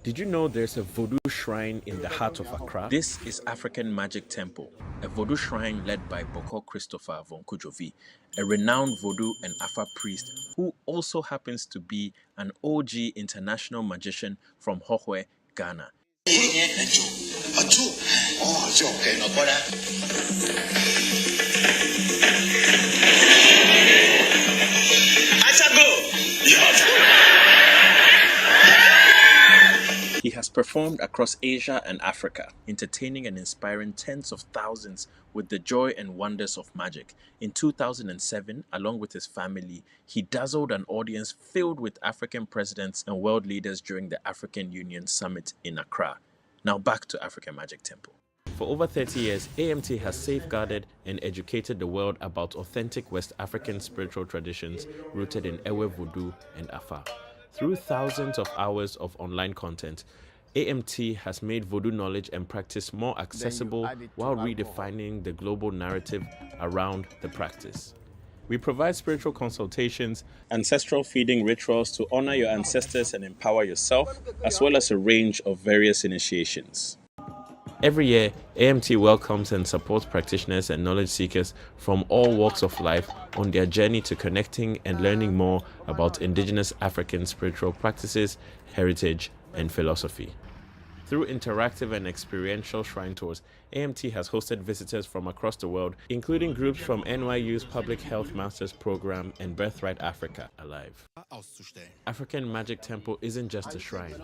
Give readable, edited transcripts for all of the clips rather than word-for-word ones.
Did you know there's a Voodoo shrine in the heart of Accra? This is African Magic Temple, a Voodoo shrine led by Bokor Christopher Voncujovi, a renowned Voodoo and Afa priest who also happens to be an OG international magician from Hohwe, Ghana. He has performed across Asia and Africa, entertaining and inspiring tens of thousands with the joy and wonders of magic. In 2007, along with his family, he dazzled an audience filled with African presidents and world leaders during the African Union Summit in Accra. Now back to African Magic Temple. For over 30 years, AMT has safeguarded and educated the world about authentic West African spiritual traditions rooted in Ewe Vodu and Afa. Through thousands of hours of online content, AMT has made Voodoo knowledge and practice more accessible while redefining the global narrative around the practice. We provide spiritual consultations, ancestral feeding rituals to honor your ancestors and empower yourself, as well as a range of various initiations. Every year, AMT welcomes and supports practitioners and knowledge seekers from all walks of life on their journey to connecting and learning more about indigenous African spiritual practices, heritage, and philosophy. Through interactive and experiential shrine tours, AMT has hosted visitors from across the world, including groups from NYU's Public Health Masters Program and Birthright Africa Alive. African Magic Temple isn't just a shrine.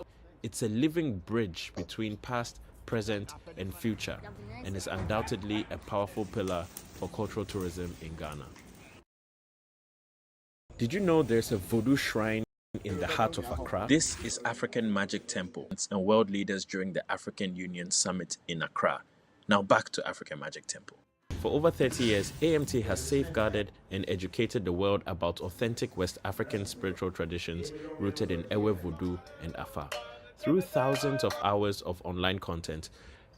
It's a living bridge between past, present, and future, and is undoubtedly a powerful pillar for cultural tourism in Ghana. Did you know there's a Voodoo shrine in the heart of Accra? This is African Magic Temple and world leaders during the African Union Summit in Accra. Now back to African Magic Temple. For over 30 years, AMT has safeguarded and educated the world about authentic West African spiritual traditions rooted in Ewe Vodu and Afa. Through thousands of hours of online content,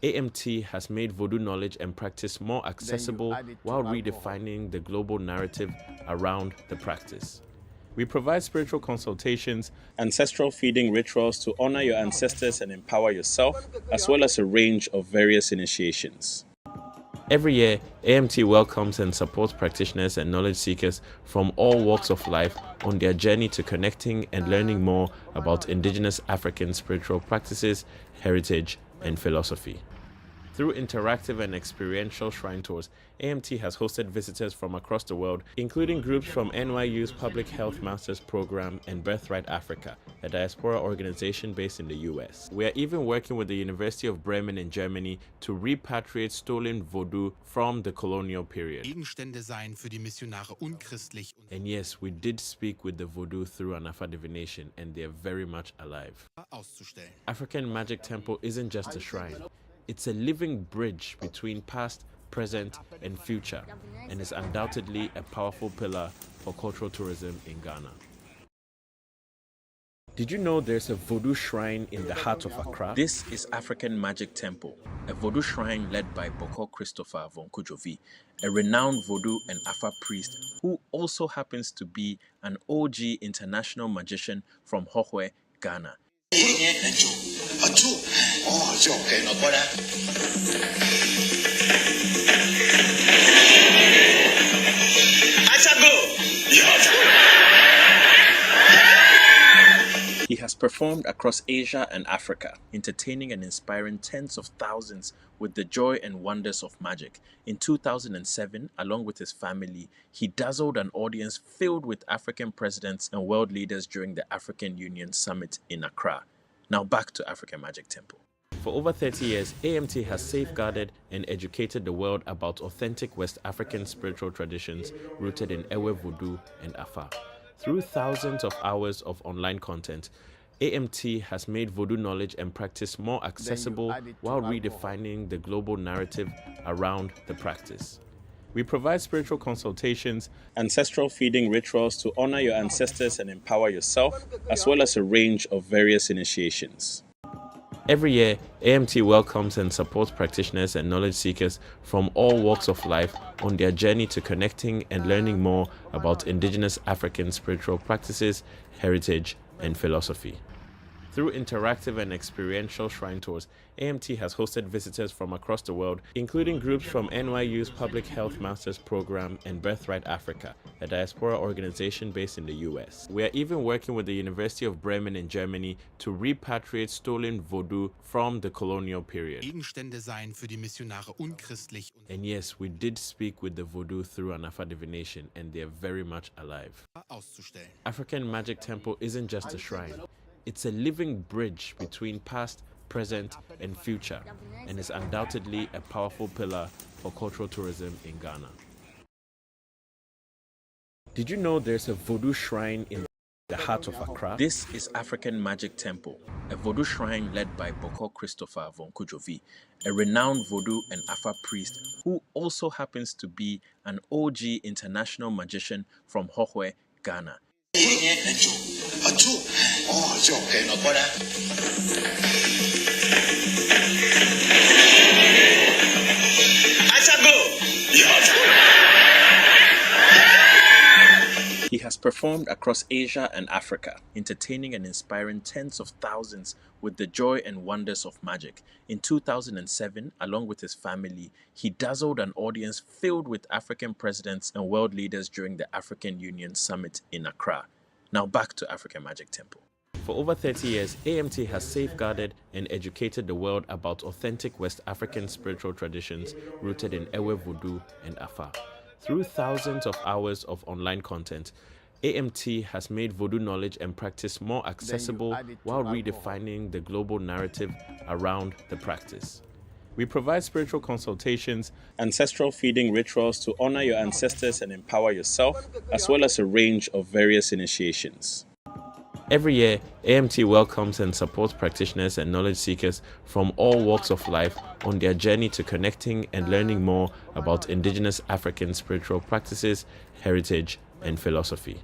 AMT has made Voodoo knowledge and practice more accessible while redefining the global narrative around the practice. We provide spiritual consultations, ancestral feeding rituals to honor your ancestors and empower yourself, as well as a range of various initiations. Every year, AMT welcomes and supports practitioners and knowledge seekers from all walks of life on their journey to connecting and learning more about indigenous African spiritual practices, heritage, and philosophy. Through interactive and experiential shrine tours, AMT has hosted visitors from across the world, including groups from NYU's Public Health Masters Program and Birthright Africa, a diaspora organization based in the US. We are even working with the University of Bremen in Germany to repatriate stolen Voodoo from the colonial period. And yes, we did speak with the Voodoo through an Afa divination, and they are very much alive. African Magic Temple isn't just a shrine. It's a living bridge between past, present, and future, and is undoubtedly a powerful pillar for cultural tourism in Ghana. Did you know there's a Voodoo shrine in the heart of Accra? This is African Magic Temple, a Voodoo shrine led by Bokor Christopher Voncujovi, a renowned Voodoo and Afa priest who also happens to be an OG international magician from Hohwe, Ghana. He has performed across Asia and Africa, entertaining and inspiring tens of thousands with the joy and wonders of magic. In 2007, along with his family, he dazzled an audience filled with African presidents and world leaders during the African Union Summit in Accra. Now back to African Magic Temple. For over 30 years, AMT has safeguarded and educated the world about authentic West African spiritual traditions rooted in Ewe Vodu and Afa. Through thousands of hours of online content, AMT has made Voodoo knowledge and practice more accessible while redefining the global narrative around the practice. We provide spiritual consultations, ancestral feeding rituals to honor your ancestors and empower yourself, as well as a range of various initiations. Every year, AMT welcomes and supports practitioners and knowledge seekers from all walks of life on their journey to connecting and learning more about indigenous African spiritual practices, heritage, and philosophy. Through interactive and experiential shrine tours, AMT has hosted visitors from across the world, including groups from NYU's Public Health Masters Program and Birthright Africa, a diaspora organization based in the US. We are even working with the University of Bremen in Germany to repatriate stolen Voodoo from the colonial period. Gegenstände seien für die Missionare unchristlich. And yes, we did speak with the Voodoo through an Afa divination, and they are very much alive. Auszustellen. African Magic Temple isn't just a shrine. It's a living bridge between past, present, and future, and is undoubtedly a powerful pillar for cultural tourism in Ghana. Did you know there's a Voodoo shrine in the heart of Accra? This is African Magic Temple, a Voodoo shrine led by Bokor Christopher Voncujovi, a renowned Voodoo and Afa priest who also happens to be an OG international magician from Hohwe, Ghana. He has performed across Asia and Africa, entertaining and inspiring tens of thousands with the joy and wonders of magic. In 2007, along with his family, he dazzled an audience filled with African presidents and world leaders during the African Union Summit in Accra. Now back to African Magic Temple. For over 30 years, AMT has safeguarded and educated the world about authentic West African spiritual traditions rooted in Ewe Vodu and Afa. Through thousands of hours of online content, AMT has made Voodoo knowledge and practice more accessible while redefining the global narrative around the practice. We provide spiritual consultations, ancestral feeding rituals to honor your ancestors and empower yourself, as well as a range of various initiations. Every year, AMT welcomes and supports practitioners and knowledge seekers from all walks of life on their journey to connecting and learning more about indigenous African spiritual practices, heritage, and philosophy.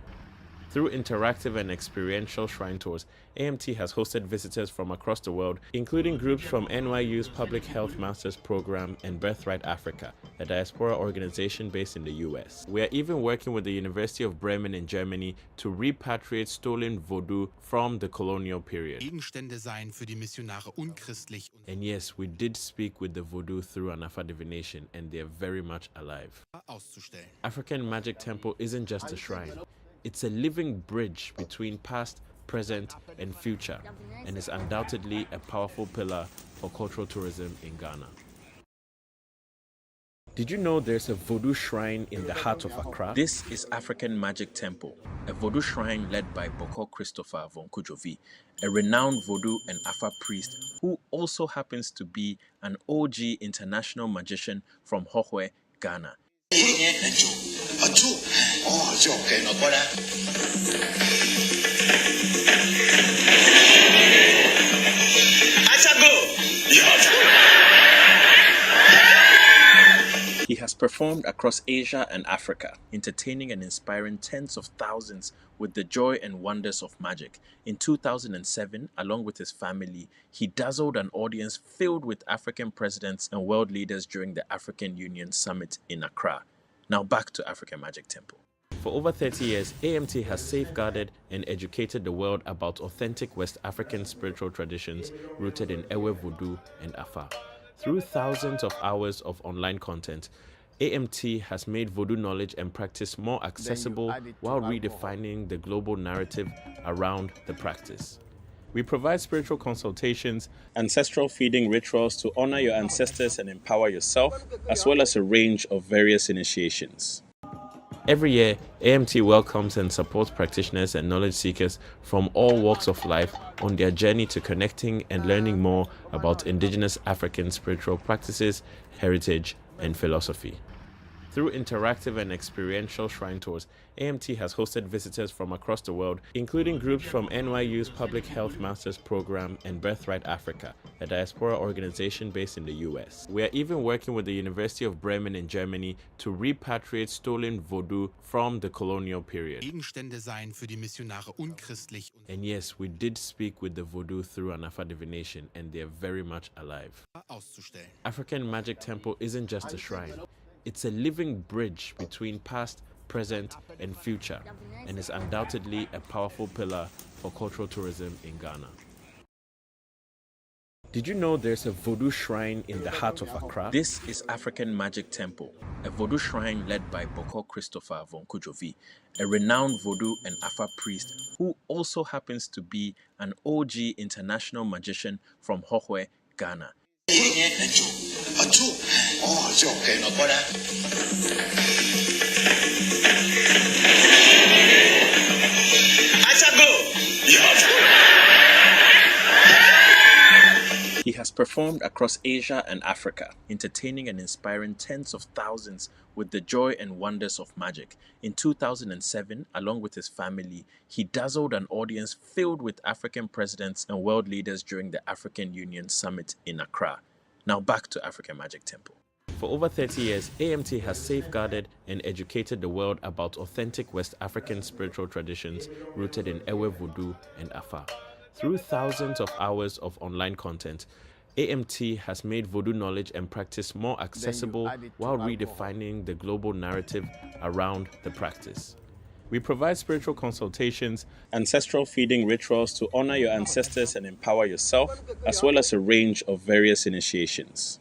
Through interactive and experiential shrine tours, AMT has hosted visitors from across the world, including groups from NYU's Public Health Masters Program and Birthright Africa, a diaspora organization based in the US. We are even working with the University of Bremen in Germany to repatriate stolen Voodoo from the colonial period. Gegenstände seien für die Missionare unchristlich. And yes, we did speak with the Voodoo through an Afa divination, and they are very much alive. Auszustellen. African Magic Temple isn't just a shrine. It's a living bridge between past, present, and future, and is undoubtedly a powerful pillar for cultural tourism in Ghana. Did you know there's a Voodoo shrine in the heart of Accra? This is African Magic Temple, a Voodoo shrine led by Bokor Christopher Voncujovi, a renowned Voodoo and Afa priest who also happens to be an OG international magician from Hohwe, Ghana. He has performed across Asia and Africa, entertaining and inspiring tens of thousands with the joy and wonders of magic. In 2007, along with his family, he dazzled an audience filled with African presidents and world leaders during the African Union Summit in Accra. Now back to African Magic Temple. For over 30 years, AMT has safeguarded and educated the world about authentic West African spiritual traditions rooted in Ewe Vodu and Afa. Through thousands of hours of online content, AMT has made Voodoo knowledge and practice more accessible while redefining the global narrative around the practice. We provide spiritual consultations, ancestral feeding rituals to honor your ancestors and empower yourself, as well as a range of various initiations. Every year, AMT welcomes and supports practitioners and knowledge seekers from all walks of life on their journey to connecting and learning more about indigenous African spiritual practices, heritage, and philosophy. Through interactive and experiential shrine tours, AMT has hosted visitors from across the world, including groups from NYU's Public Health Masters Program and Birthright Africa, a diaspora organization based in the US. We are even working with the University of Bremen in Germany to repatriate stolen Voodoo from the colonial period. Gegenstände seien für die Missionare unchristlich. And yes, we did speak with the Voodoo through an Afa divination, and they are very much alive. Auszustellen. African Magic Temple isn't just a shrine. It's a living bridge between past, present, and future, and is undoubtedly a powerful pillar for cultural tourism in Ghana. Did you know there's a Voodoo shrine in the heart of Accra? This is African Magic Temple, a Voodoo shrine led by Bokor Christopher Voncujovi, a renowned Voodoo and Afa priest who also happens to be an OG international magician from Hohwe, Ghana. He has performed across Asia and Africa, entertaining and inspiring tens of thousands with the joy and wonders of magic. In 2007, along with his family, he dazzled an audience filled with African presidents and world leaders during the African Union Summit in Accra. Now back to African Magic Temple. For over 30 years, AMT has safeguarded and educated the world about authentic West African spiritual traditions rooted in Ewe Vodu and Afa. Through thousands of hours of online content, AMT has made Voodoo knowledge and practice more accessible while redefining the global narrative around the practice. We provide spiritual consultations, Ancestral feeding rituals to honor your ancestors and empower yourself, as well as a range of various initiations.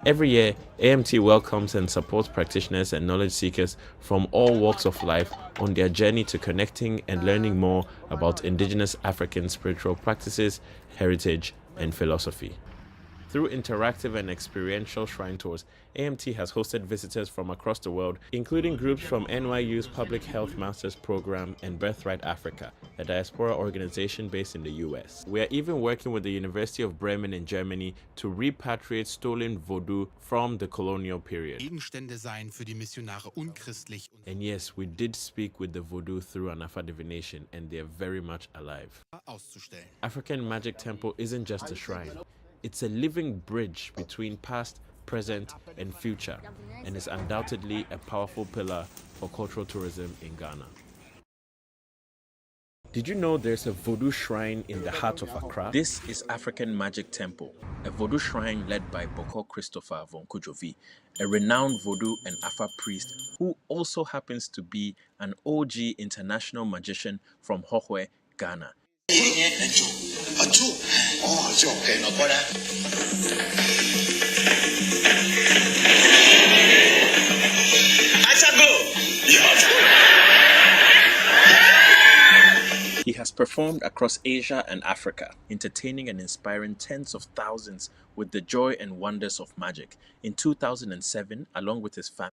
Every year, AMT welcomes and supports practitioners and knowledge seekers from all walks of life on their journey to connecting and learning more about indigenous African spiritual practices, heritage, and philosophy. Through interactive and experiential shrine tours, AMT has hosted visitors from across the world, including groups from NYU's Public Health Masters Program and Birthright Africa, a diaspora organization based in the US. We are even working with the University of Bremen in Germany to repatriate stolen Voodoo from the colonial period. Gegenstände seien für die Missionare unchristlich und And yes, we did speak with the Voodoo through an Afa divination, and they are very much alive. auszustellen. African Magic Temple isn't just a shrine. It's a living bridge between past, present, and future, and is undoubtedly a powerful pillar for cultural tourism in Ghana. Did you know there's a Voodoo shrine in the heart of Accra? This is African Magic Temple, a Voodoo shrine led by Bokor Christopher Voncujovi, a renowned Voodoo and Afa priest who also happens to be an OG international magician from Hohwe, Ghana. He has performed across Asia and Africa, entertaining and inspiring tens of thousands with the joy and wonders of magic. In 2007, along with his family,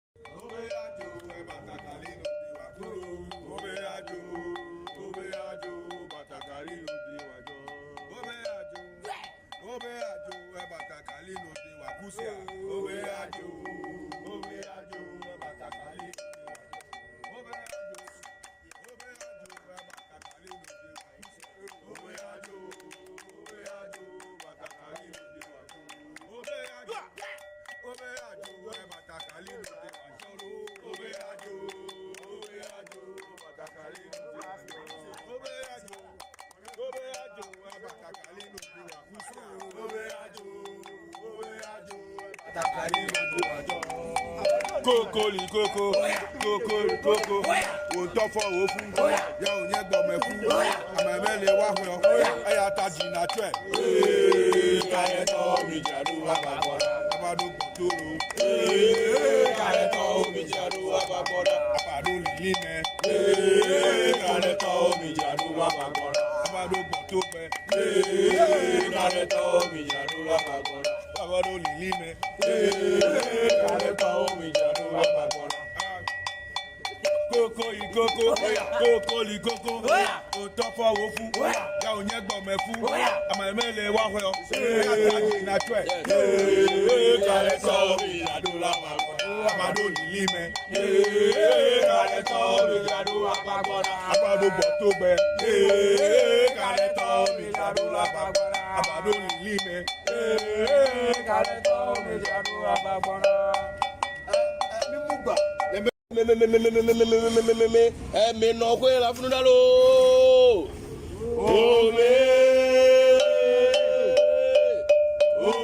Coco, on top for open. Young Yagome food. I'm a melly waffle. I attach in a trap. Me no fue la funeral. Oh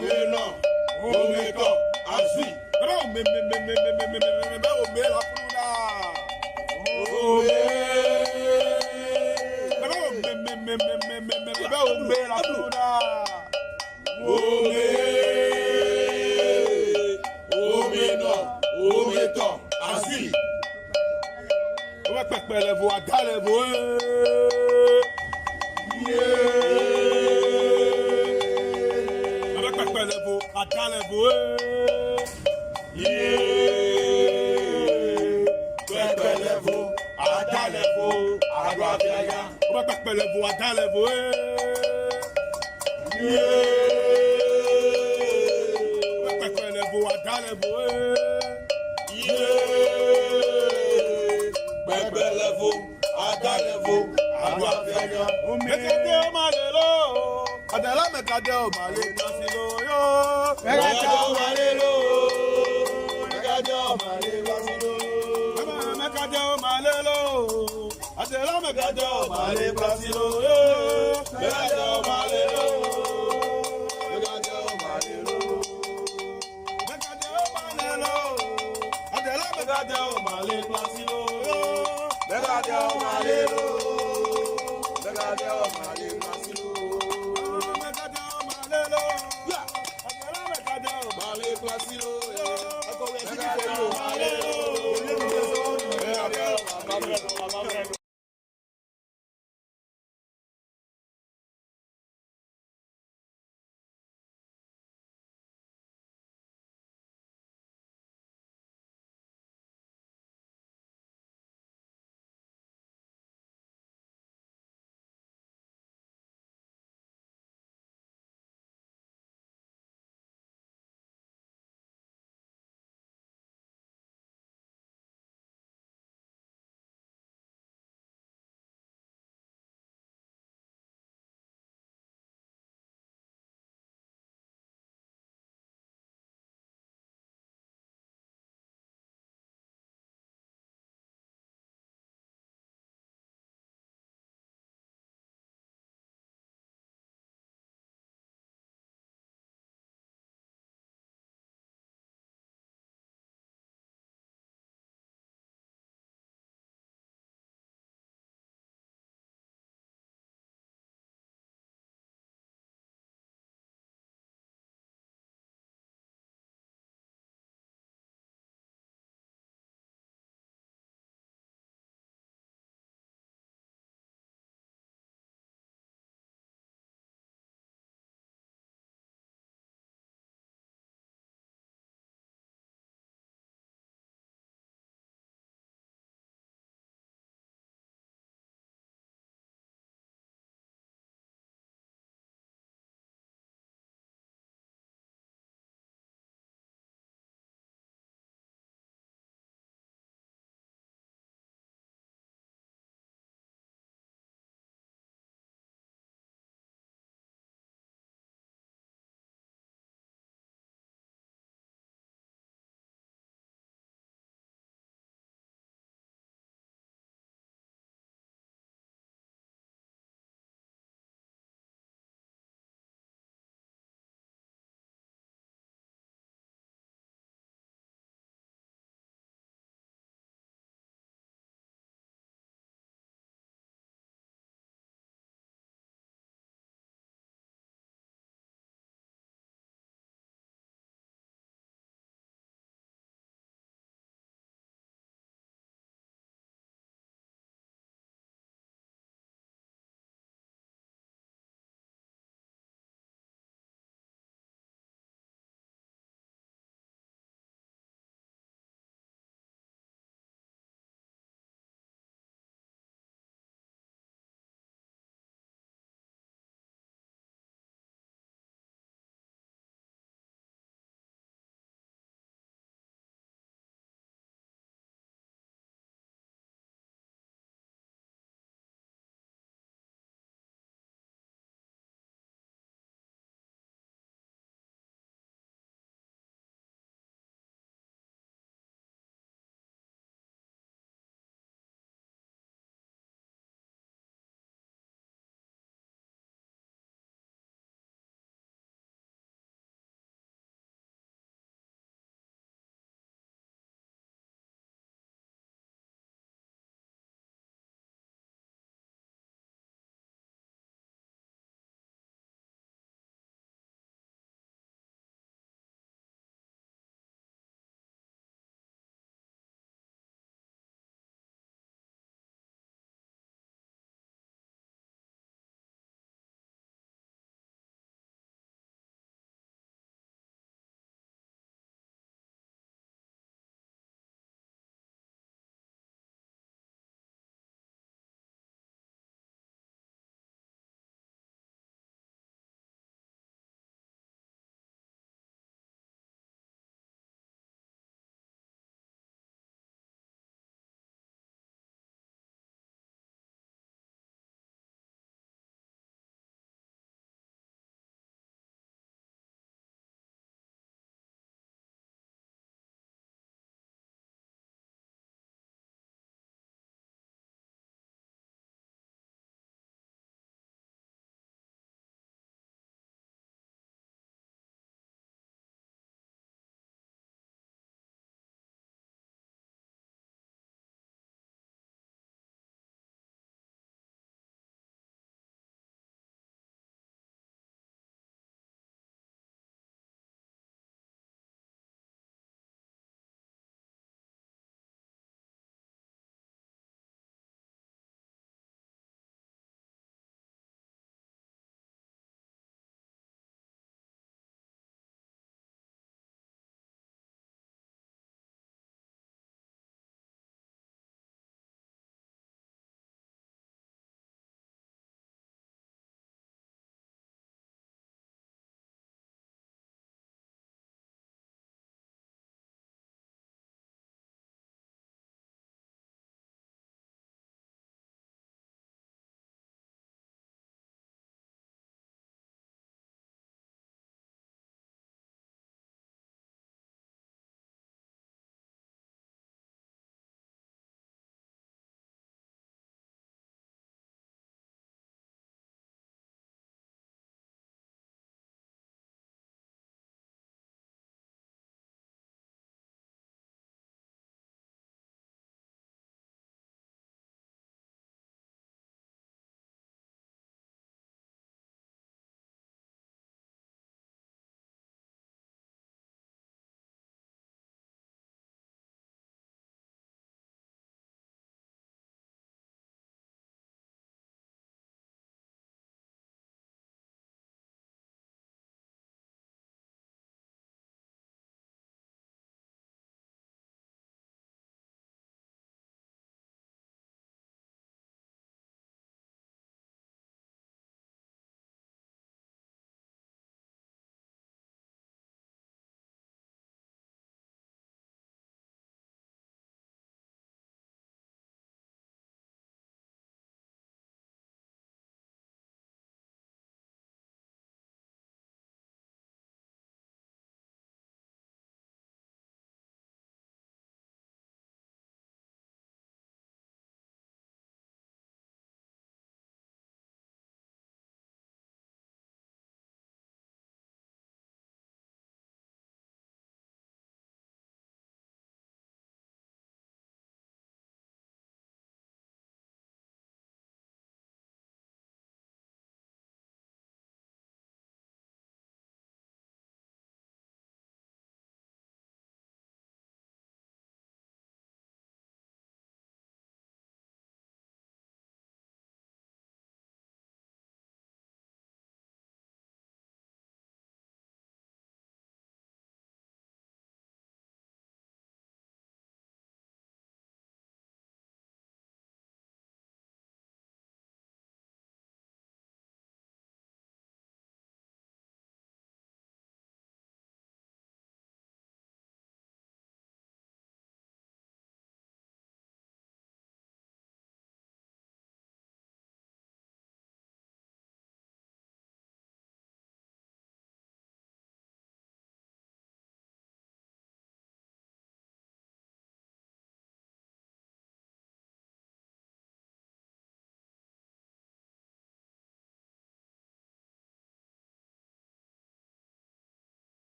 me no, oh me go, así. Pero me la funeral. Oh me, pero me la funeral. Ome, no, to, asi. Ome pepe levo, ada levo, Ome pepe levo, ada levo, Pepe levo, ada levo, agua viaja. Ome pepe levo, ada levo, Pepe levo, ada levo, Pepe levo, ada levo, agua viaja. Mekade o malelo, adela mekade o male klasilo yo. Mekade o malelo, mekade o male klasilo. Mekade o malelo, adela mekade o male klasilo yo. Mekade o malelo, mekade o malelo. Mekade o malelo, adela mekade o male klasilo yo. Mekade o malelo. Mekade o male klasilo. Mekade o malelo. Adela mekade o male klasilo yo. Mekade o malelo.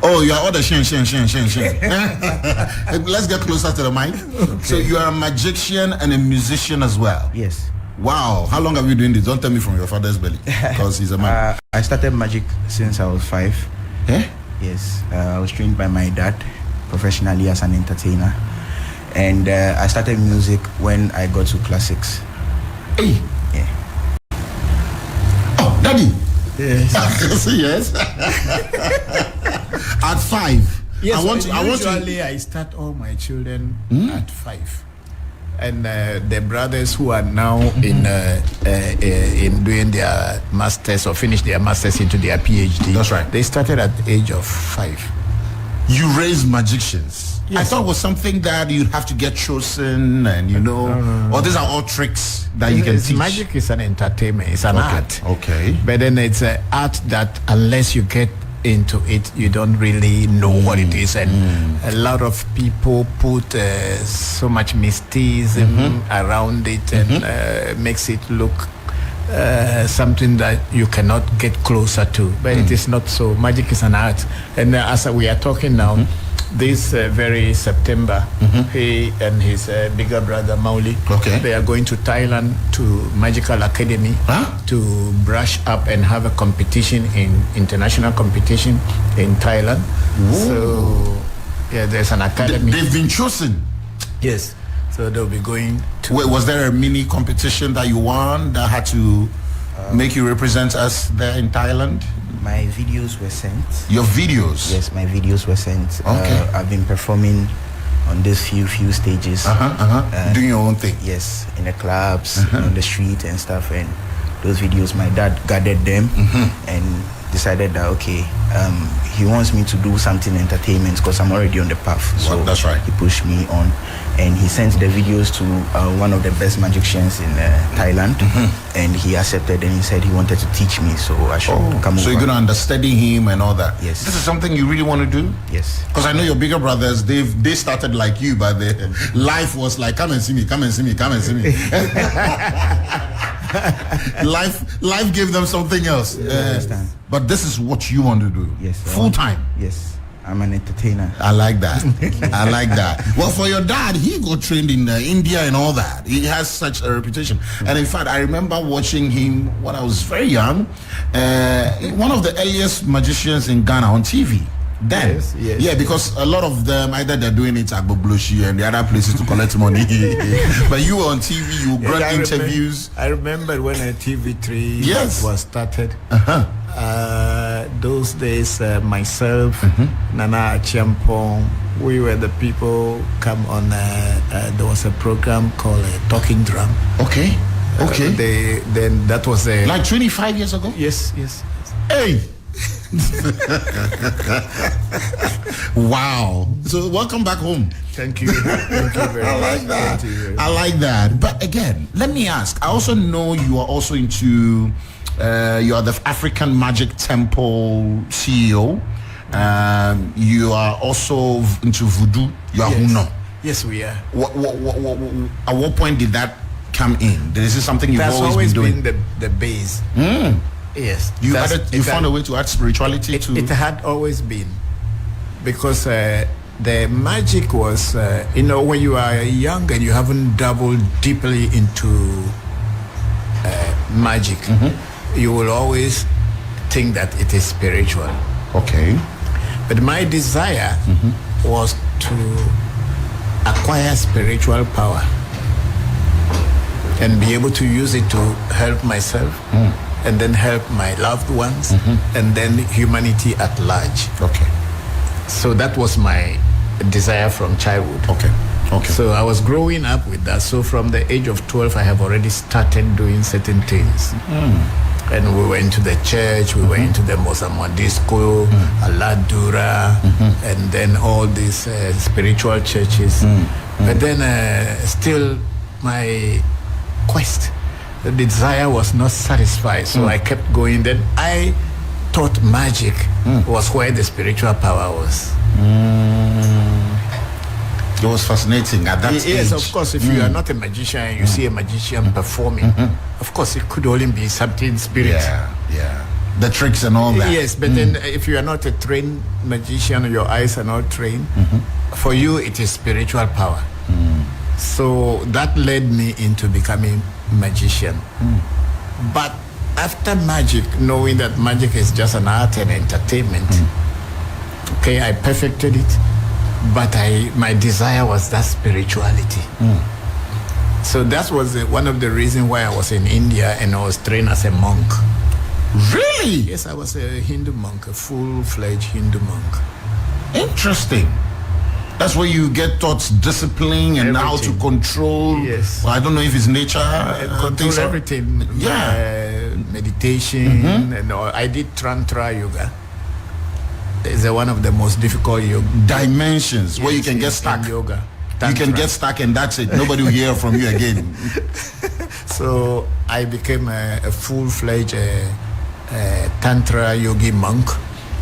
Oh, you are all the shin. Let's get closer to the mic. Okay. So you are a magician and a musician as well. Yes. Wow. How long have you doing this? Don't tell me from your father's belly, because he's a man. I started magic since I was 5. Eh? Yes. I was trained by my dad professionally as an entertainer. And I started music when I got to class 6. Hey. Yeah. Oh, Daddy. Yes. Yes. At 5. Yes. Usually I start all my children at 5. And the brothers who are now in doing their masters or finish their masters into their PhD. That's right. They started at the age of 5. You raise magicians. Yes. I thought it was something that you'd have to get chosen and or these are all tricks that you can teach. Magic is an entertainment. It's an art. Okay. But then it's an art that unless you get into it, you don't really know what it is, and a lot of people put so much mysticism around it and makes it look something that you cannot get closer to, but it is not so. Magic is an art, and as we are talking now, this very September, he and his bigger brother Mauli, they are going to Thailand to Magical Academy to brush up and have a competition international competition in Thailand. So yeah, there's an academy. They've been chosen. Yes. So they'll be going to. Wait, was there a mini competition that you won that had to make you represent us there in Thailand? My videos were sent. Your videos? Yes, my videos were sent. Okay. I've been performing on these few stages. Doing your own thing? Yes, in the clubs, on the street and stuff. And those videos, my dad gathered them and decided that, okay, he wants me to do something entertainment because I'm already on the path. So that's right. He pushed me on. And he sent the videos to one of the best magicians in Thailand, and he accepted, and he said he wanted to teach me, so I should come over. So you're going to understudy him and all that? Yes. This is something you really want to do? Yes. Because I know your bigger brothers, they started like you, but their life was like, come and see me. Life gave them something else. I understand. But this is what you want to do? Yes. Full time? Yes. I'm an entertainer. I like that. I like that. Well, for your dad, he got trained in India and all that. He has such a reputation. And in fact, I remember watching him when I was very young. One of the earliest magicians in Ghana on TV. Then, yes. Yeah, because a lot of them, either they're doing it at Bobloshi and the other places to collect money. But you were on TV, you grant interviews. I remember when TV3 was started. Those days, myself, Nana Chiampong, we were the people come on. There was a program called Talking Drum. Okay. Then that was like 25 years ago. Yes. Hey. Wow. So welcome back home. Thank you very much. I like that. But again, let me ask. I also know you are also into you are the African Magic Temple CEO. You are also into Voodoo. You are Huno. Yes, we are. At what point did that come in? Is this something you've always been doing? Been the base. Yes. You found a way to add spirituality to it. Had always been, because the magic was, when you are young and you haven't dabbled deeply into magic, you will always think that it is spiritual. Okay. But my desire was to acquire spiritual power and be able to use it to help myself and then help my loved ones and then humanity at large. Okay. So that was my desire from childhood. Okay. So I was growing up with that. So from the age of 12, I have already started doing certain things. And we went to the church, we went to the Mozambique, Aladura, and then all these spiritual churches. But then still my quest, the desire was not satisfied. So I kept going. Then I thought magic was where the spiritual power was. It was fascinating at that age. Yes, of course, if you are not a magician and you see a magician performing, of course it could only be something spirit. Yeah. the tricks and all that. Yes, but then if you are not a trained magician, or your eyes are not trained, for you it is spiritual power. So that led me into becoming magician. But after magic, knowing that magic is just an art and entertainment, okay, I perfected it, but my desire was that spirituality. So that was one of the reasons why I was in India and I was trained as a monk. Really? Yes, I was a Hindu monk, a full-fledged Hindu monk. Interesting. That's where you get taught discipline and how to control. Yes. Well, I don't know if it's nature. Control everything. Yeah. Meditation. And all. I did Tantra yoga. It's one of the most difficult yoga Dimensions where you can get stuck. in yoga. You can get stuck and that's it. Nobody will hear from you again. So I became a full-fledged Tantra yogi monk,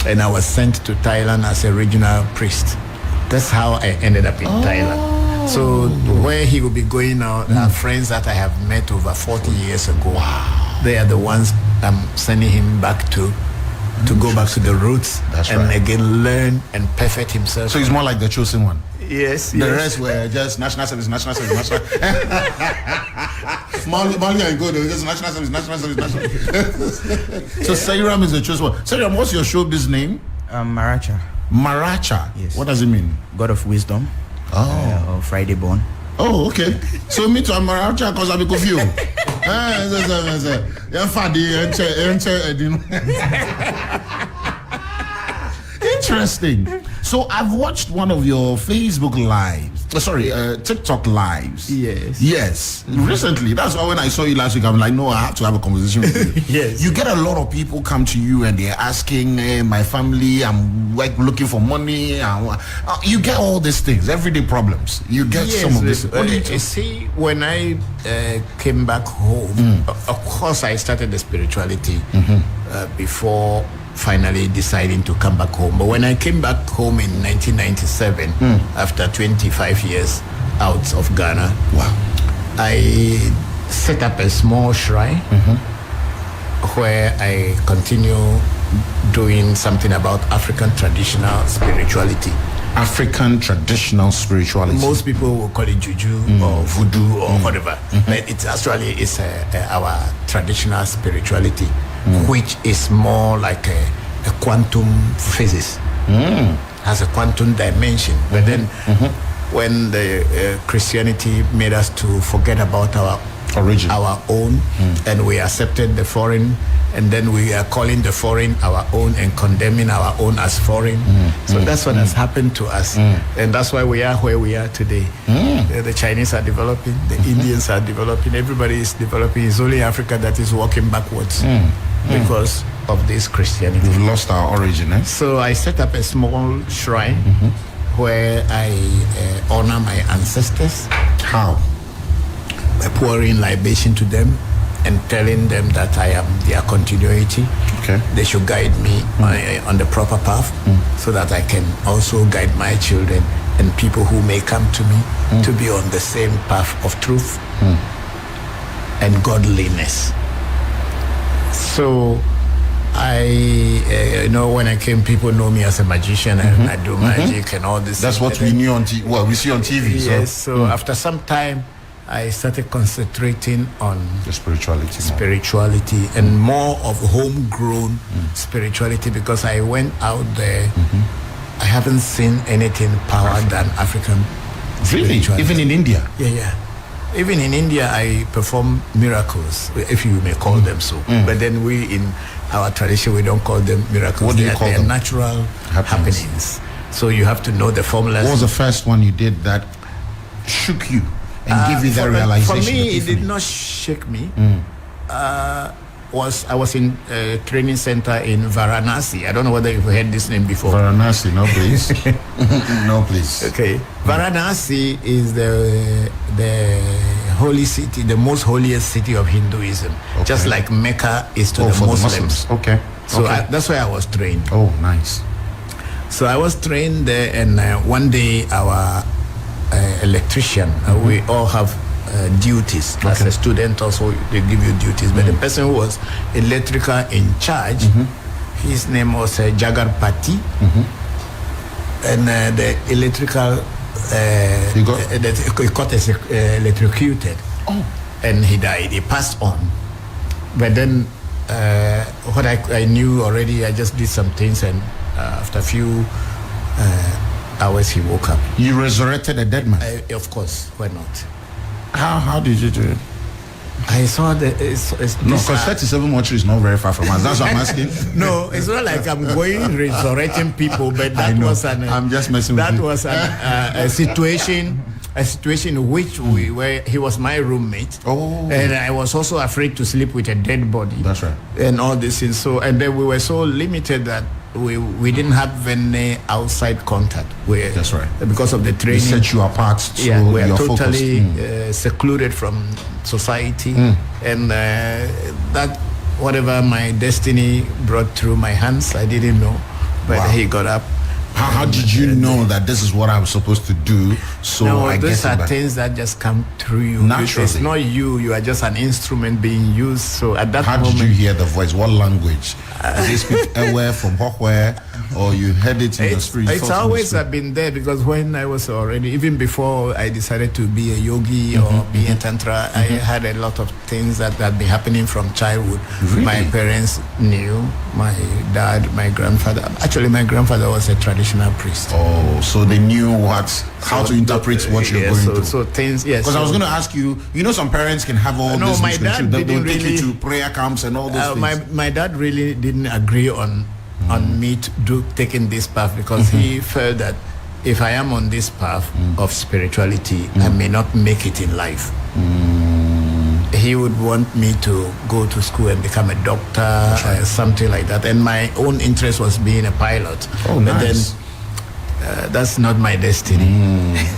and I was sent to Thailand as a regional priest. That's how I ended up in Thailand. So where he will be going now, are friends that I have met over 40 years ago. Wow. They are the ones I'm sending him back to go back to the roots. That's and right. Again learn and perfect himself. So he's more like the chosen one. Yes. The rest were just national service. Mali and go, just national service. So Sairam is the chosen one. Sairam, what's your showbiz name? Maracha. Maracha. Yes. What does it mean? God of wisdom. Or Friday born. Oh, okay. So me too, I'm Maracha because I'm confused. Interesting. So I've watched one of your Facebook lives. TikTok lives. Yes. Recently, that's why when I saw you last week, I'm like, no, I have to have a conversation with you. Yes. You get a lot of people come to you and they're asking, hey, my family, I'm looking for money. You get all these things, everyday problems. You get some of this. What do you see, when I came back home, of course I started the spirituality before finally deciding to come back home. But when I came back home in 1997, after 25 years out of Ghana, I set up a small shrine where I continue doing something about African traditional spirituality. African traditional spirituality. Most people will call it juju or voodoo or whatever. But it actually is our traditional spirituality, which is more like a quantum physics. Has a quantum dimension. But then when the Christianity made us to forget about our origin, our own, and we accepted the foreign, and then we are calling the foreign our own and condemning our own as foreign. So that's what has happened to us, and that's why we are where we are today. The Chinese are developing, the Indians are developing, everybody is developing. It's only Africa that is walking backwards because of this Christianity. We've lost our origin, eh? So I set up a small shrine where I honor my ancestors. How? By pouring libation to them and telling them that I am their continuity. Okay. They should guide me on the proper path so that I can also guide my children and people who may come to me to be on the same path of truth and godliness. So when I came, people know me as a magician and I do magic and all this. That's what we knew on TV. Well, we see on TV. Yes. So after some time, I started concentrating on the spirituality and more of homegrown spirituality, because I went out there. I haven't seen anything power than African spirituality. Even in India? Yeah. Even in India, I perform miracles, if you may call them so. But then we, in our tradition, we don't call them miracles. What do you call them? They're natural happenings. So you have to know the formulas. What was the first one you did that shook you and give you that realization? For me, it did not shake me. I was in a training center in Varanasi. I don't know whether you've heard this name before. Varanasi, no please. No please. Okay. Varanasi is the holy city, the most holiest city of Hinduism. Okay. Just like Mecca is to the Muslims. Okay. So that's where I was trained. Oh, nice. So I was trained there, and one day our electrician, we all have duties. As a student also, they give you duties. But the person who was electrical in charge, his name was Jagar Pati. And the electrical, he got electrocuted. And he died. He passed on. But then what I knew already, I just did some things, and after a few hours he woke up. You resurrected a dead man? Of course, why not? How did you do it? I saw the no, because 37 mortuary is not very far from us. That's what I'm asking. No, it's not like I'm going resurrecting people, but that was I'm just messing with you. That was a situation in which he was my roommate. And I was also afraid to sleep with a dead body. That's right. And all this things. So, and then we were so limited that we didn't have any outside contact. That's right. Because of the training. They set you apart. So yeah, we are totally secluded from society. And that whatever my destiny brought through my hands, I didn't know. But he got up. How did you know that this is what I'm supposed to do? So these are things that just come through you. Naturally. It's not you. You are just an instrument being used. So at that moment, how did you hear the voice? What language? Did they speak Ewe from Bokor, or you heard it in the street? It's always been there, because when I was already, even before I decided to be a yogi or be a tantra, I had a lot of things that had been happening from childhood. Really? My parents knew, my dad, my grandfather. Actually, my grandfather was a traditional priest. Oh, so they knew how to interpret what you're going through. So things, yes. Because I was going to ask you, some parents can have all this. My dad didn't take you to prayer camps and all those things. My dad really didn't agree on me taking this path, because he felt that if I am on this path of spirituality, I may not make it in life. He would want me to go to school and become a doctor, something like that. And my own interest was being a pilot. Oh, nice. But then that's not my destiny.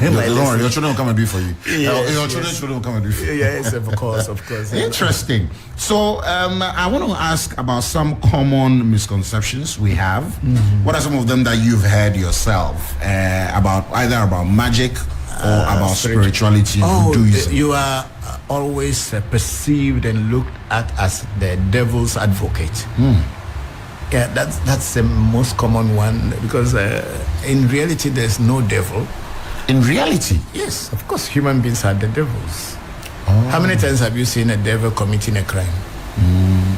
Don't worry, your children will come and do it for you. Yes, your children will come and do it for you. Yes, of course. Interesting. So I want to ask about some common misconceptions we have. What are some of them that you've heard yourself either about magic or about spirituality? Voodooism? You are always perceived and looked at as the devil's advocate. Yeah, that's the most common one, because in reality there's no devil. In reality? Yes, of course, human beings are the devils. How many times have you seen a devil committing a crime?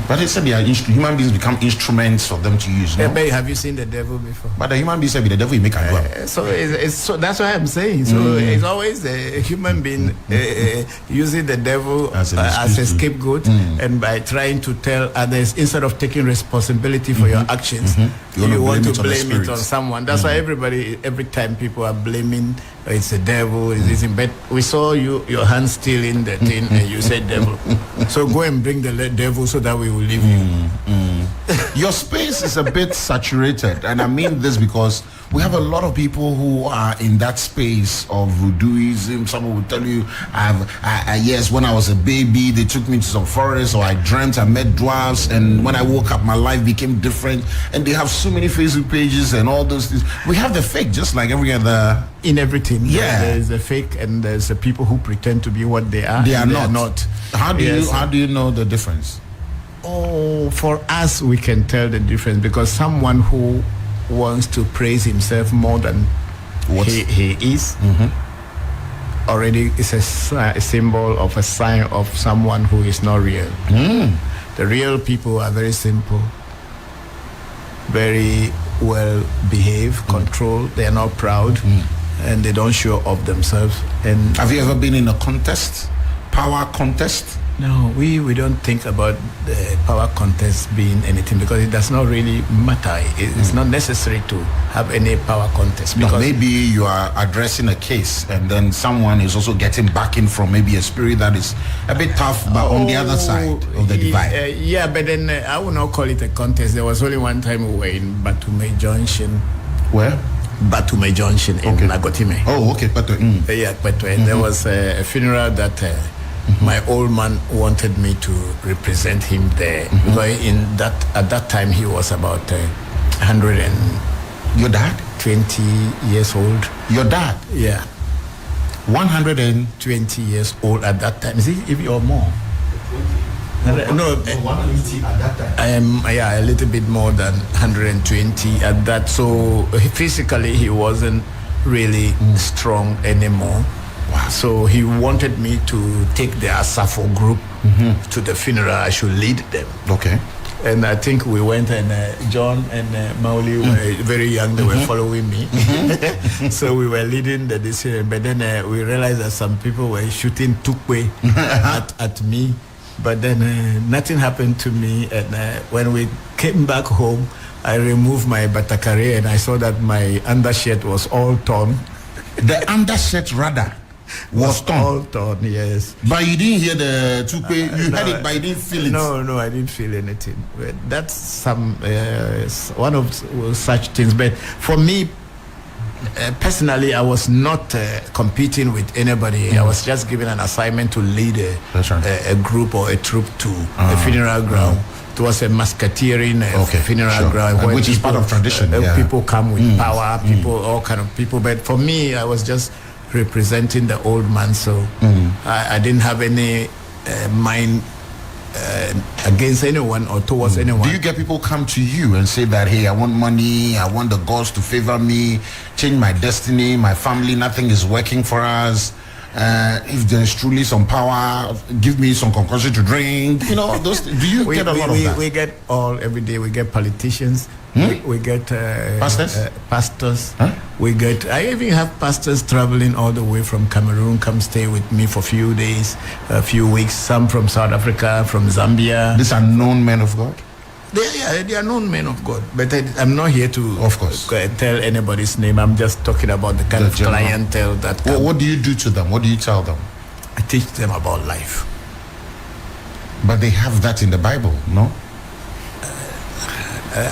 But they said human beings become instruments for them to use. No? Have you seen the devil before? But the human beings said the devil will make a dwell. So that's what I'm saying. So it's always a human being using the devil as a scapegoat, and by trying to tell others, instead of taking responsibility for your actions, you want to blame it on someone. That's why every time people are blaming, it's the devil, but we saw your hand still in the thing, and you said devil. So go and bring the devil so that we will leave you. Your space is a bit saturated, and I mean this because we have a lot of people who are in that space of voodooism. Someone will tell you, yes, when I was a baby, they took me to some forest, or I dreamt I met dwarfs, and when I woke up, my life became different. And they have so many Facebook pages and all those things. We have the fake, just like every other. In everything, yeah. There's a fake, and there's the people who pretend to be what they are. They are not. How do you know the difference? Oh, for us, we can tell the difference, because someone who wants to praise himself more than what he is already is a symbol of a sign of someone who is not real. The real people are very simple, very well behaved, controlled. They are not proud, and they don't show off themselves. And have you ever been in a contest, power contest? No, we don't think about the power contest being anything, because it does not really matter. It's not necessary to have any power contest. Because maybe you are addressing a case, and then someone is also getting backing from maybe a spirit that is a bit tough, but on the other side of the divide. Yeah, but then I would not call it a contest. There was only one time we were in Batume Junction. Where? Batume Junction in Nagotime. Oh, okay, Batume. Yeah, Batume. There was a funeral that my old man wanted me to represent him there. Because at that time he was about 100 and... Your dad? 20 years old. Your dad? Yeah. 120 years old at that time. See, if you're more. No, 180 at that time. I am, a little bit more than 120 at that. So physically, he wasn't really strong anymore. Wow. So he wanted me to take the Asafo group to the funeral. I should lead them. Okay. And I think we went, and John and Mauli were very young. They were following me. So we were leading the decision. But then we realized that some people were shooting tukwe at me. But then nothing happened to me. And when we came back home, I removed my batakari and I saw that my undershirt was all torn. The undershirt rather was torn? All torn, yes. But you didn't hear the tukwe, you heard it, but you didn't feel it? No, I didn't feel anything. But that's some one of such things. But for me, personally, I was not competing with anybody. I was just given an assignment to lead a group or a troop to a funeral ground. It was a musketeering funeral ground, which is part of tradition. People come with power, all kind of people. But for me, I was just representing the old man, so I didn't have any mind against anyone or towards anyone. Do you get people come to you and say that, hey, I want money, I want the gods to favor me, change my destiny, my family, nothing is working for us, if there's truly some power, give me some concoction to drink, do you get a lot of that? We get every day. We get politicians, we get pastors. Huh? I even have pastors traveling all the way from Cameroon, come stay with me for a few days, a few weeks, some from South Africa, from Zambia. These are known men of God? They are known men of God, but I'm not here to, of course, tell anybody's name. I'm just talking about the kind of clientele that. What do you do to them? What do you tell them? I teach them about life. But they have that in the Bible, no?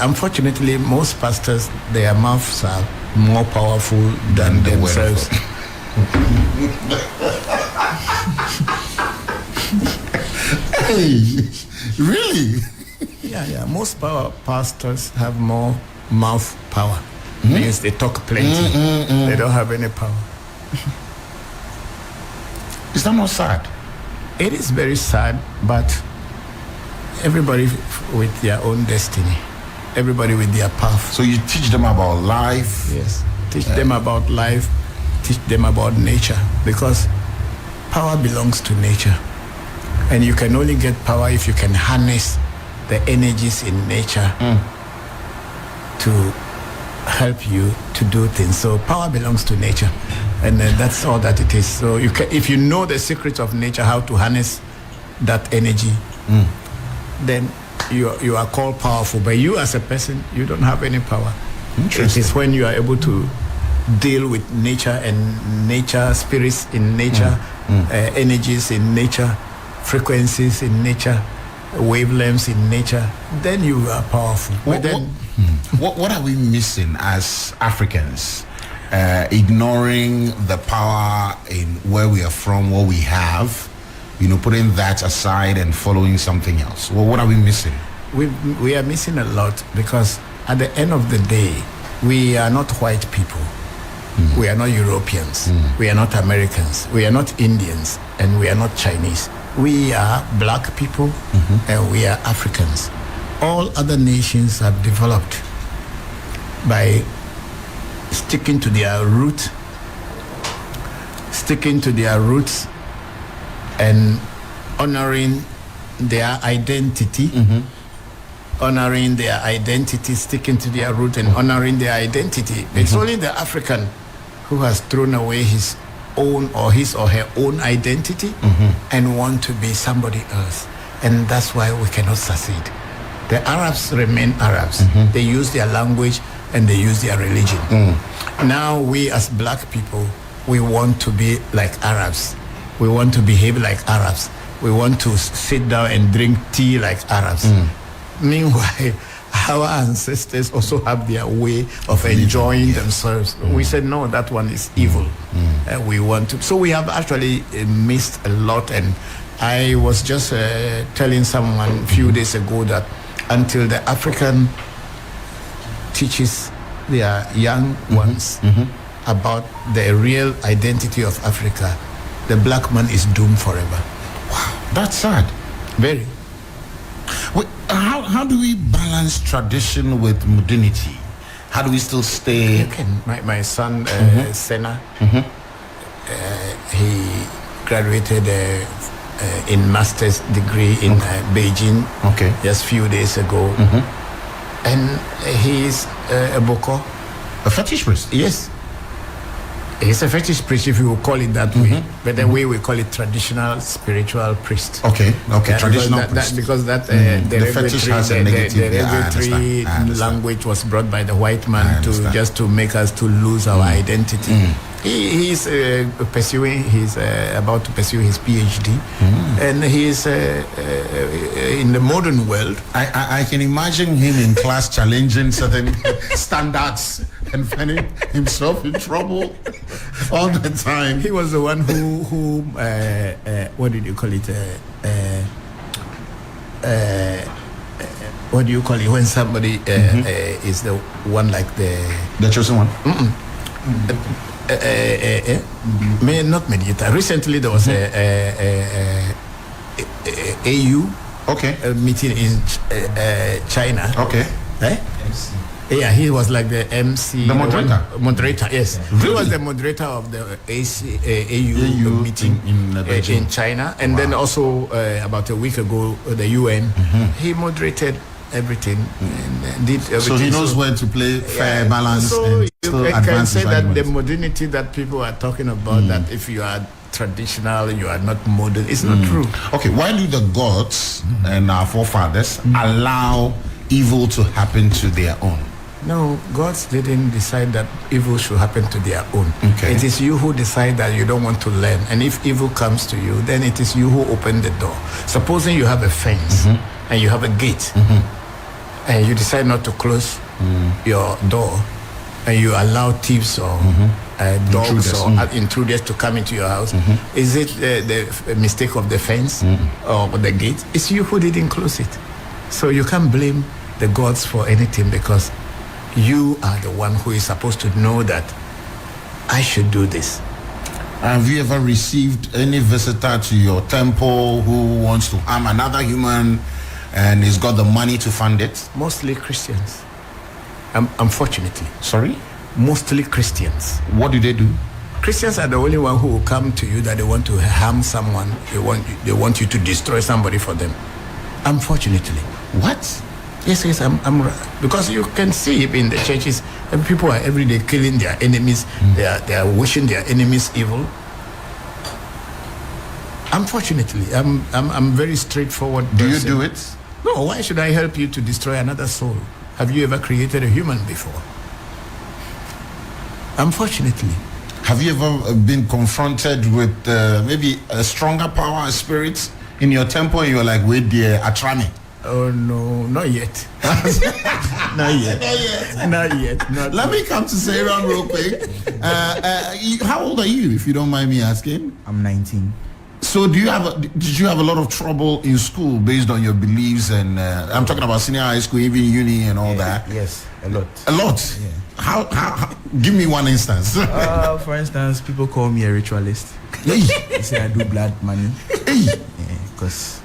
Unfortunately, most pastors, their mouths are more powerful than themselves. Hey, really? Yeah. Most pastors have more mouth power. Means they talk plenty. They don't have any power. Is that not sad? It is very sad, but everybody with their own destiny. Everybody with their path. So you teach them about life? Yes. Teach them about life. Teach them about nature. Because power belongs to nature. And you can only get power if you can harness the energies in nature to help you to do things. So power belongs to nature, and that's all that it is. So if you know the secrets of nature, how to harness that energy, then you are called powerful. But you as a person, you don't have any power. It is when you are able to deal with nature and nature, spirits in nature, energies in nature, frequencies in nature, wavelengths in nature, then you are powerful. What are we missing as Africans? Ignoring the power in where we are from, what we have, putting that aside and following something else. Well, what are we missing? We are missing a lot, because at the end of the day, we are not white people. We are not Europeans. We are not Americans. We are not Indians, and we are not Chinese. We are black people, and we are Africans. All other nations have developed by sticking to their roots and honoring their identity, sticking to their root and honoring their identity. It's only the African who has thrown away his own or her own identity and want to be somebody else. And that's why we cannot succeed. The Arabs remain Arabs. They use their language and they use their religion. Now we as black people, we want to be like Arabs. We want to behave like Arabs. We want to sit down and drink tea like Arabs. Meanwhile, our ancestors also have their way of enjoying themselves. We said, no, that one is evil. We want to. So we have actually missed a lot. And I was just telling someone a few days ago that until the African teaches their young ones about the real identity of Africa, the black man is doomed forever. Wow, that's sad. Very. Wait, how do we balance tradition with modernity? How do we still stay? You can. My son, Senna, he graduated in master's degree in Beijing just few days ago. And he's a Bokor. A fetish priest? Yes. He's a fetish priest, if you will call it that way. But the way we call it, traditional spiritual priest. Okay, traditional priest. The fetish has a negative. The regulatory language was brought by the white man to make us to lose our identity. He's pursuing. He's about to pursue his PhD, and he's in the modern world. I can imagine him in class challenging certain standards and finding himself in trouble all the time. He was the one who what did you call it? What do you call it when somebody is the one like the chosen one? Not mediator. Recently there was a AU meeting in China. MC. Yeah, he was like the MC. The moderator? Moderator, yes. Really? He was the moderator of the AU meeting in China. And then also about a week ago, the UN, he moderated everything and did everything. So he knows where to play fair, balance, so and you still can say that arguments. the modernity that people are talking about, that if you are traditional, you are not modern, it's not true. Okay, why do the gods and our forefathers allow evil to happen to their own? No, gods didn't decide that evil should happen to their own. It is you who decide that you don't want to learn. And if evil comes to you, then it is you who open the door. Supposing you have a fence and you have a gate and you decide not to close your door and you allow thieves or dogs or intruders to come into your house, is it the mistake of the fence or the gate? It's you who didn't close it. So you can't blame the gods for anything because you are the one who is supposed to know that I should do this. Have you ever received any visitor to your temple who wants to harm another human and he's got the money to fund it? Mostly Christians. Unfortunately. Sorry? Mostly Christians. What do they do? Christians are the only one who will come to you that they want to harm someone. They want you to destroy somebody for them. Unfortunately. What? Yes, I'm because you can see in the churches, and people are every day killing their enemies. They are wishing their enemies evil. Unfortunately, I'm very straightforward person. Do you do it? No. Why should I help you to destroy another soul? Have you ever created a human before? Unfortunately. Have you ever been confronted with maybe a stronger power, a spirit in your temple, and you're like, wait there, Atrami? Oh no, not yet. Not yet. Let me come to Sarah real quick. How old are you, if you don't mind me asking? I'm 19. So did you have a lot of trouble in school based on your beliefs? And I'm talking about senior high school, even uni and all that. Yes, a lot. A lot. Yeah. How give me one instance. For instance, people call me a ritualist. They say I do blood money. Because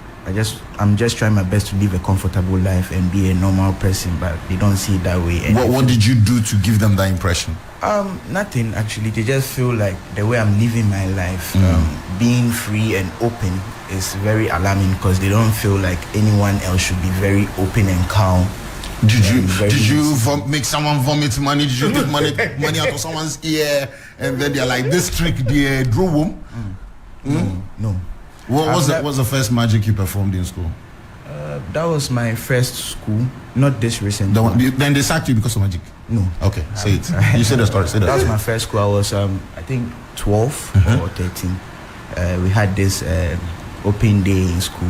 I'm just trying my best to live a comfortable life and be a normal person, but they don't see it that way. And what did you do to give them that impression? Nothing actually. They just feel like the way I'm living my life, being free and open, is very alarming because they don't feel like anyone else should be very open and calm. Did you make someone vomit money? Did you take money out of someone's ear and then they're like, this trick, the drew womb? No. What was the first magic you performed in school? That was my first school, not this recent one. Then they sacked you because of magic? No. Okay, say it. You say the story. Say that. That was my first school. I was, I think, 12 or 13. We had this open day in school,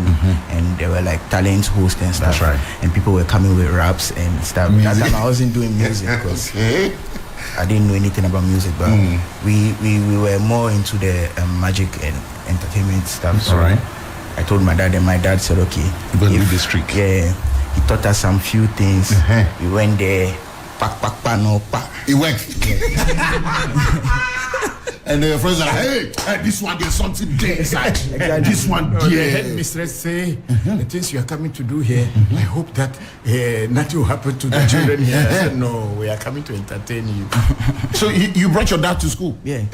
and there were like talent hosts and stuff. That's right. And people were coming with raps and stuff. That time I wasn't doing music because I didn't know anything about music, but we were more into the magic and entertainment stuff. So I told my dad, and my dad said, okay, you're going to do this trick. Yeah, he taught us some few things. We went there, pak, no, pak. It worked. And your friends are like, hey, this one, there's something there inside. This one, The yeah. headmistress say, the things you are coming to do here, I hope that nothing will happen to the children here. I said, no, we are coming to entertain you. So you brought your dad to school? Yeah.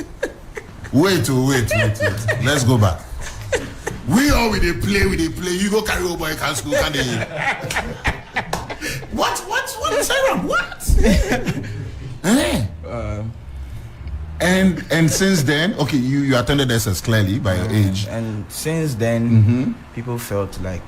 Wait. Let's go back. We all with a play. You go carry over your school, can they? What is Aaron? What? And since then, okay, you attended SS clearly by your age. And since then, people felt like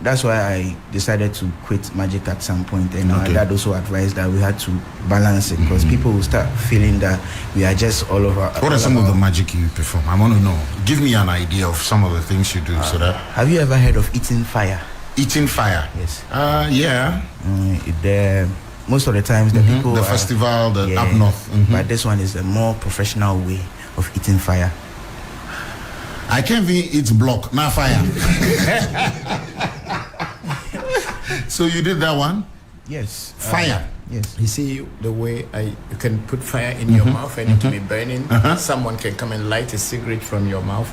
that's why I decided to quit magic at some point. And my dad also advised that we had to balance it because people will start feeling that we are just all over. What are some of the magic you perform? I want to know. Give me an idea of some of the things you do so that. Have you ever heard of eating fire? Eating fire? Yes. Yeah. Most of the times the people the festival up north. But this one is a more professional way of eating fire. I can't even eat block, not fire. So you did that one? Yes. Fire. Yes. You see the way you can put fire in your mouth and it will be burning. Someone can come and light a cigarette from your mouth,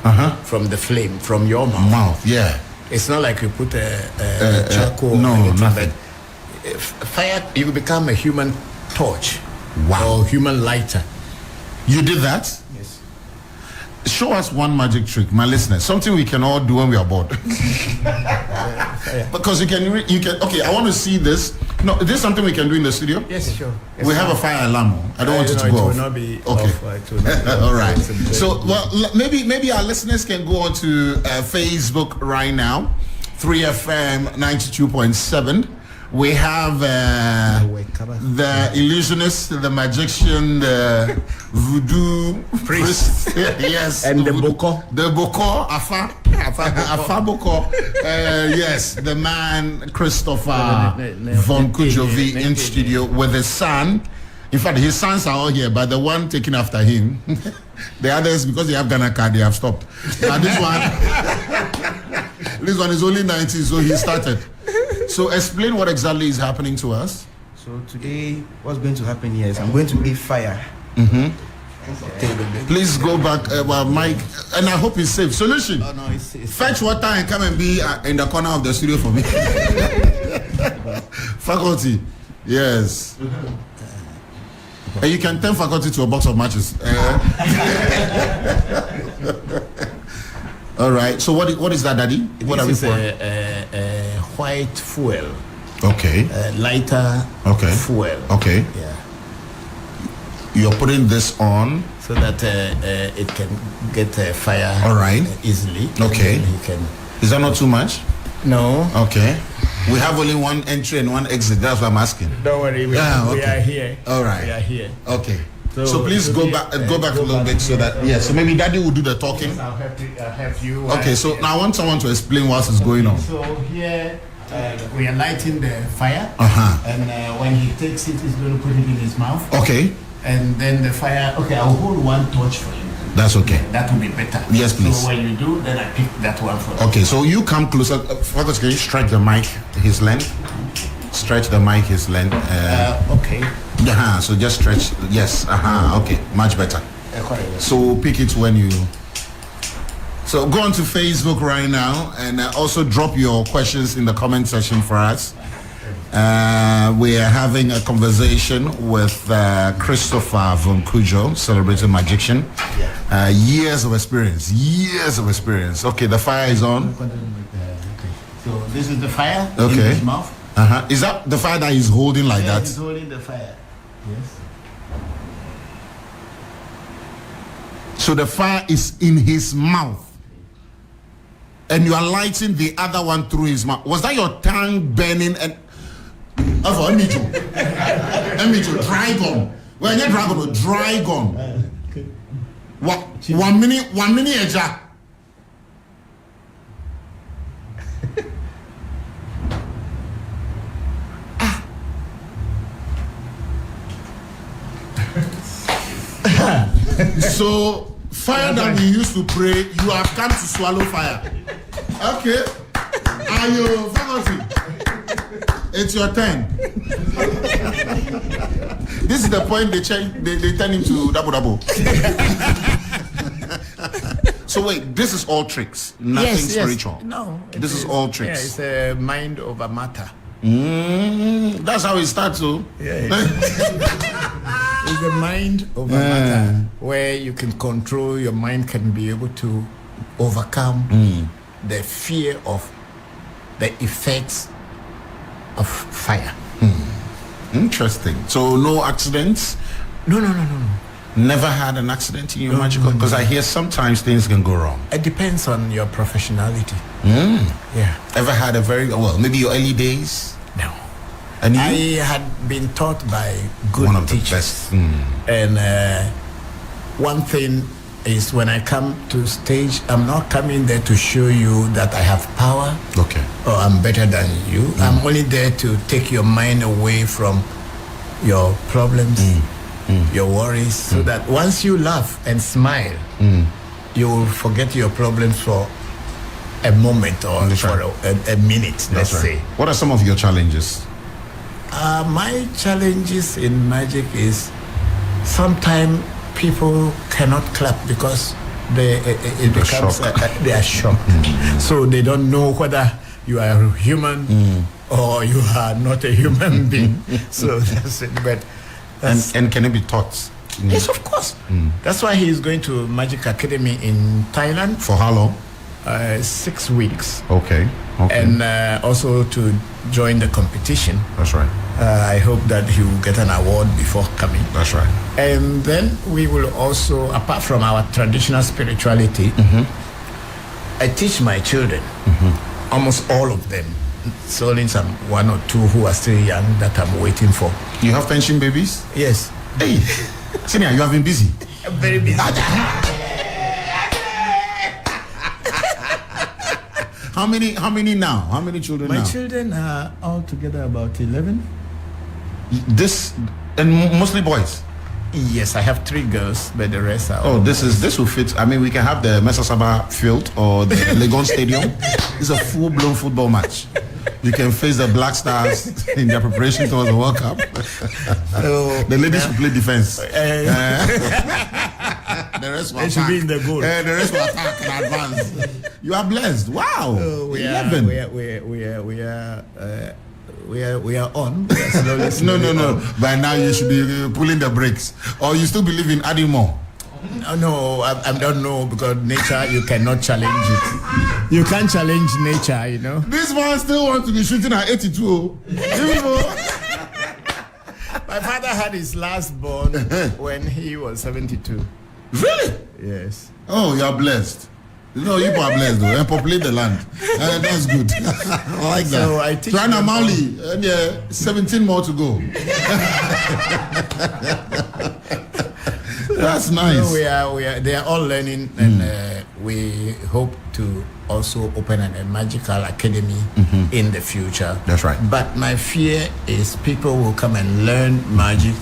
from the flame, from your mouth. Yeah. It's not like you put a charcoal. No, nothing. Fire, you will become a human torch. Wow. Or human lighter. You did that? Yes. Show us one magic trick, my listeners. Something we can all do when we are bored. Because you can. Okay, I want to see this. No, is this something we can do in the studio? Yes, sure. Yes, we have a fire alarm. I don't want it to go off. off. It will not be okay. off. It will not be off. All right. So, maybe our listeners can go on to Facebook right now, 3FM 92.7. We have the illusionist, the magician, the voodoo priest. Yes. And the Bokor. The Bokor, Afa Bokor. Yes, the man, Christopher Voncujovi in studio with his son. In fact, his sons are all here, but the one taken after him, the others, because they have Ghana card, they have stopped. But this one is only 19, so he started. So explain what exactly is happening to us. So today, what's going to happen here is I'm going to eat fire. Please go back, Mike, and I hope it's safe. Solution. Oh, no, it's fetch water and come and be in the corner of the studio for me. Faculty. Yes. And you can turn faculty to a box of matches. All right. So what is that, Daddy? What are we for? A white fuel. Okay. Lighter. Okay. Fuel. Okay. Yeah. You're putting this on so that it can get fire. All right. Easily. Okay. You can. Is that not too much? No. Okay. We have only one entry and one exit. That's what I'm asking. Don't worry. We are here. All right. We are here. Okay. So please go back a little bit so that So maybe Daddy will do the talking. I'll help you. Okay. So now I want someone to explain what is going on. So here we are lighting the fire. And when he takes it, he's going to put it in his mouth. Okay. And then the fire. Okay, I'll hold one torch for you. That's okay. That will be better. Yes, please. So when you do, then I pick that one for you. Okay. So you come closer. First, can you stretch the mic his length? Stretch the mic his length. Okay. So just stretch. Yes. Okay. Much better. So pick it when you. So go on to Facebook right now and also drop your questions in the comment section for us. We are having a conversation with Christopher Voncujo, celebrated magician. Years of experience. Okay, the fire is on. So this is the fire in Okay. his mouth. Is that the fire that he's holding like that? He's holding the fire. Yes. So the fire is in his mouth. And you are lighting the other one through his mouth. Was that your tongue burning? And I need you. Dry gum. Well, you're dry gum. What? 1 minute, Eja. So fire that we used to pray, you have come to swallow fire. Okay. Are you faculty? It's your turn. This is the point they turn into double. So wait, this is all tricks, nothing spiritual. Yes. No, this is all tricks. Yeah, it's a mind over matter. That's how it starts, though. Yeah, it's a mind over matter where you can control. Your mind can be able to overcome the fear of the effects of fire. Interesting. So no accidents? No. Never had an accident in your magical? Because I hear sometimes things can go wrong. It depends on your professionality. Yeah. Ever had a maybe your early days? No. And I had been taught by good one of teachers. the best. And one thing is, when I come to stage, I'm not coming there to show you that I have power. Okay. Or I'm better than you. I'm only there to take your mind away from your problems, your worries, so that once you laugh and smile, you will forget your problems for a moment or for a minute, let's say. What are some of your challenges? My challenges in magic is sometimes people cannot clap because they are shocked. So they don't know whether you are human or you are not a human being. So that's it. But and can it be taught? Yes, of course. That's why he is going to Magic Academy in Thailand. For how long? 6 weeks. Okay. And also to join the competition. That's right. I hope that he will get an award before coming. That's right. And then we will also, apart from our traditional spirituality, I teach my children, almost all of them. It's only some one or two who are still young that I'm waiting for. You have pension babies? Yes. Hey, Senior, you have been busy. I'm very busy. How many now? How many children now? My children are altogether about 11. This, and mostly boys? Yes, I have 3 girls, but the rest are all this will fit. I mean, we can have the Messasaba field or the Legon Stadium. It's a full-blown football match. You can face the Black Stars in their preparation towards the World Cup. The ladies will play defense. The rest will should be in the goal. The rest will attack and advance. You are blessed. Wow. 11. We are on. No. By now you should be pulling the brakes. Or you still believe in adding more? No, I don't know, because nature, you cannot challenge it. You can't challenge nature, you know. This man still wants to be shooting at 82. My father had his last born when he was 72. Really? Yes. Oh, you are blessed. No, you are blessed though, and populate the land. That's good. I like that. So I teach Joanna Mali, 17 more to go. That's nice. So they are all learning, and we hope to also open a magical academy in the future. That's right. But my fear is people will come and learn magic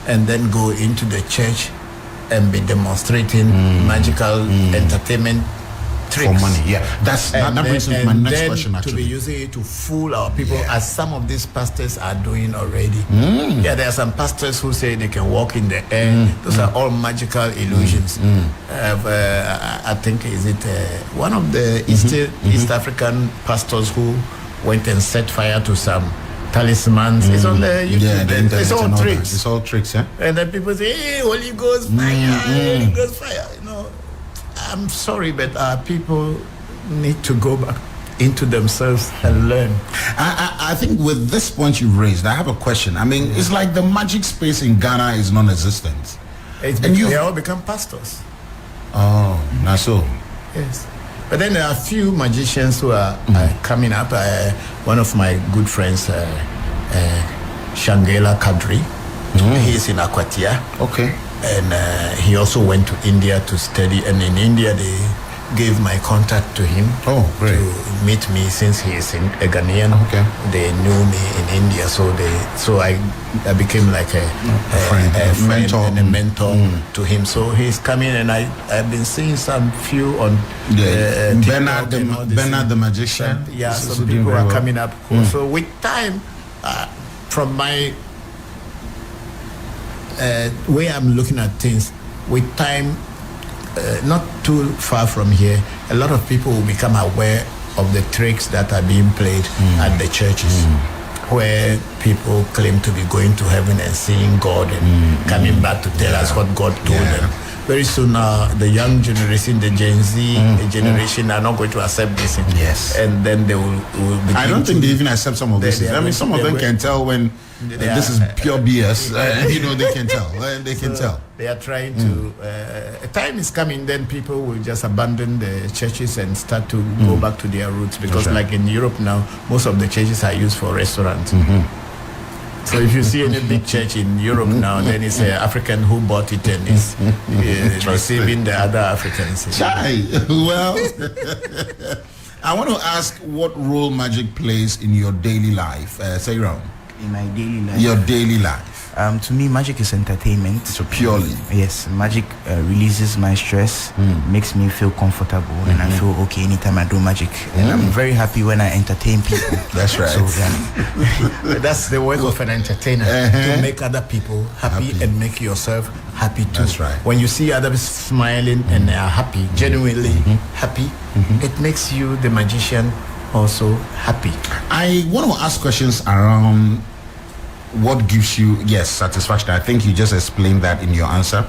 and then go into the church and be demonstrating magical entertainment tricks. For money, yeah. That brings me to my next question, actually. To be using it to fool our people, as some of these pastors are doing already. Yeah, there are some pastors who say they can walk in the air. Those are all magical illusions. I think, is it one of the East African pastors who went and set fire to some talismans. It's on the YouTube. The it's all tricks. It's all tricks, yeah. And then people say, "Hey, Holy Ghost fire, Holy Ghost fire." You know, I'm sorry, but people need to go back into themselves and learn. I think with this point you've raised, I have a question. I mean, it's like the magic space in Ghana is non-existent. They all become pastors. Oh, not so. Yes. But then there are a few magicians who are coming up. One of my good friends, Shangela Kadri, he's in Akwatia. Okay. And he also went to India to study. And in India, they gave my contact to him. Oh, great. To meet me, since he is a Ghanaian. Okay. They knew me in India, so I became like a friend and a mentor to him. So he's coming, and I've been seeing some few on Bernard the Magician. Yeah, some people are coming up. So with time, from my way I'm looking at things, with time, not too far from here, a lot of people will become aware of the tricks that are being played at the churches, where people claim to be going to heaven and seeing God and coming back to tell us what God told them. Very soon the young generation, the Gen Z generation, are not going to accept this. Yes. And then they will begin I don't think they even accept some of this. I mean, some of them can tell when this is pure BS. They can tell. They can tell. They are trying to. A time is coming, then people will just abandon the churches and start to go back to their roots. Because, like in Europe now, most of the churches are used for restaurants. So if you see any big church in Europe now, then it's an African who bought it and is receiving the other Africans. Well, I want to ask what role magic plays in your daily life. Say wrong. In my daily life. Your daily life. To me, magic is entertainment. So purely. Yes, magic releases my stress, makes me feel comfortable, and I feel okay anytime I do magic. And I'm very happy when I entertain people. That's right. So, that's the work of an entertainer, to make other people happy and make yourself happy too. That's right. When you see others smiling and they are happy, genuinely happy, it makes you, the magician, also happy. I want to ask questions around what gives you satisfaction. I think you just explained that in your answer,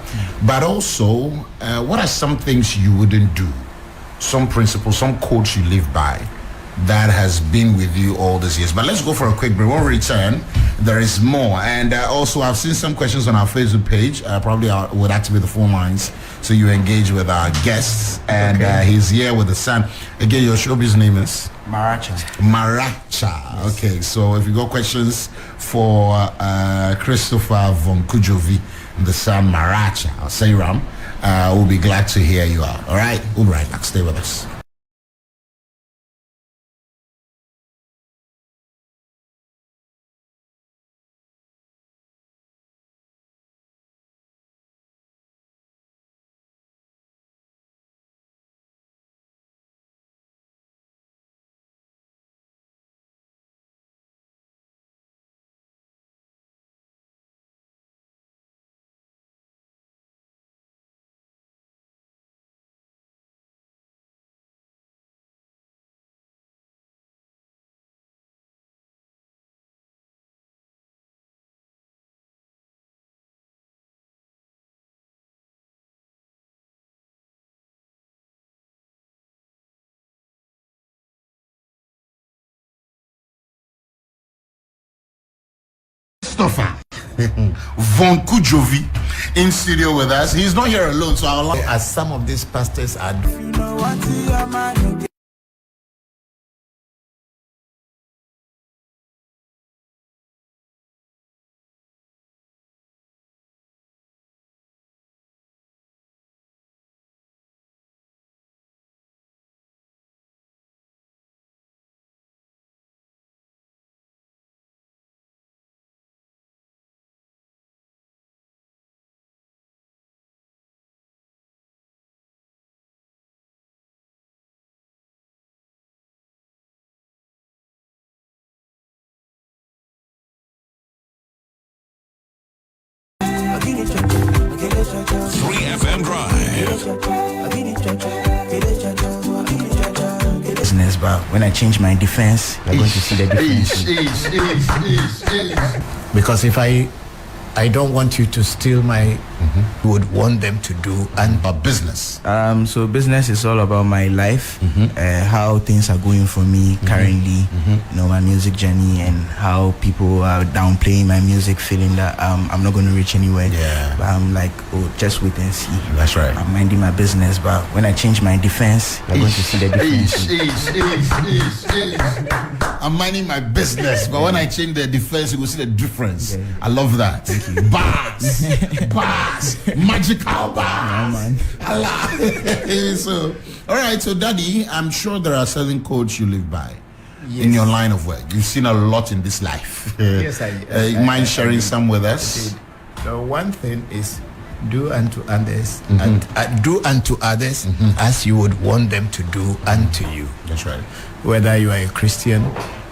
but also what are some things you wouldn't do, some principles, some codes you live by that has been with you all these years? But let's go for a quick break. When we return, there is more. And also I've seen some questions on our Facebook page. Probably I would activate the phone lines so you engage with our guests. And he's here with the son. Again, your showbiz name is Maracha. Okay, so if you got questions for Christopher Voncujovi, the son Maracha, or Sayram, we'll be glad to hear you out. All right, we'll be right back. Stay with us. Christopher Voncujovi in studio with us. He's not here alone, so I'll as some of these pastors are. Business, but when I change my defense, you're going to see the difference. Because if I don't want you to steal my would want them to do and business. So business is all about my life, how things are going for me currently, my music journey, and how people are downplaying my music, feeling that I'm not going to reach anywhere. But I'm like, just wait and see. That's right. I'm minding my business, but when I change my defense, you're going to see the difference. I'm minding my business, but when I change the defense, you will see the difference. I love that. Bars, magical bars. So, all right. So, Daddy, I'm sure there are certain codes you live by in your line of work. You've seen a lot in this life. Yes, I mind sharing some with us? The one thing is do unto others and do unto others as you would want them to do unto you. That's right. Whether you are a Christian,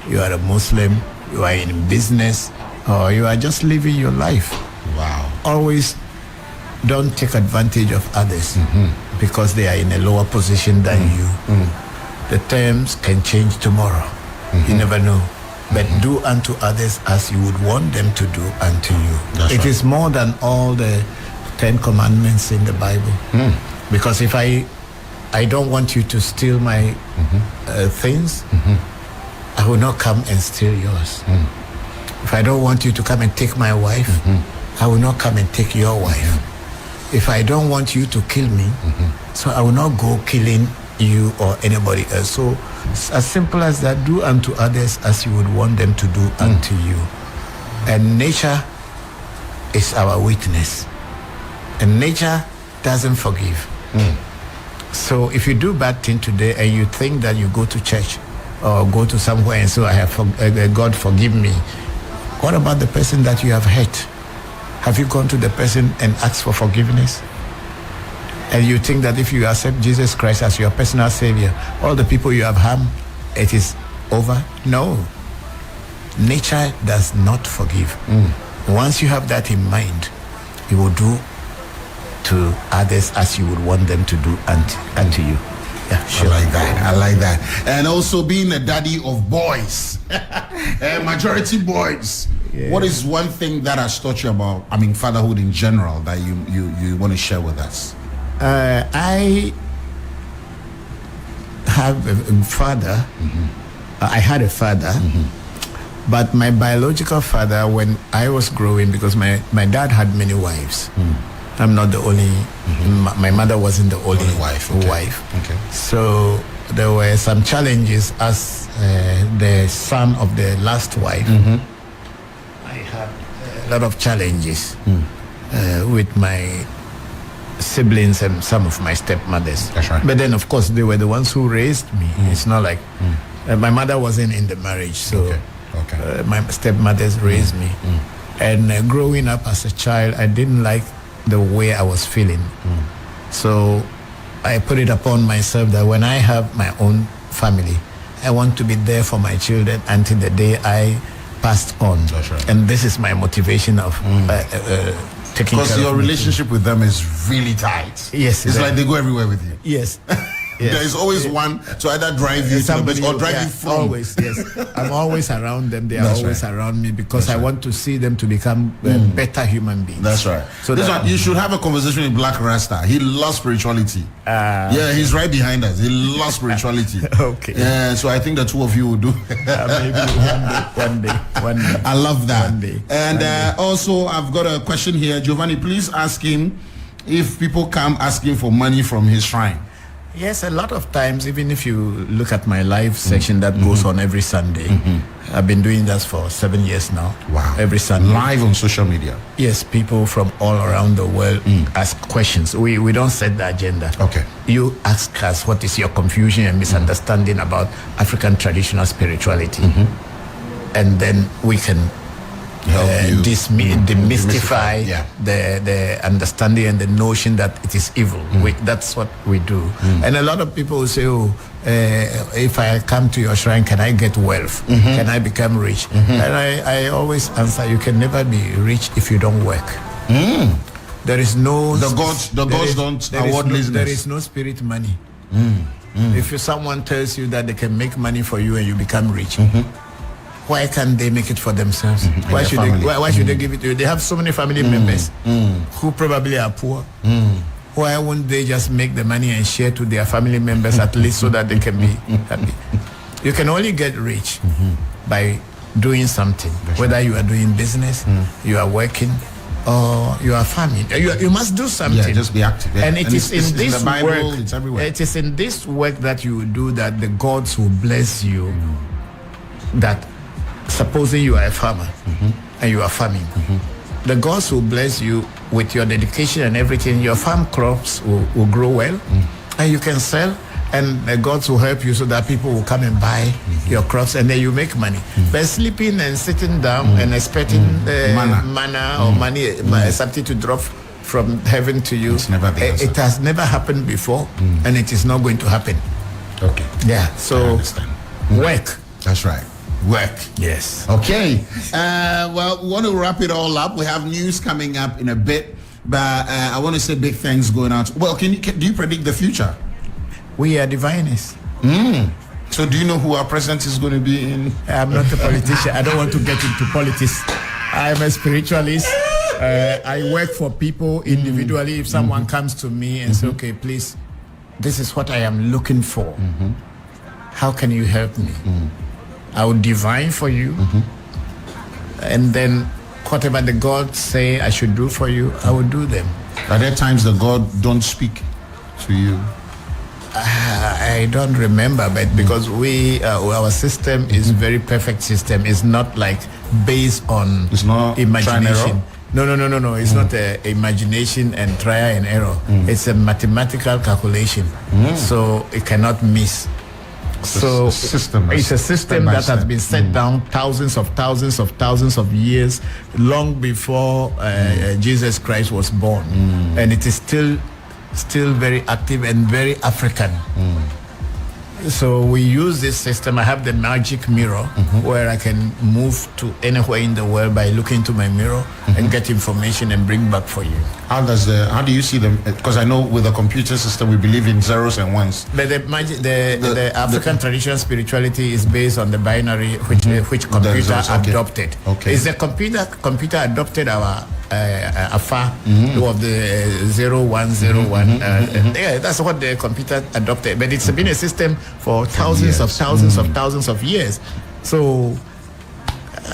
you are a Muslim, you are in business, or you are just living your life. Wow. Always don't take advantage of others because they are in a lower position than you. The terms can change tomorrow. You never know. But do unto others as you would want them to do unto you. It is more than all the 10 commandments in the Bible. Because if I don't want you to steal my things, I will not come and steal yours. If I don't want you to come and take my wife, I will not come and take your wife. If I don't want you to kill me, so I will not go killing you or anybody else. So as simple as that, do unto others as you would want them to do unto you. And nature is our witness. And nature doesn't forgive. So if you do bad thing today and you think that you go to church or go to somewhere and so I have God forgive me, what about the person that you have hurt? Have you gone to the person and asked for forgiveness? And you think that if you accept Jesus Christ as your personal savior, all the people you have harmed, it is over? No. Nature does not forgive. Once you have that in mind, you will do to others as you would want them to do unto you. Yeah, sure. I like that. And also being a daddy of boys, majority boys. Yeah. What is one thing that has taught you about, fatherhood in general that you want to share with us? I have a father. I had a father, but my biological father, when I was growing, because my dad had many wives. I'm not the only. My mother wasn't the only wife. Okay. So there were some challenges as the son of the last wife. I had a lot of challenges with my siblings and some of my stepmothers. That's right. But then, of course, they were the ones who raised me. It's not like my mother wasn't in the marriage, so my stepmothers raised me. And growing up as a child, I didn't like the way I was feeling. So I put it upon myself that when I have my own family, I want to be there for my children until the day I passed on. That's right. And this is my motivation of taking care of because your relationship with them is really tight. Yes. It's like they go everywhere with you. Yes. There is always one to either drive you to the bus or drive you from. Always, yes. I'm always around them. They are always around me because I want to see them to become better human beings. That's right. So you should have a conversation with Black Rasta. He loves spirituality. Yeah, he's right behind us. He loves spirituality. Okay. Yeah, so I think the two of you will do. Maybe one day. I love that. One day. And also, I've got a question here. Giovanni, please ask him if people come asking for money from his shrine. Yes, a lot of times, even if you look at my live section that goes on every Sunday, I've been doing that for 7 years now. Wow. Every Sunday. Live on social media. Yes, people from all around the world ask questions. We don't set the agenda. Okay. You ask us what is your confusion and misunderstanding about African traditional spirituality. And then we can demystify the understanding and the notion that it is evil. That's what we do. And a lot of people say, if I come to your shrine, can I get wealth? Can I become rich? And I always answer, you can never be rich if you don't work. There is no... The gods don't award laziness. There is no spirit money. If someone tells you that they can make money for you and you become rich, why can't they make it for themselves? Why should they give it to you? They have so many family members who probably are poor. Why won't they just make the money and share to their family members at least so that they can be happy? You can only get rich by doing something. Whether you are doing business, you are working, or you are farming. You must do something. Yeah, just be active. Yeah. And it is in this the Bible, work. it's everywhere. It is in this work that you do that the gods will bless you. That supposing you are a farmer and you are farming, the gods will bless you with your dedication and everything. Your farm crops will grow well, and you can sell, and the gods will help you so that people will come and buy your crops, and then you make money. But sleeping and sitting down and expecting manna or money, something to drop from heaven to you, it has never happened before, and it is not going to happen. Okay. Yeah. So work. That's right. work. Yes. Okay. Well, we want to wrap it all up. We have news coming up in a bit, but I want to say big thanks going out. Well, do you predict the future? We are diviners. So do you know who our president is going to be in? I'm not a politician. I don't want to get into politics. I'm a spiritualist. I work for people individually. If someone comes to me and says, okay, please, this is what I am looking for. How can you help me? I will divine for you. And then whatever the God say I should do for you, I will do them. Are there times the God don't speak to you? I don't remember, but because our system is very perfect system. It's not like based on imagination. No. It's not imagination and trial and error. It's a mathematical calculation. So it cannot miss. It's a system that has been set down thousands of years, long before Jesus Christ was born, and it is still very active and very African. So we use this system. I have the magic mirror where I can move to anywhere in the world by looking to my mirror and get information and bring back for you. How do you see them? Because I know with the computer system we believe in zeros and ones. But the African traditional spirituality is based on the binary which computer adopted. Okay. Is the computer adopted our Afa of the 0101. Yeah, that's what the computer adopted. But it's been a system for thousands of years. So,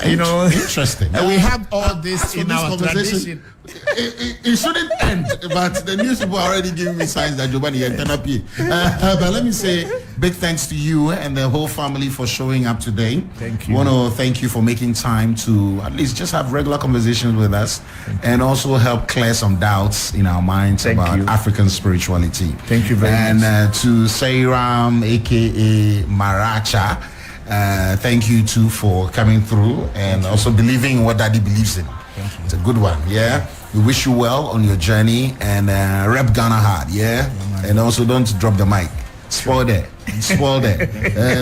interesting. We have all this in our tradition. It shouldn't end, but the news people are already giving me signs that Giovanni and Tenapi. But let me say big thanks to you and the whole family for showing up today. Thank you. I want to thank you for making time to at least just have regular conversations with us and also help clear some doubts in our minds about African spirituality. Thank you very much. And to Sairam, aka Maracha, thank you too for coming through and also believing in what Daddy believes in. It's a good one, yeah. We wish you well on your journey and rep Ghana hard, yeah. And also don't drop the mic. Spoil there.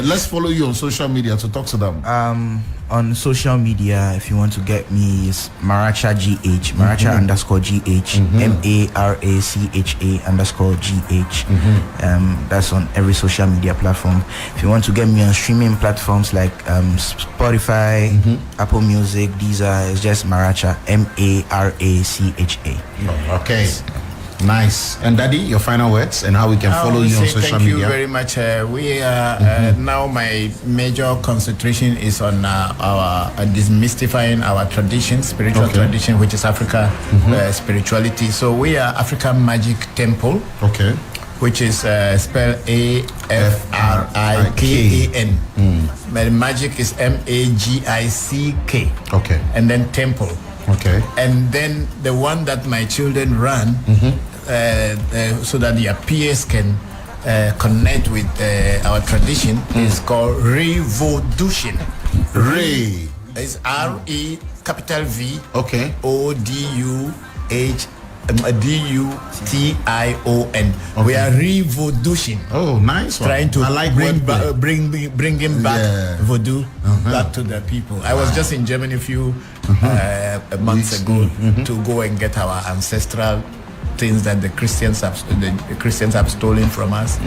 Let's follow you on social media to talk to them. On social media, if you want to get me, is Maracha GH, Maracha _GH, MARACHA_GH. That's on every social media platform. If you want to get me on streaming platforms like Spotify, Apple Music, Deezer, it's just Maracha, MARACHA. Okay. Nice. And Daddy, your final words and how we can follow you on social media. Thank you very much. We are now my major concentration is on our demystifying our tradition, spiritual tradition, which is Africa spirituality. So we are African Magic Temple. Which is spelled AFRIKAN. But magic is MAGICK. And then temple. And then the one that my children run, so that their peers can connect with our tradition, is called ReVodution. It's RE capital V ODUH DUTION. We are ReVodution. Oh, nice one. Trying to bringing back voodoo back to the people. I was just in Germany a few months ago to go and get our ancestral things that the Christians have stolen from us.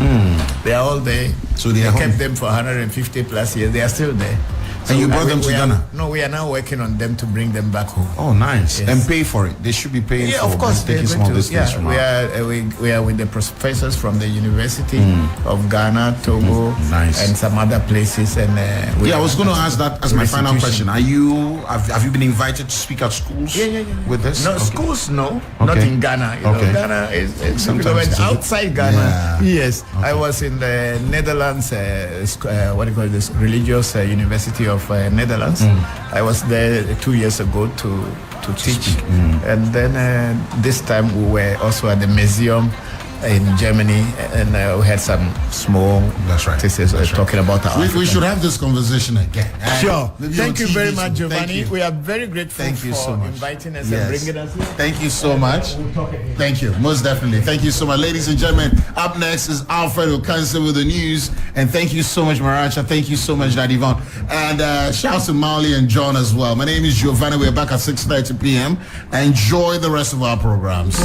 They are all there. So they kept them for 150 plus years. They are still there. So and you brought them to Ghana? No, we are now working on them to bring them back home. Oh, nice. Yes. And pay for it. They should be paying for it. Yeah, of course. We are with the professors from the University of Ghana, Togo, and some other places. And I was going to ask that as my final question. Have you been invited to speak at schools with this? No, schools, no. Not in Ghana. You know, Ghana is outside Ghana. Yes. I was in the Netherlands, what do you call this, religious university of Netherlands. I was there 2 years ago to teach, and then this time we were also at the museum in Germany, and we had some small artists talking about our We should have this conversation again. Sure. Maybe Thank on you very TV much, soon. Thank Giovanni. you. We are very grateful Thank you for so much. inviting us Yes. and bringing us here. Thank you so much. Thank you, most definitely. Thank you so much. Ladies and gentlemen, up next is Alfred Okanse with the news. And thank you so much, Maracha. Thank you so much, Daddy Von. And shout out to Marley and John as well. My name is Giovanni. We're back at 6:30 p.m. Enjoy the rest of our programs.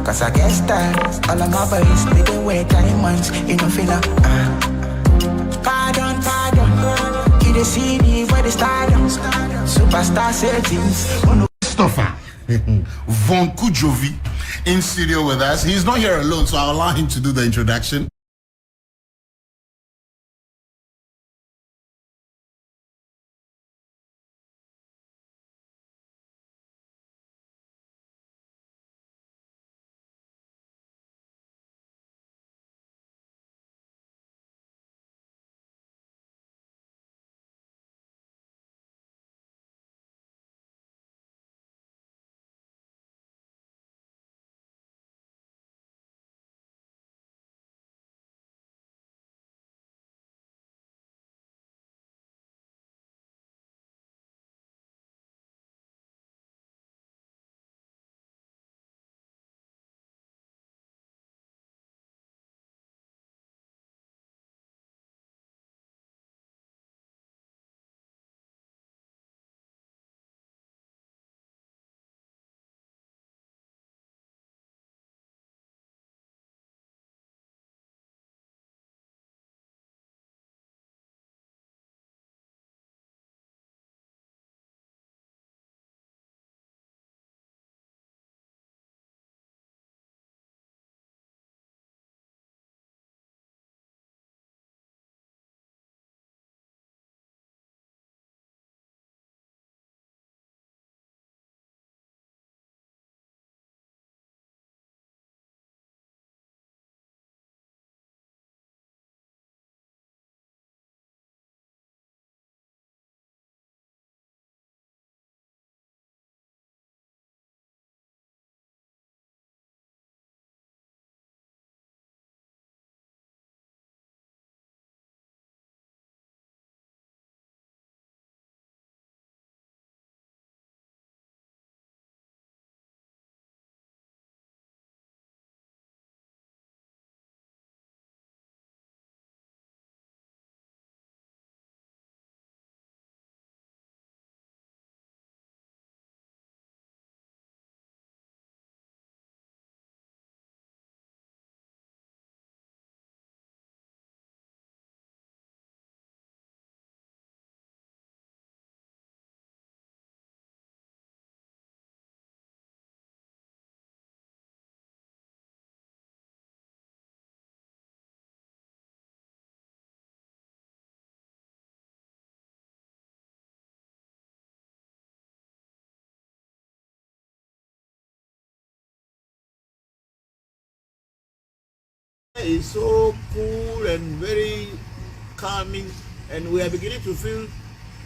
Cause I guess that all of my boys they don't wear diamonds in a filler. Pardon, you the see me where the stardom, superstar settings. Christopher Voncujovi in studio with us. He's not here alone, so I'll allow him to do the introduction. It's so cool and very calming, and we are beginning to feel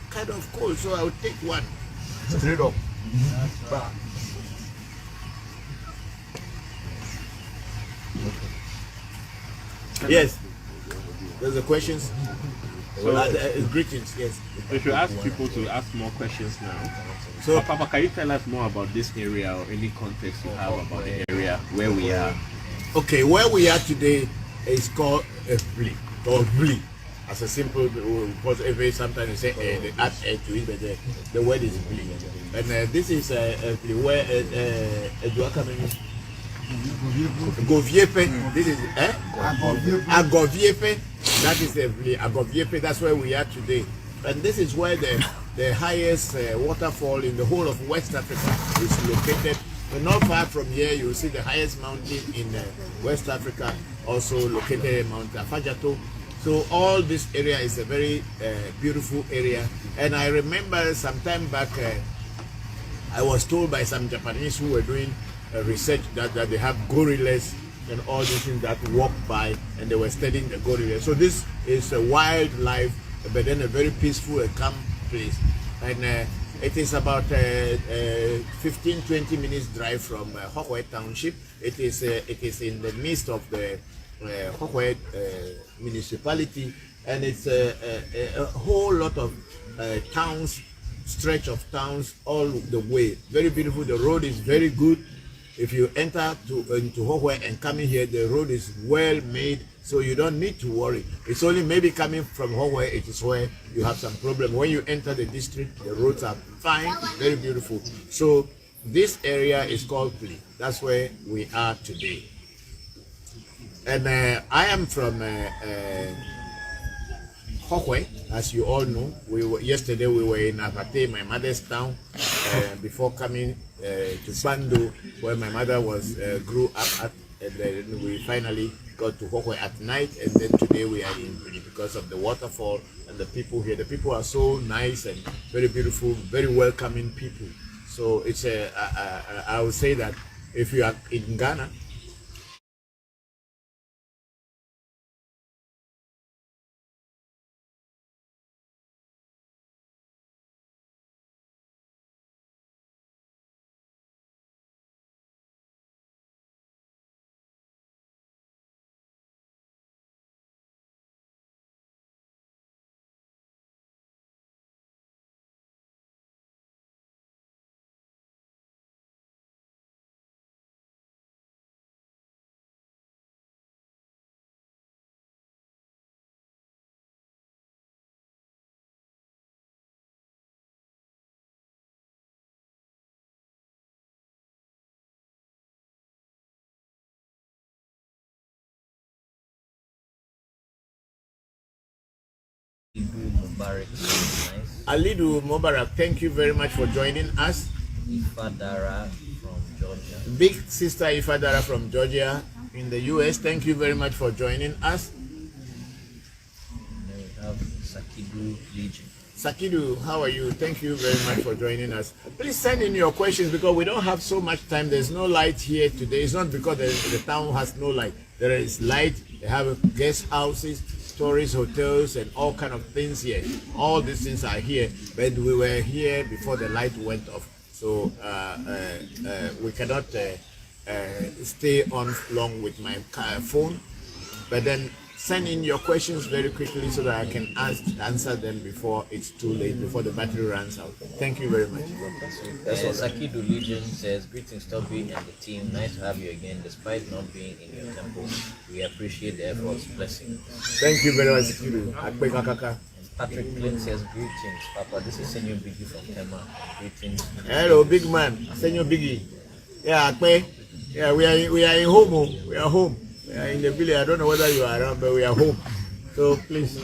kind of cold, so I'll take one straight up. Yes, there's the questions. Greetings, yes. We should ask people to ask more questions now. So, Papa, can you tell us more about this area or any context you have about the area where we are? okay, where we are today is called a flea, or flea. As a simple, because every sometimes you say they add to it, but the word is flea. And this is a flea where Goviepe. This is Agoviepe. That is the flea. Agoviepe. That's where we are today. And this is where the highest waterfall in the whole of West Africa is located. And not far from here, you will see the highest mountain in West Africa, also located in Mount Afajato. So all this area is a very beautiful area. And I remember some time back, I was told by some Japanese who were doing research that they have gorillas and all these things that walk by, and they were studying the gorillas. So this is a wildlife, but then a very peaceful and calm place. And It is about 15-20 minutes drive from Hokwe Township. It is in the midst of the Hokwe municipality, and it's a whole lot of towns, stretch of towns all the way. Very beautiful. The road is very good. If you enter into Hokwe and coming here, the road is well made, so you don't need to worry. It's only maybe coming from Hokwe, it is where you have some problem. When you enter the district, the roads are fine, very beautiful. So this area is called Pli. That's where we are today. And I am from Hokwe, as you all know. Yesterday we were in Apate, my mother's town, before coming to Bando, where my mother grew up at, and then we finally got to Hokwe at night, and then today we are in Bini because of the waterfall and the people here. The people are so nice and very beautiful, very welcoming people. So it's I would say that if you are in Ghana, Alidu Mubarak, thank you very much for joining us. Ifadara from Georgia. Big sister Ifadara from Georgia in the US, thank you very much for joining us. And then we have Sakidu Legion. Sakidu, how are you? Thank you very much for joining us. Please send in your questions because we don't have so much time. There's no light here today. It's not because the town has no light. There is light. They have guest houses, tourist hotels, and all kind of things here. All these things are here, but we were here before the light went off. So we cannot stay on long with my phone. But then send in your questions very quickly so that I can answer them before it's too late, before the battery runs out. Thank you very much. Sakidu Legion says, greetings Toby and the team. Nice to have you again. Despite not being in your temple, we appreciate the efforts. Blessings. Thank you very much, Sakidu. And Patrick Clint says, greetings, Papa. This is Senor Biggie from Tema. Greetings. Hello, big man. Senor Biggie. Yeah, Akpe. Yeah, we are in home. We are home. We are in the village. I don't know whether you are around, but we are home. So please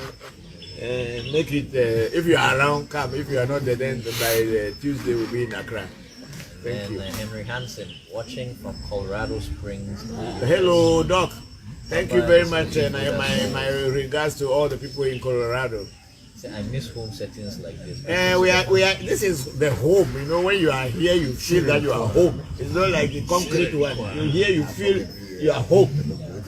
make it. If you are around, come. If you are not there, then by Tuesday we'll be in Accra. Thank you. Henry Hansen, watching from Colorado Springs. Hello, Doc. Thank you very much, and my regards to all the people in Colorado. I miss home settings like this. We are. This is the home. You know, when you are here, you feel that you are home. It's not like a concrete one. You here, you feel you are home.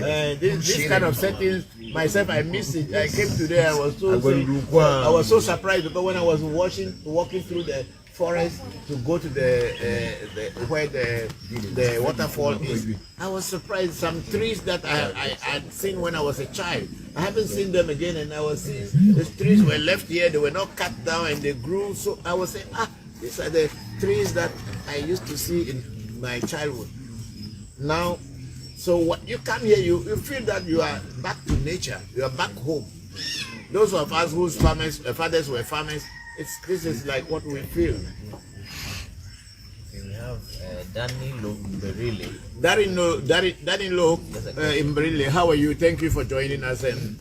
This kind of settings, myself, I miss it. I came today. I was so surprised because when I was walking through the forest to go to where the waterfall is, I was surprised. Some trees that I had seen when I was a child, I haven't seen them again, and I was seeing the trees were left here. They were not cut down and they grew. So I was saying, these are the trees that I used to see in my childhood. Now, so what you come here, you feel that you are back to nature. You are back home. Those of us whose fathers were farmers, this is like what we feel. We have Danilo Mberile. Danilo Mberile, how are you? Thank you for joining us, and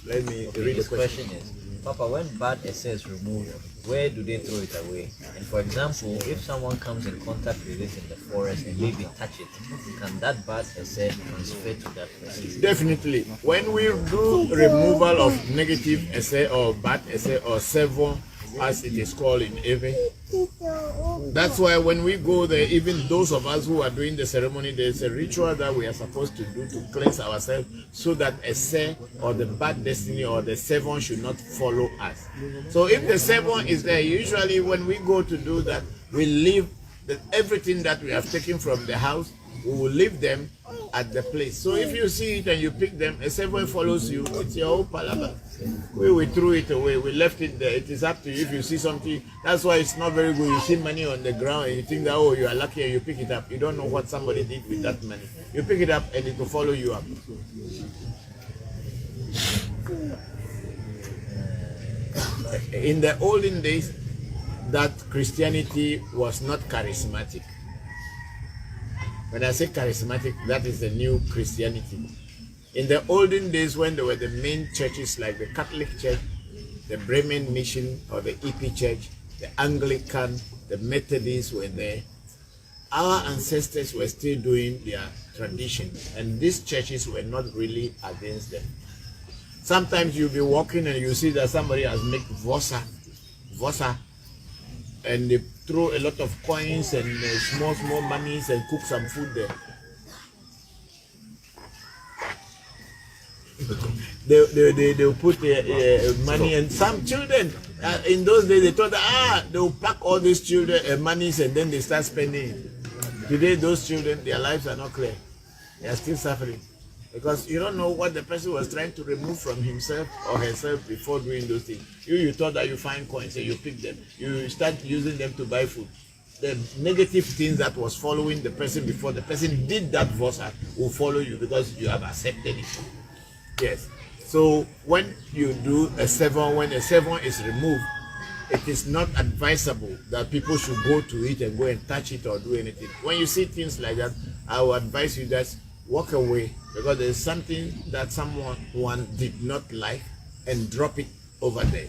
let me read the question. Question is, Papa, when bad essay is removed, where do they throw it away? And for example, if someone comes in contact with it in the forest and maybe touch it, can that bad essay transfer to that person? Definitely. When we do removal of negative essay or bad essay or several as it is called in Ewe. That's why when we go there, even those of us who are doing the ceremony, there's a ritual that we are supposed to do to cleanse ourselves so that a se or the bad destiny or the seven should not follow us. So if the seven is there, usually when we go to do that, we leave everything that we have taken from the house, we will leave them at the place. So if you see it and you pick them, a seven follows you, it's your own palabra. We threw it away, we left it there. It is up to you if you see something. That's why it's not very good. You see money on the ground and you think that, oh, you are lucky and you pick it up. You don't know what somebody did with that money. You pick it up and it will follow you up. In the olden days, that Christianity was not charismatic. When I say charismatic, that is the new Christianity. In the olden days, when there were the main churches like the Catholic Church, the Bremen Mission or the EP Church, the Anglican, the Methodists were there, our ancestors were still doing their tradition, and these churches were not really against them. Sometimes you'll be walking and you see that somebody has made vosa, and they throw a lot of coins and small monies and cook some food there. They'll put money, and some children in those days they thought that they'll pack all these children monies and then they start spending. Today those children, their lives are not clear. They are still suffering because you don't know what the person was trying to remove from himself or herself before doing those things. You thought that you find coins and you pick them. You start using them to buy food. The negative things that was following the person before the person did that vosa will follow you because you have accepted it. Yes. So when you do a seven, when a seven is removed, it is not advisable that people should go to it and go and touch it or do anything. When you see things like that, I will advise you that walk away because there is something that someone did not like and drop it over there.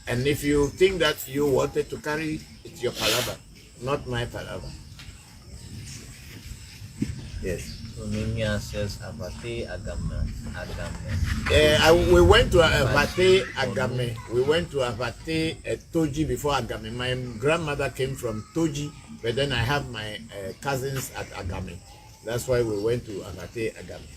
And if you think that you wanted to carry it, it's your palabra, not my palabra. Yes. Mimia says Abate Agame. We went to Abate Agame. We went to Abate Toji before Agame. My grandmother came from Toji, but then I have my cousins at Agame. That's why we went to Abate Agame.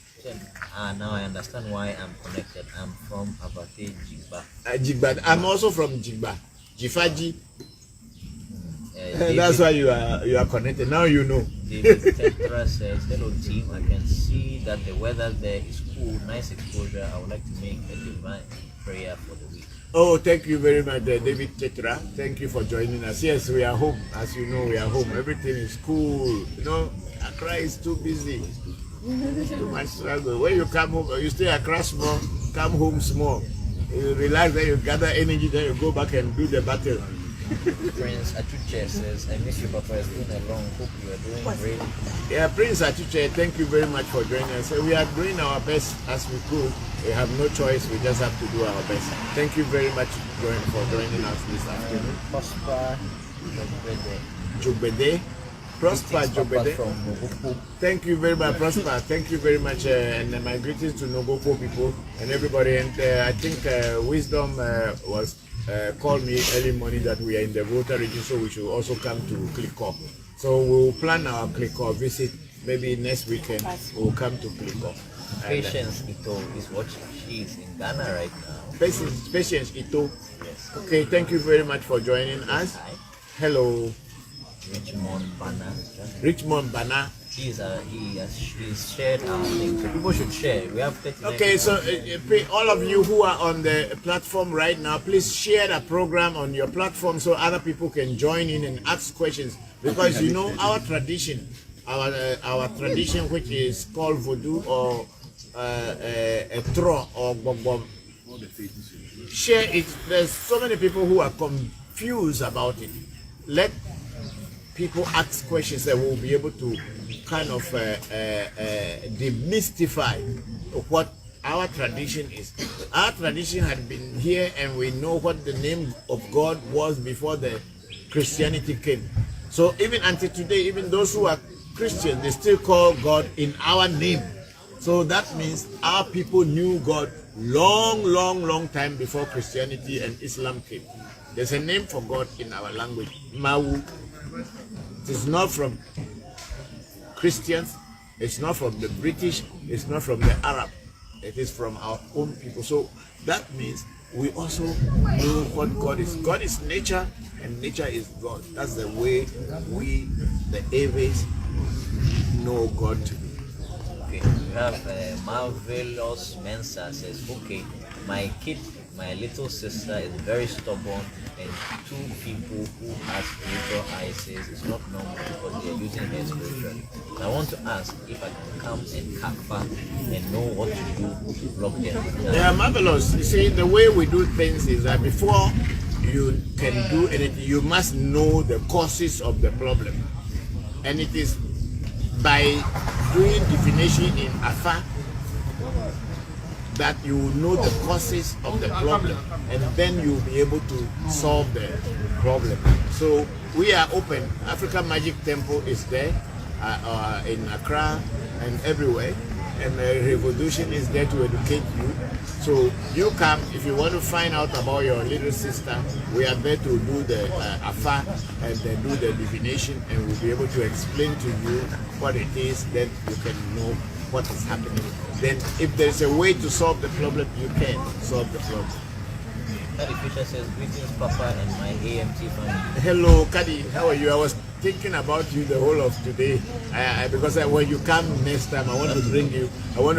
Now I understand why I'm connected. I'm from Abate Jigba. Jigba. I'm also from Jigba. Jifaji. David, that's why you are connected. Now you know. David Tetra says, hello team, I can see that the weather there is cool, nice exposure. I would like to make a divine prayer for the week. Oh, thank you very much, David Tetra. Thank you for joining us. Yes, we are home. As you know, we are home. Everything is cool. You know, Accra is too busy. Too much struggle. When you come home, you stay Accra small, come home small. You relax, then you gather energy, then you go back and do the battle. Prince Atuche says, I miss you, Papa. It's been a long. Hope you are doing great. Yeah, Prince Atuche, thank you very much for joining us. We are doing our best as we could. We have no choice. We just have to do our best. Thank you very much for joining us this afternoon. Prosper Jobede. Prosper Jobede. From Bokor. Thank you very much, Prosper. Thank you very much. And my greetings to Nogoko people and everybody. And I think Wisdom was called me early morning that we are in the Volta region, so we should also come to Kliko. So we'll plan our Kliko visit maybe next weekend. We'll come to Kliko. Patience Ito is watching. She is in Ghana right now. Patience Ito. Yes. Okay, thank you very much for joining us. Hi. Hello. Richmond Bana. Bana. He has shared our link. So people should share. We have 39. Okay, so all of you who are on the platform right now, please share the program on your platform so other people can join in and ask questions. Because you know our tradition, our tradition, which is called Voodoo or a Tro or Bob. Share it. There's so many people who are confused about it. Let people ask questions that we'll be able to kind of demystify what our tradition is. Our tradition had been here and we know what the name of God was before the Christianity came. So even until today, even those who are Christians, they still call God in our name. So that means our people knew God long time before Christianity and Islam came. There's a name for God in our language, Mawu. It is not from Christians, it's not from the British, it's not from the Arab. It is from our own people. So that means we also know what God is. God is nature and nature is God. That's the way we, the Eves, know God to be. Okay, we have Marvelous Mensa says, okay, my little sister is very stubborn, and two people who have spiritual eyes says it's not normal because they are using her spiritually. I want to ask if I can come and kafa and know what to do to block them. They are marvelous. You see, the way we do things is that before you can do anything, you must know the causes of the problem. And it is by doing divination in Afa that you will know the causes of the problem, and then you'll be able to solve the problem. So we are open. African Magic Temple is there in Accra and everywhere, and ReVodution is there to educate you. So you come, if you want to find out about your little sister, we are there to do the Afa and then do the divination, and we'll be able to explain to you what it is, then you can know what is happening. Then if there's a way to solve the problem, you can solve the problem. Kadi Fisher says, greetings Papa and my AMT family. Hello Kadi, how are you? I was thinking about you the whole of today, because when you come next time, I want to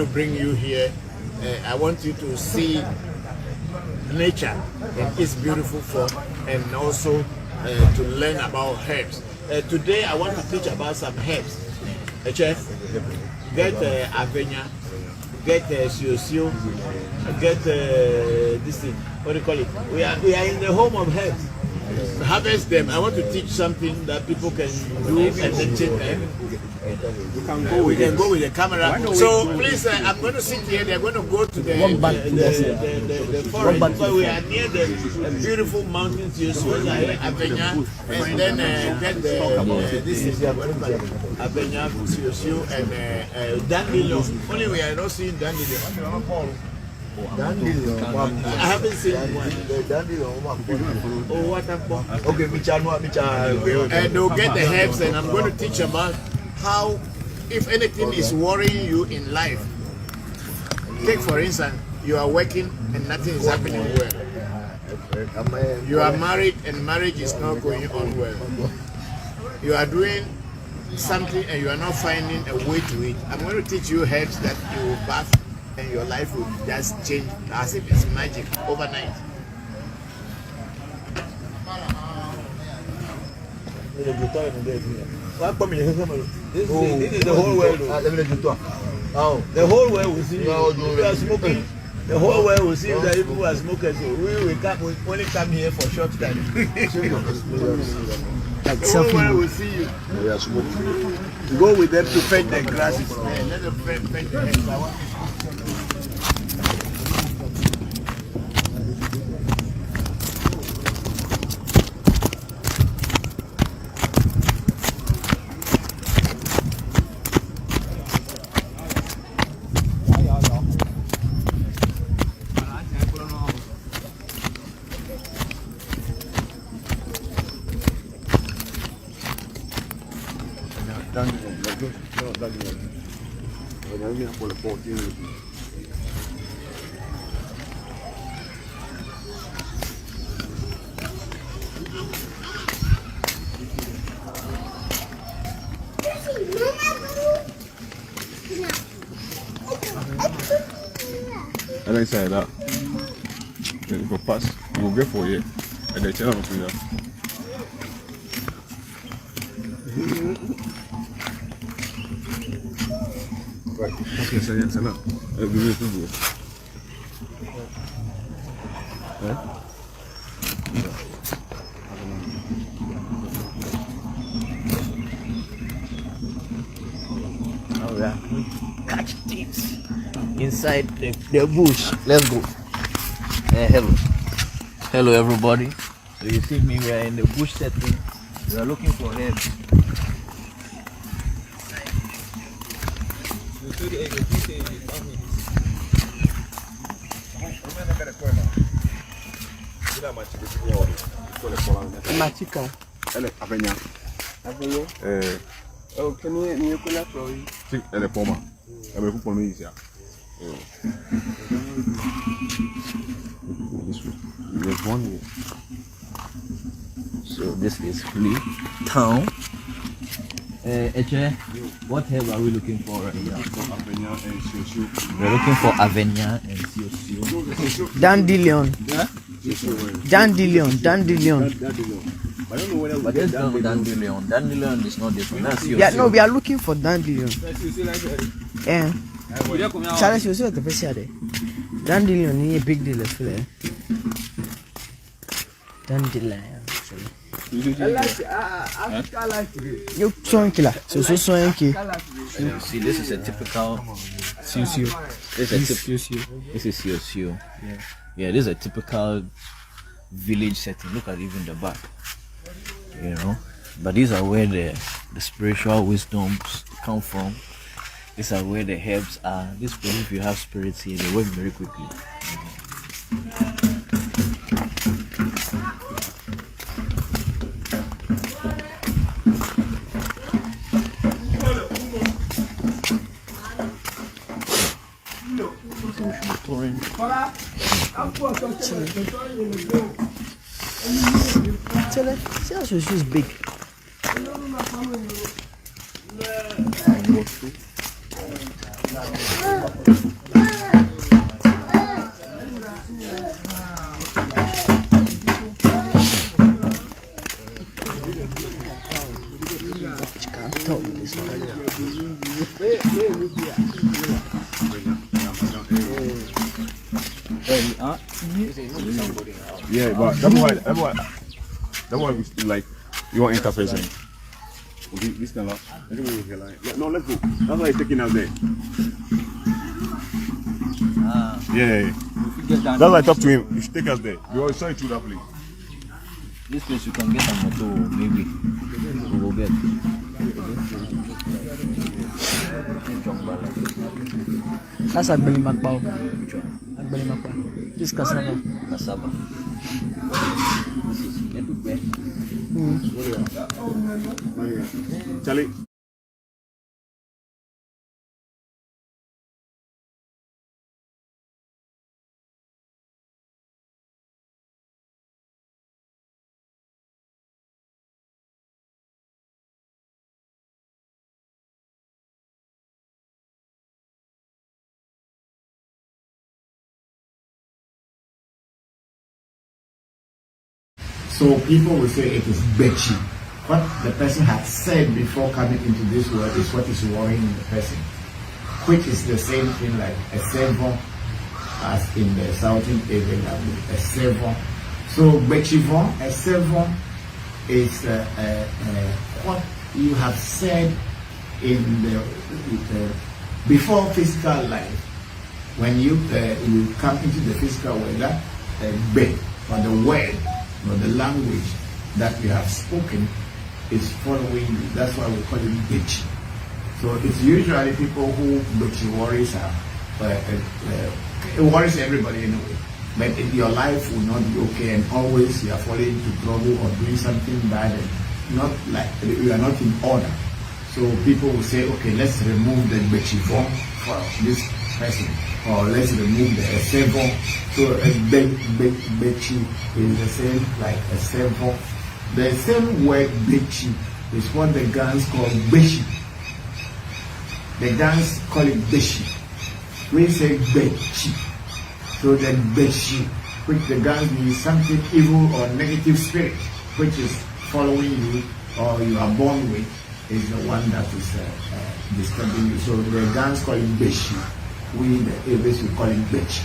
bring you here. I want you to see nature in its beautiful form, and also to learn about herbs. Today I want to teach about some herbs. Chef, get avena, get siosio, get this thing. What do you call it? We are in the home of herbs. Harvest them. I want to teach something that people can do and then change them. We can go with the camera. So please, I'm going to sit here. They're going to go to the forest, because we are near the beautiful mountains. Avena, and then get this is Avena, Siosio, and dandelion. Only we are not seeing dandelion. I haven't seen one. Oh, what happened? Okay, and they'll get the herbs, and I'm going to teach about how, if anything is worrying you in life. Take for instance, you are working and nothing is happening well. You are married and marriage is not going on well. You are doing something and you are not finding a way to it. I'm going to teach you herbs that you will bath and your life will just change as if it's magic overnight. This is the whole world. The whole world will see you. You are smoking. The whole world will see that people are smokers. So we only come here for short time. The whole world will see you. Go with them to fetch the grasses. Let them fetch the heads. And I say that then go pass, we'll get for you, and they tell them to you. Right, okay, so yes, no. I'll give you two. Oh yeah, catch thieves inside the bush. Let's go. Hello everybody. So you see me, we are in the bush setting. We are looking for herbs. Machika. Elle est Avenia. Avenia. Oh, can you call up for you? Si, elle est pour moi. Elle me pour moi ici. There's one here. So this is Free Town. Eche, what herb are we looking for right now? We're looking for Avenia and Siosio. Dandelion. Huh? Dandelion. But there's no dandelion. Dandelion is not this one. That's Siosio. Yeah, no, we are looking for dandelion. Yeah. Charles, you see what the person said. Dandelion is a big deal, I feel. Dandelion. You swan killer. So swanky. See, this is a typical Siosio. This is Siosio. Yeah, this is a typical village setting. Look at even the back. You know, but these are where the spiritual wisdoms come from. These are where the herbs are. This place, if you have spirits here, they work very quickly. See how she's big. Yeah, but that's why we like your interfacing. This kind of no, let's go. That's why he's taking us there. Yeah. That's why I talked to him. You should take us there. We always saw it through that place. This place you can get a motor, maybe. We will get. That's a belly macbao. This cassava. Cassava. This is Edugbe. Charlie. So people will say it is betchy. What the person had said before coming into this world is what is worrying the person, which is the same thing like a servant as in the southern area language, a servant. So betchivon, a servant, is what you have said in the before physical life. When you come into the physical world, that be or the word or the language that you have spoken is following you. That's why we call it bitch. So it's usually people who bitchy worries are. It worries everybody anyway. But your life will not be okay, and always you are falling into trouble or doing something bad, and not like you are not in order. So people will say, okay, let's remove the bitchy form for this person, or let's remove the servant. So a bitchy is the same like a servant. The same word bitchy is what the Gans call bishi. The Gans call it bishi. We say bitchy. So the bishi, which the Gans means something evil or negative spirit, which is following you or you are born with, is the one that is disturbing you. So the Gans call it bishi. We in the areas we call it bitchy.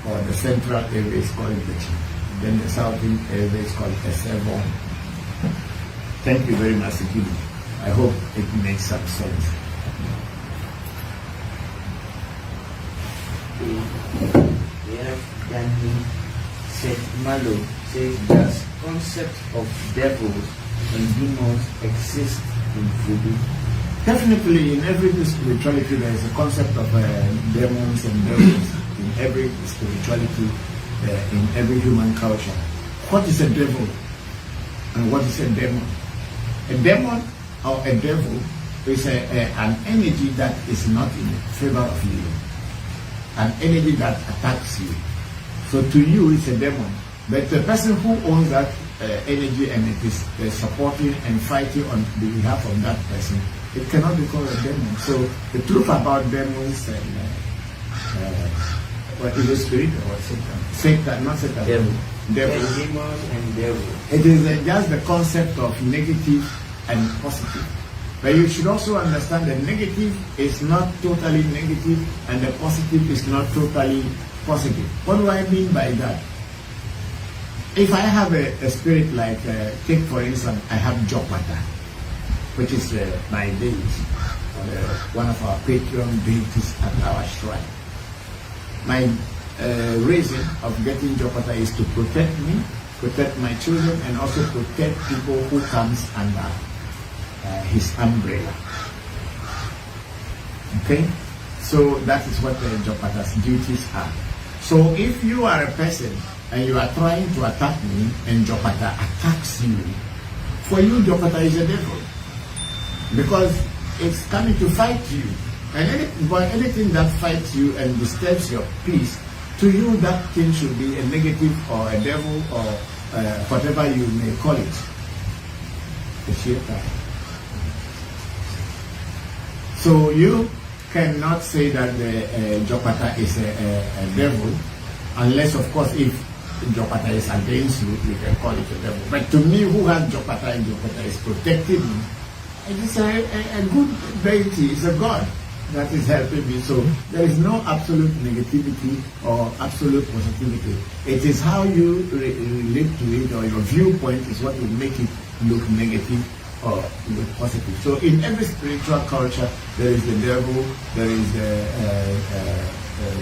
Or the central areas call it bitchy. Then the southern areas call it a servant. Thank you very much, Sikidi. I hope it makes some sense. We have Danny said Malo says does concept of devils and demons exist in Voodoo? Definitely, in every spirituality, there is a concept of demons and devils in every spirituality, in every human culture. What is a devil? And what is a demon? A demon or a devil is an energy that is not in favor of you, an energy that attacks you. So to you, it's a demon. But the person who owns that energy and it is supporting and fighting on behalf of that person, it cannot be called a demon. So the truth about demons and what is the spirit or Satan? Satan, not Satan. Devil. Demons and devil. It is just the concept of negative and positive. But you should also understand that negative is not totally negative and the positive is not totally positive. What do I mean by that? If I have a spirit like, take for instance, I have Jopata, which is my deity, one of our patron deities at our shrine. My reason of getting Jopata is to protect me, protect my children, and also protect people who comes under his umbrella. Okay? So that is what the Jopata's duties are. So if you are a person and you are trying to attack me and Jopata attacks you, for you Jopata is a devil. Because it's coming to fight you. And anything that fights you and disturbs your peace, to you that thing should be a negative or a devil or whatever you may call it. So you cannot say that the Jopata is a devil, unless of course if Jopata is against you, you can call it a devil. But to me, who has Jopata and Jopata is protecting me, it is a good deity, it's a God that is helping me. So there is no absolute negativity or absolute positivity. It is how you relate to it, or your viewpoint is what will make it look negative or look positive. So in every spiritual culture, there is the devil, there is the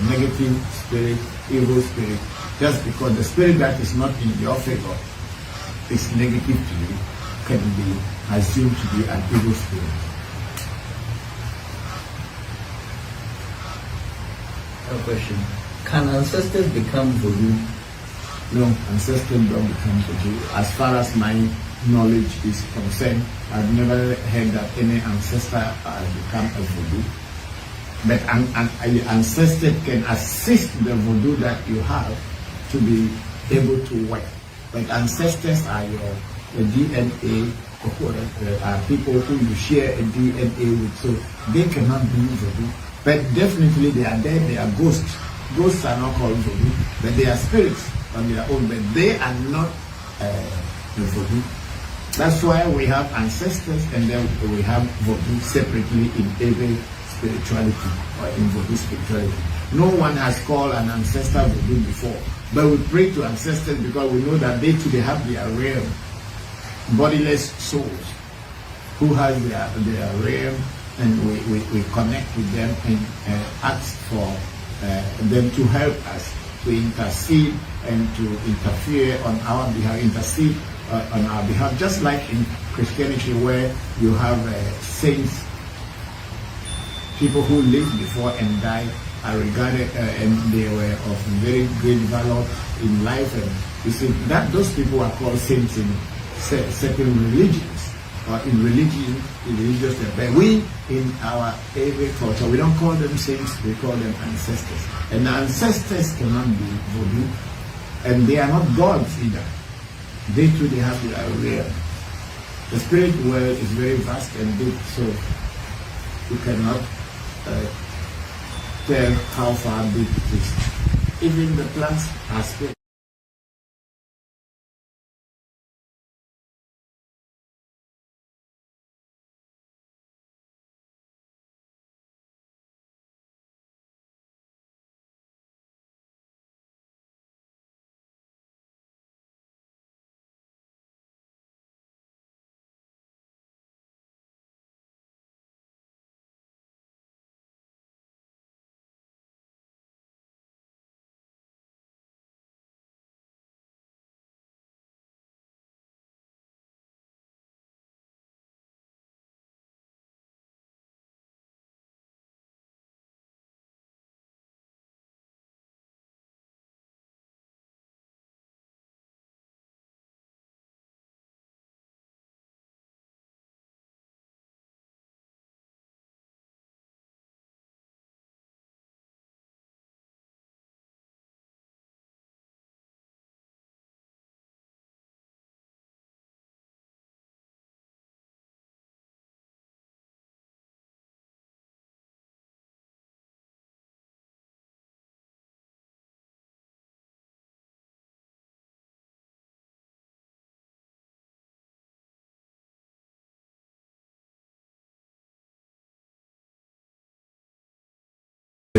negative spirit, evil spirit. Just because the spirit that is not in your favor is negative to you, can be assumed to be an evil spirit. A question. Can ancestors become voodoo? No, ancestors don't become voodoo. As far as my knowledge is concerned, I've never heard that any ancestor has become a voodoo. But an ancestor can assist the voodoo that you have to be able to work. But ancestors are your DNA, are people who you share a DNA with, so they cannot be voodoo. But definitely they are there, they are ghosts. Ghosts are not called voodoo, but they are spirits on their own, but they are not the voodoo. That's why we have ancestors and then we have voodoo separately in every spirituality or in voodoo spirituality. No one has called an ancestor voodoo before, but we pray to ancestors because we know that they too, they have their realm, bodiless souls who has their realm, and we connect with them and ask for them to help us, to intercede and to interfere on our behalf, intercede on our behalf, just like in Christianity where you have saints, people who lived before and died are regarded and they were of very great valor in life, and you see that those people are called saints in certain religions or in religious, but we in our every culture we don't call them saints, we call them ancestors, and the ancestors cannot be voodoo, and they are not gods either. They too, they have their realm. The spirit world is very vast and big, so you cannot tell how far big it is. Even the plants are spirit.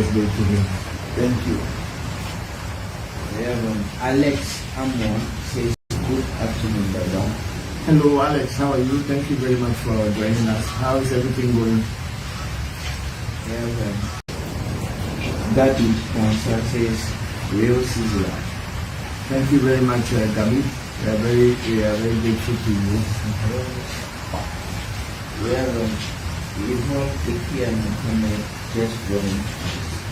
birthday to him. Thank you. Alex Amon says, good afternoon, brother. Hello, Alex. How are you? Thank you very much for joining us. How is everything going? Daddy Sponsor says, real Caesar. Thank you very much, Gabi. We are very grateful to you. Just joined.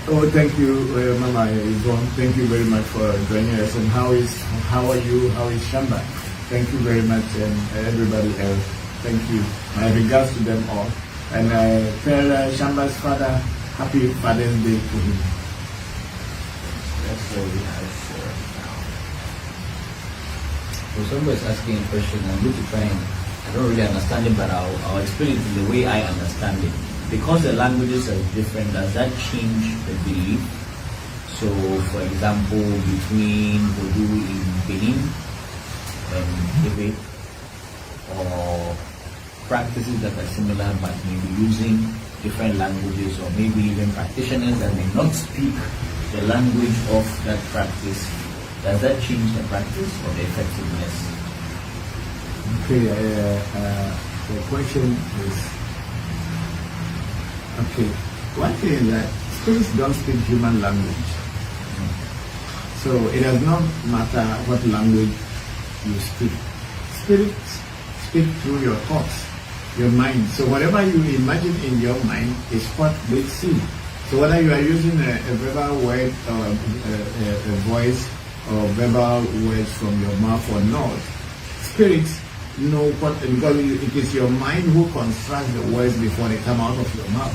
Oh, thank you, Mama Yvonne. Thank you very much for joining us. And how are you? How is Shamba? Thank you very much, and everybody else. Thank you. My regards to them all. And I tell Shamba's father, happy Father's Day to him. That's all we have for now. So somebody's asking a question. I'm going to try and, I don't really understand it, but I'll explain it in the way I understand it. Because the languages are different, does that change the belief? So, for example, between Voodoo in Benin and Ewe, or practices that are similar but maybe using different languages, or maybe even practitioners that may not speak the language of that practice, does that change the practice or the effectiveness? Okay, the question is, okay, one thing is that spirits don't speak human language. So it does not matter what language you speak. Spirits speak through your thoughts, your mind. So whatever you imagine in your mind is what they see. So whether you are using a verbal word or a voice or verbal words from your mouth or not, spirits know what, because it is your mind who constructs the words before they come out of your mouth.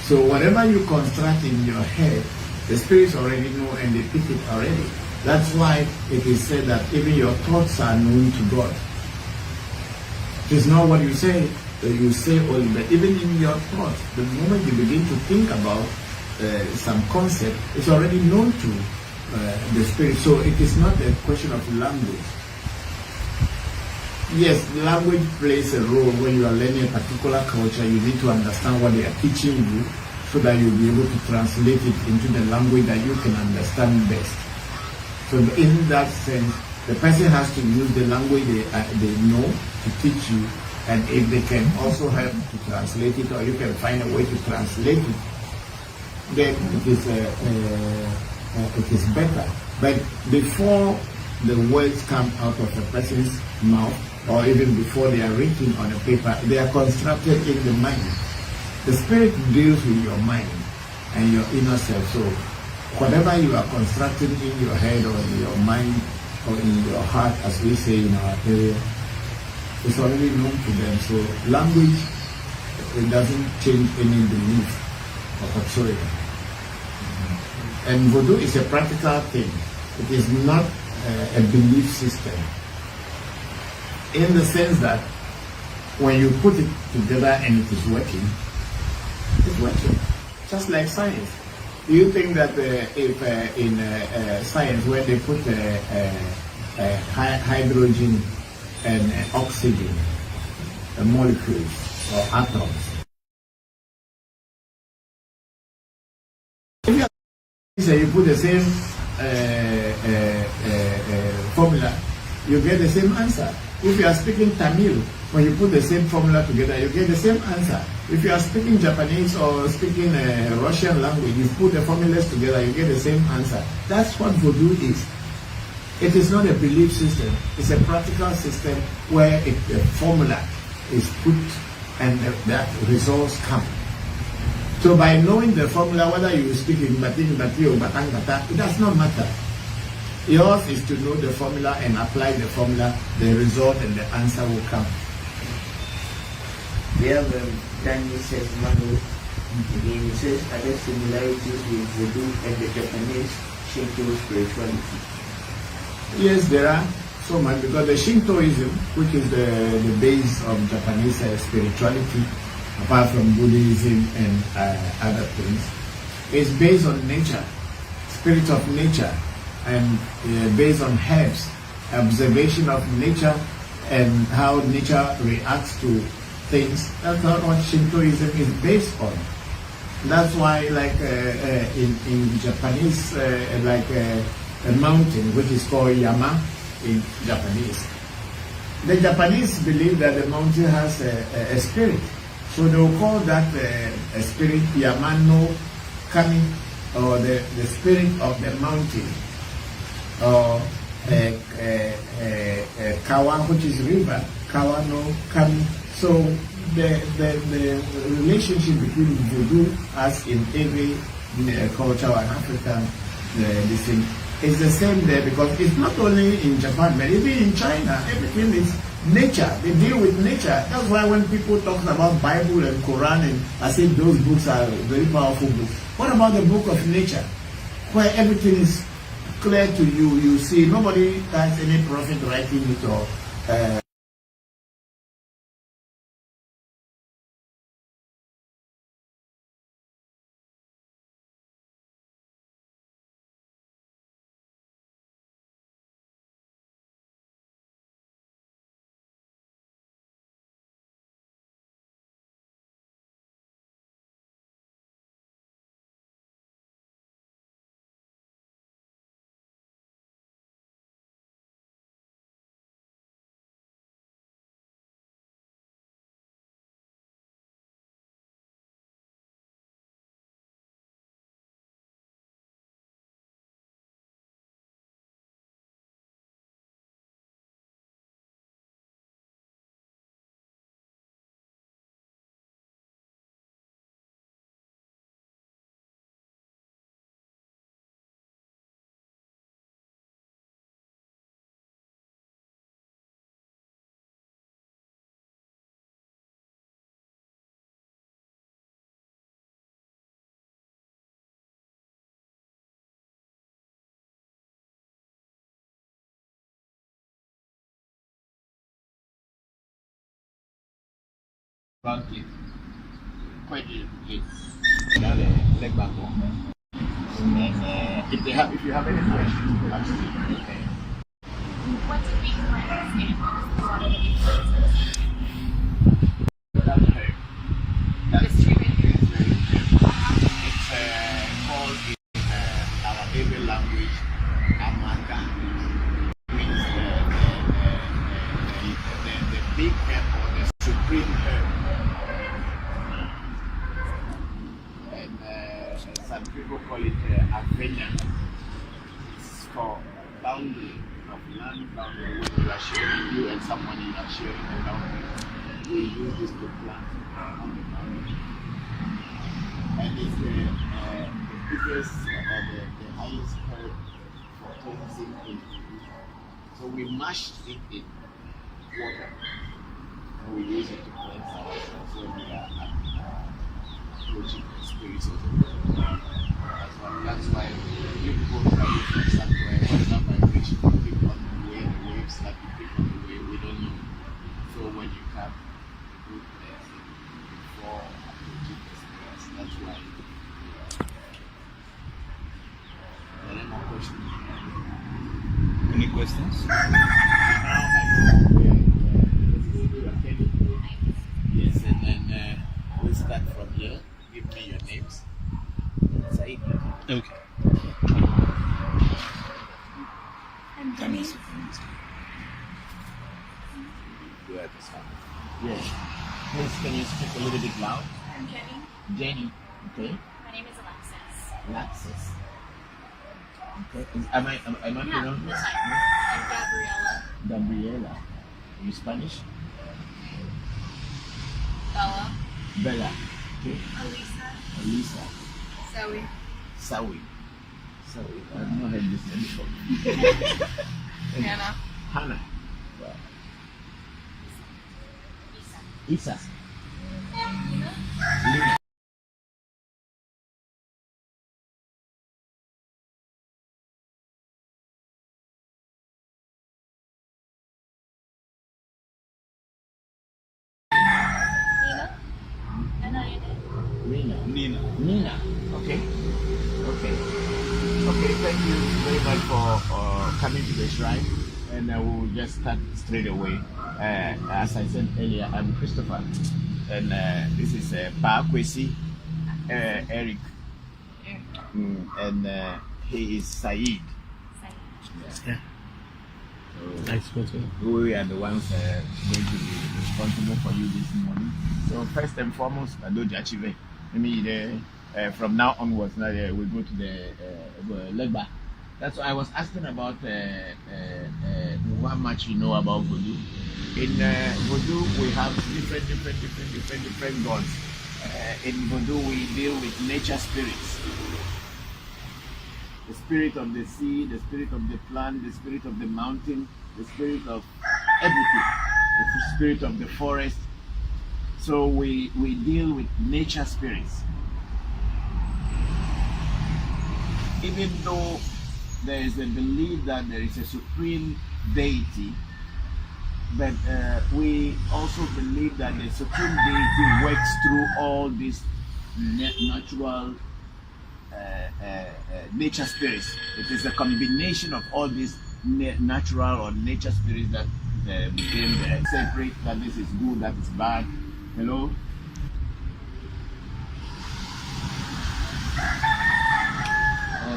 So whatever you construct in your head, the spirits already know and they pick it already. That's why it is said that even your thoughts are known to God. It is not what you say only, but even in your thoughts, the moment you begin to think about some concept, it's already known to the spirit. So it is not a question of language. Yes, language plays a role. When you are learning a particular culture, you need to understand what they are teaching you so that you'll be able to translate it into the language that you can understand best. So in that sense, the person has to use the language they know to teach you, and if they can also help to translate it, or you can find a way to translate it, then it is better. But before the words come out of a person's mouth, or even before they are written on a paper, they are constructed in the mind. The spirit deals with your mind and your inner self. So whatever you are constructing in your head or in your mind or in your heart, as we say in our area, is already known to them. So language, it doesn't change any belief or whatsoever. And Voodoo is a practical thing. It is not a belief system, in the sense that when you put it together and it is working, it's working. Just like science. Do you think that if in science, where they put hydrogen and oxygen, molecules or atoms, if you put the same formula, you get the same answer. If you are speaking Tamil, when you put the same formula together, you get the same answer. If you are speaking Japanese or speaking Russian language, you put the formulas together, you get the same answer. That's what Voodoo is. It is not a belief system. It's a practical system where the formula is put and that results come. So by knowing the formula, whether you speak in Batin, Bati or Batang Bata, it does not matter. Yours is to know the formula and apply the formula, the result and the answer will come. We have Daniel says, Manu, again, he says, are there similarities with Voodoo and the Japanese Shinto spirituality? Yes, there are so much, because the Shintoism, which is the base of Japanese spirituality, apart from Buddhism and other things, is based on nature, spirit of nature, and based on herbs, observation of nature and how nature reacts to things. That's not what Shintoism is based on. That's why, like in Japanese, like a mountain which is called Yama in Japanese. The Japanese believe that the mountain has a spirit, so they will call that a spirit Yamano Kami, or the spirit of the mountain, or Kawa, which is river, Kawa no Kami. So the relationship between Voodoo as in every culture and African this thing is the same there, because it's not only in Japan but even in China. Everything is nature. They deal with nature. That's why when people talk about Bible and Quran, and I say those books are very powerful books. What about the book of nature, where everything is clear to you? You see, nobody has any prophet writing it or round clip. Quite easy. Now the leg back on. And if you have any questions, absolutely. Okay. What's the big difference in what are the differences? That's very. That's true. It's very different. It's called in our Ewe language, Amaka, means the big herb or the supreme herb. Some people call it Avenya. It's for boundary of land boundary. When you are sharing, you and somebody are sharing a boundary, we use this to plant on the boundary. And it's the biggest or the highest herb for cleansing in. So we mashed it in water and we use it to cleanse ourselves when we are approaching the spirits of the world. That's why you people travel from somewhere, what's that vibration, you pick on the way, the waves that you pick on the way, we don't know. So when you come, you go there before approaching the spirits. That's why. Any more questions? Any questions? Now I know where you are heading. Yes, and then we'll start from here. Give me your names. Said. Okay. I'm Jenny. Good. Yes. Please, can you speak a little bit loud? I'm Jenny. Jenny. Okay. My name is Alexis. Alexis. Okay. Am I No, pronouncing? that's fine. I'm Gabriella. Gabriela. Are you Spanish? Bella. Bella. Okay. Elisa. Elisa. Zoe. Sawi. I've not heard this name before. Hannah. Hannah. Wow. Isa. Isa. Lina. Nina. Okay. Okay, thank you very much for coming to the shrine. And I will just start straight away. As I said earlier, I'm Christopher. And this is Pa Kwesi Eric. And he is Saeed. Yeah. Nice photo. We are the ones going to be responsible for you this morning. So first and foremost, I do achieve. From now onwards, now we go to the Legba. That's why I was asking about how much you know about Voodoo. In Voodoo, we have different gods. In Voodoo, we deal with nature spirits. The spirit of the sea, the spirit of the plant, the spirit of the mountain, the spirit of everything, the spirit of the forest. So we deal with nature spirits. Even though there is a belief that there is a supreme deity, but we also believe that the supreme deity works through all these natural nature spirits. It is a combination of all these natural or nature spirits that became separate, that this is good, that is bad. Hello?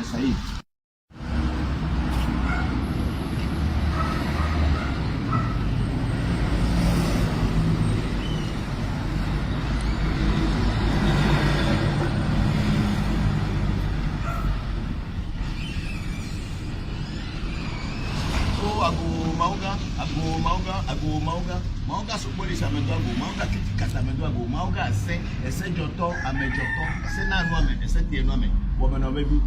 Saeed. Mauga supports Amedogo, Mauga Kikas Amedogo, Mauga say, a Sejoto, Amejoto, a Senano, a Setianome, woman of maybe,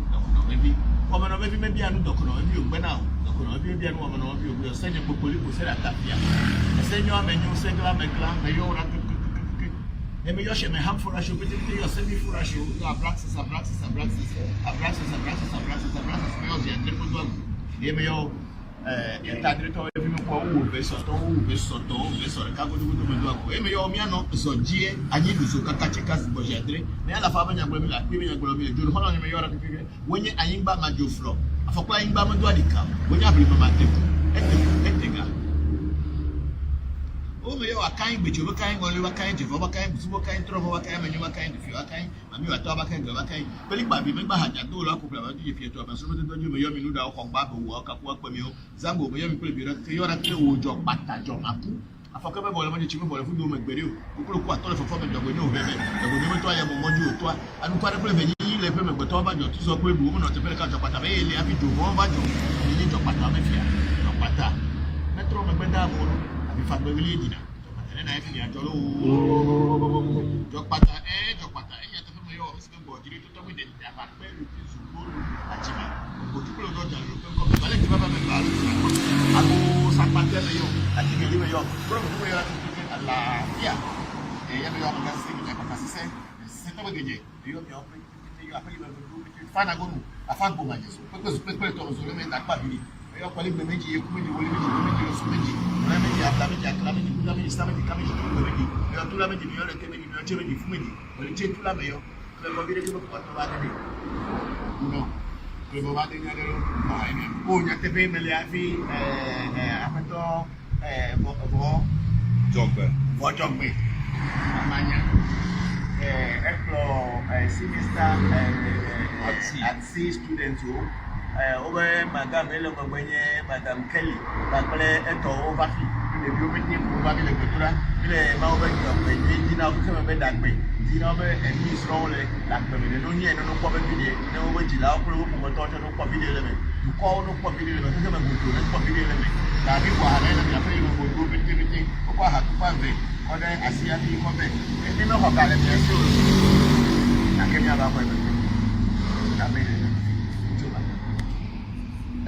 woman of maybe I don't know you, but now, maybe a woman of you will send a Pupuli who said at Tapia. A senior menu, Segla, Megla, Mayor, and Mayosha may have for a show, but if you are sending for a show, Abraxas, and Triple Dog. Tadrito even for who Vesoto, Cago do Eme Yomiano, Zogie, Anibuso, Kakachicas, Bojadre, Nella Fabana, Women, June Holland, Mayor, when you Ayimba Majo Flow, for flying Bamaduadica, when you have Etega. Oh, you are kind, but you were kind, or you were kind, you were kind, you were kind, trouble, and you were kind, if you are kind, and you are Tobacan, you are kind. But if I remember, I had do local if you have a sort of you may know how Babu walk up, work with you, Zango, you are a clear job, Bata, John Apu. I forgot about the chicken for food, who put what for forming the window, and we never try a moment, and quite a play, you let but Toba, your two so quick woman of the Pelican of Patavay, happy to one bundle, you need to Patavia, no Pata. Metro Macbeth. If I believe in it, and I think I told you, Jokpata, you have to put your husband body to tell me that I have very good achievement. But people don't know, I like to have a balance. I go Sapata, I think you live your problem. Yeah, I have a say, Settle again. You are pretty fine. I go, I found Bomages, because people told us women that family. Eu falei para mim que eu comi o olho de somente, não me dia para mim já claro me não me estava de caminho de comi, eu tu lá me de melhor que me não tinha de fumedi, eu tinha tu lá meio, eu vou vir aqui para quatro horas de, não, eu vou bater na dele, mas o já teve me leave, apertou, vou jogbe, amanhã, semester at sea students over Madame Madame Kelly, over the building over the Cultura, the Mauber, Dina, that way. Dina, and Miss Rowley, like the Lunia, no public video, no way to allow promoter, no public element. You call no public element, no public element. Now, people are paying for group activity, or what have to find it, or then I see a thing of it. And you know how bad it is. I can have a point. I mean,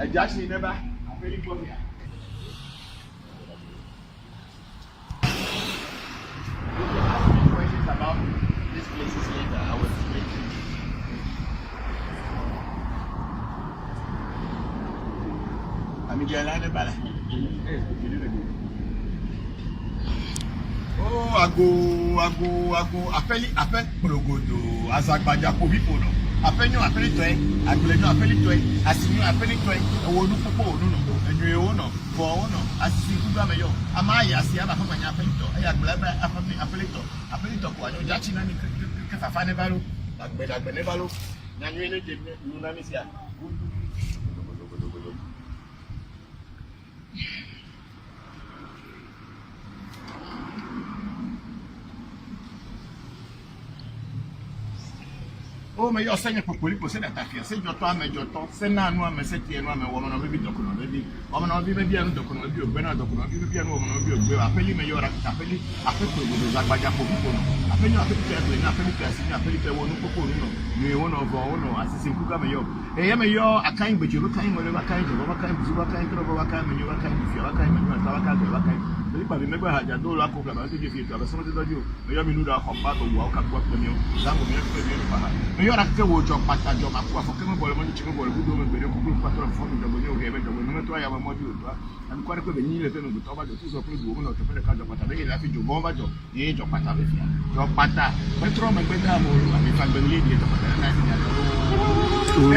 I just never I'm very good here. If you ask me questions about these places later, I will explain to you. I'm in Bala. Oh, I go. Appelle, Brogodo, Azagbaja, Kobipono. Appelle toi, appelle toi, assigné appelle toi, ou nous popo, nous, et nous, for no, assis tout bas meilleur. Amaya, si à ma femme, appelle toi, et à blabla, appelle toi, quoi, nous, Jachin, que fa fan de ballon, Dagbe never look. Nanyu ene je nuna misia. Oh, mais yo seigne popoli possède ta fille. C'est joto ame joto. C'est na nu ame c'est tie nu ame wo no bibi dokuno bibi. Wo no bibi bia no dokuno bibi ogbe na dokuno bibi bia no wo no bibi ogbe. Apeli me yo ra apeli apepo go zagbaja popo no. Apeli apeli pe na apeli pe asi apeli pe wo no popo no. Ni wo no go wo no asisi nkuka me yo. E me yo akan gbeje ro kan mo le ba kan je ba kan buzu ba kan tro ba kan me yo ba kan fi ba kan me yo ta ba kan ba kan. Beli pa bi me gba haja do la ko ba to je fi to ba so mo te doju. Me yo mi nu da ko ba to wo ka ko me yo. Zango me yo pe me yo ba. Me yo ra ke wo jo pata jo ma ko afo ke me bole mo ni chi me bole Voodoo me gbere ko ko patro fo mi dogo ni o ge me dogo no me to ya ba mo di o to. Am ko re ko be ni le te no to ba jo tu so ko do mo no to pe ka jo pata be la fi jo bo ba jo ni jo pata be fi. Jo pata petro me gbe da mo ru ami fa gbe ni le to pata na ni ya.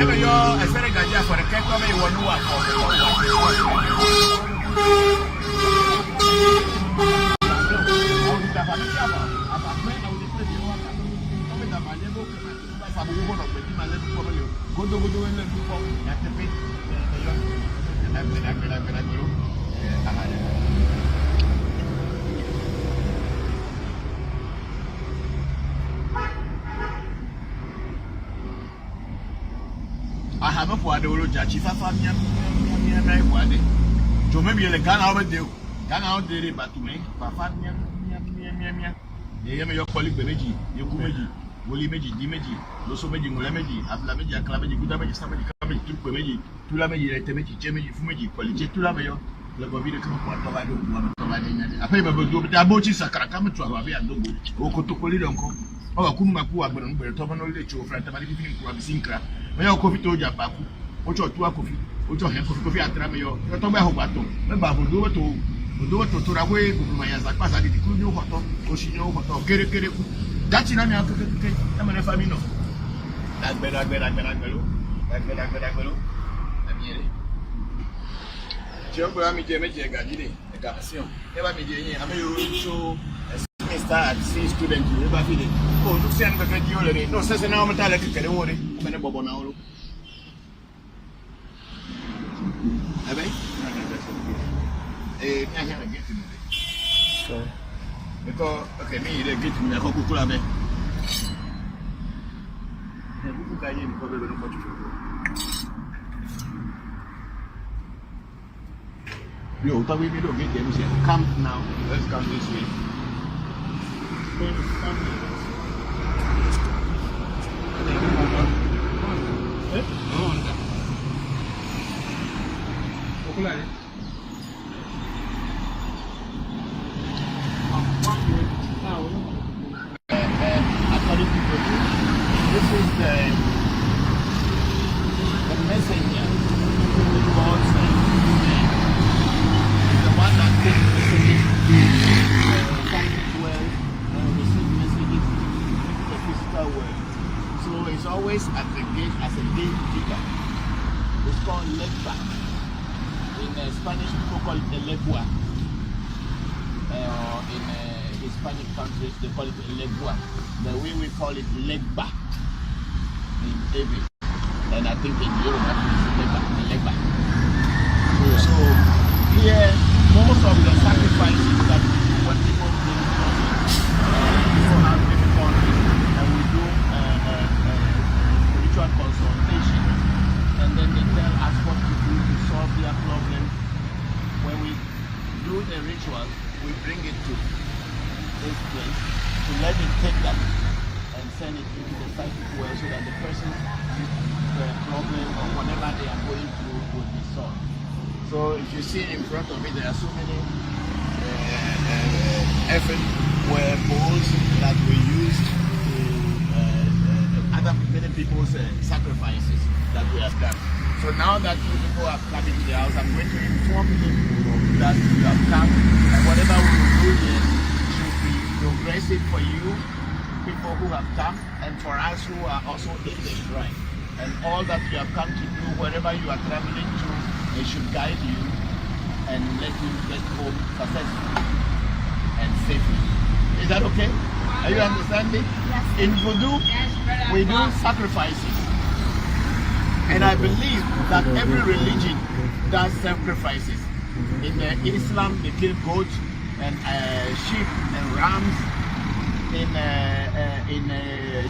Ebe yo esere gaja for ke ko me wo nu wa ko. I have a poor old judge. If I found me, to maybe a gun out there, gun out there, but to me, Papa, your colleague, Bemeji, Yokumeji, Willie Meji, Dimeji, Loso Meji, Mulameji, Ablameji, Clameji, Gudameji, somebody coming to Bemeji, Tulameji, Temeji, Jemeji, Fumeji, Quality, Tulameyo, Labovida come up, I pay my book, the Abochis are coming to Abia and Dogo, Okotopolid uncle. Oh, Kumaku, I'm going to talk about the show, friend, I'm going to Sinkra. When you're coffee to Japaku, which are 2 coffee, which are coffee at Rameo, you're talking about Hobato, remember, we'll do to Turaway, Gumayas, Pasa, the Kudu Hoto, Oshino, Hoto, get it. That's in an African, I'm an Famino. That's better, I'm here. Geography, Jemeja, Gadi, a Garcia, never be I'm a start see students never feel it. Oh, look, send the video. No, says an arm metallic. Can you worry? I'm in a bubble now. Have I? I can't get him. So, because, okay, me, they get me a couple club. Yo, but we don't get them. Come now. Let's come this way. According to Voodoo, this is the messenger God sent. The one that takes messages to find well. So it's always at the gate as a gatekeeper. It's called legba. In Spanish, people call it a legua. In Hispanic countries, they call it a legua. The way we call it legba in Ewe. And I think in Europe, it's legba. So here, most of the sacrifices that when people bring people have difficulty, and we do spiritual consultation, and then they tell us what to do to solve their problem. When we do the ritual, we bring it to this place to let it take that and send it into the psychic world so that the person's problem or whatever they are going through will be solved. So if you see in front of it, there are so many earthenware bowls that we use to other many people's sacrifices that we have done. So now that you people have come into the house, I'm going to inform you that you have come, and whatever we will do here should be progressive for you, people who have come, and for us who are also in the shrine. And all that you have come to do, wherever you are traveling to, they should guide you and let you get home successfully and safely. Is that okay? Are you understanding? In Voodoo, we do sacrifices. And I believe that every religion does sacrifices. In Islam, they kill goats and sheep and rams. In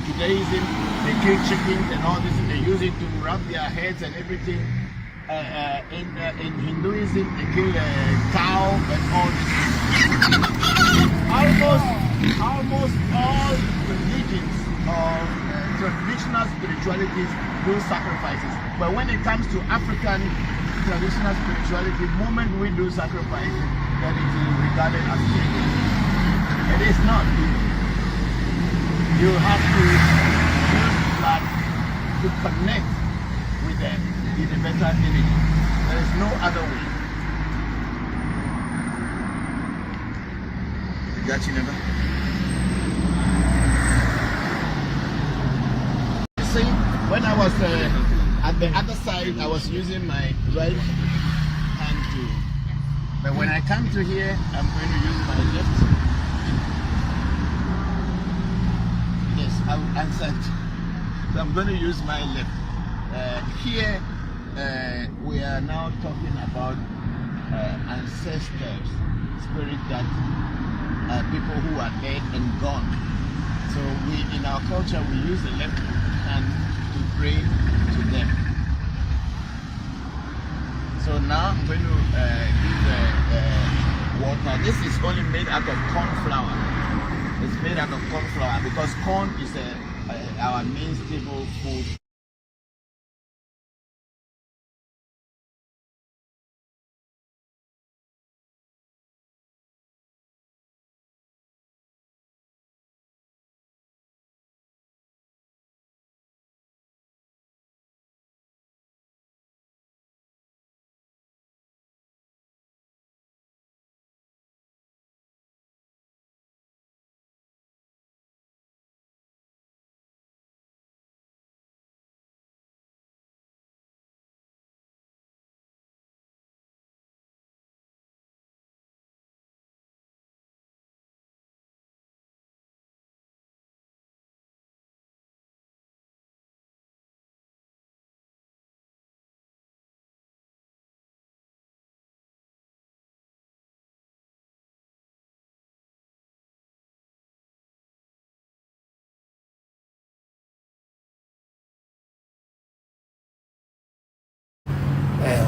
Judaism, they kill chickens and all this, and they use it to rub their heads and everything. In Hinduism, they kill a cow and all this. Almost all religions or traditional spiritualities do sacrifices. But when it comes to African traditional spirituality, the moment we do sacrifice, then it is regarded as evil. It is not evil. You have to use that to connect with them in a better energy. There is no other way. You got you, never? You see, when I was at the other side, I was using my right hand to. But when I come to here, I'm going to use my left. Yes, I will answer. So I'm going to use my left. Here, we are now talking about ancestors, spirit that people who are dead and gone. So we, in our culture, we use the left hand to pray to them. So now I'm going to give water. This is only made out of corn flour. It's made out of corn flour because corn is our main staple food.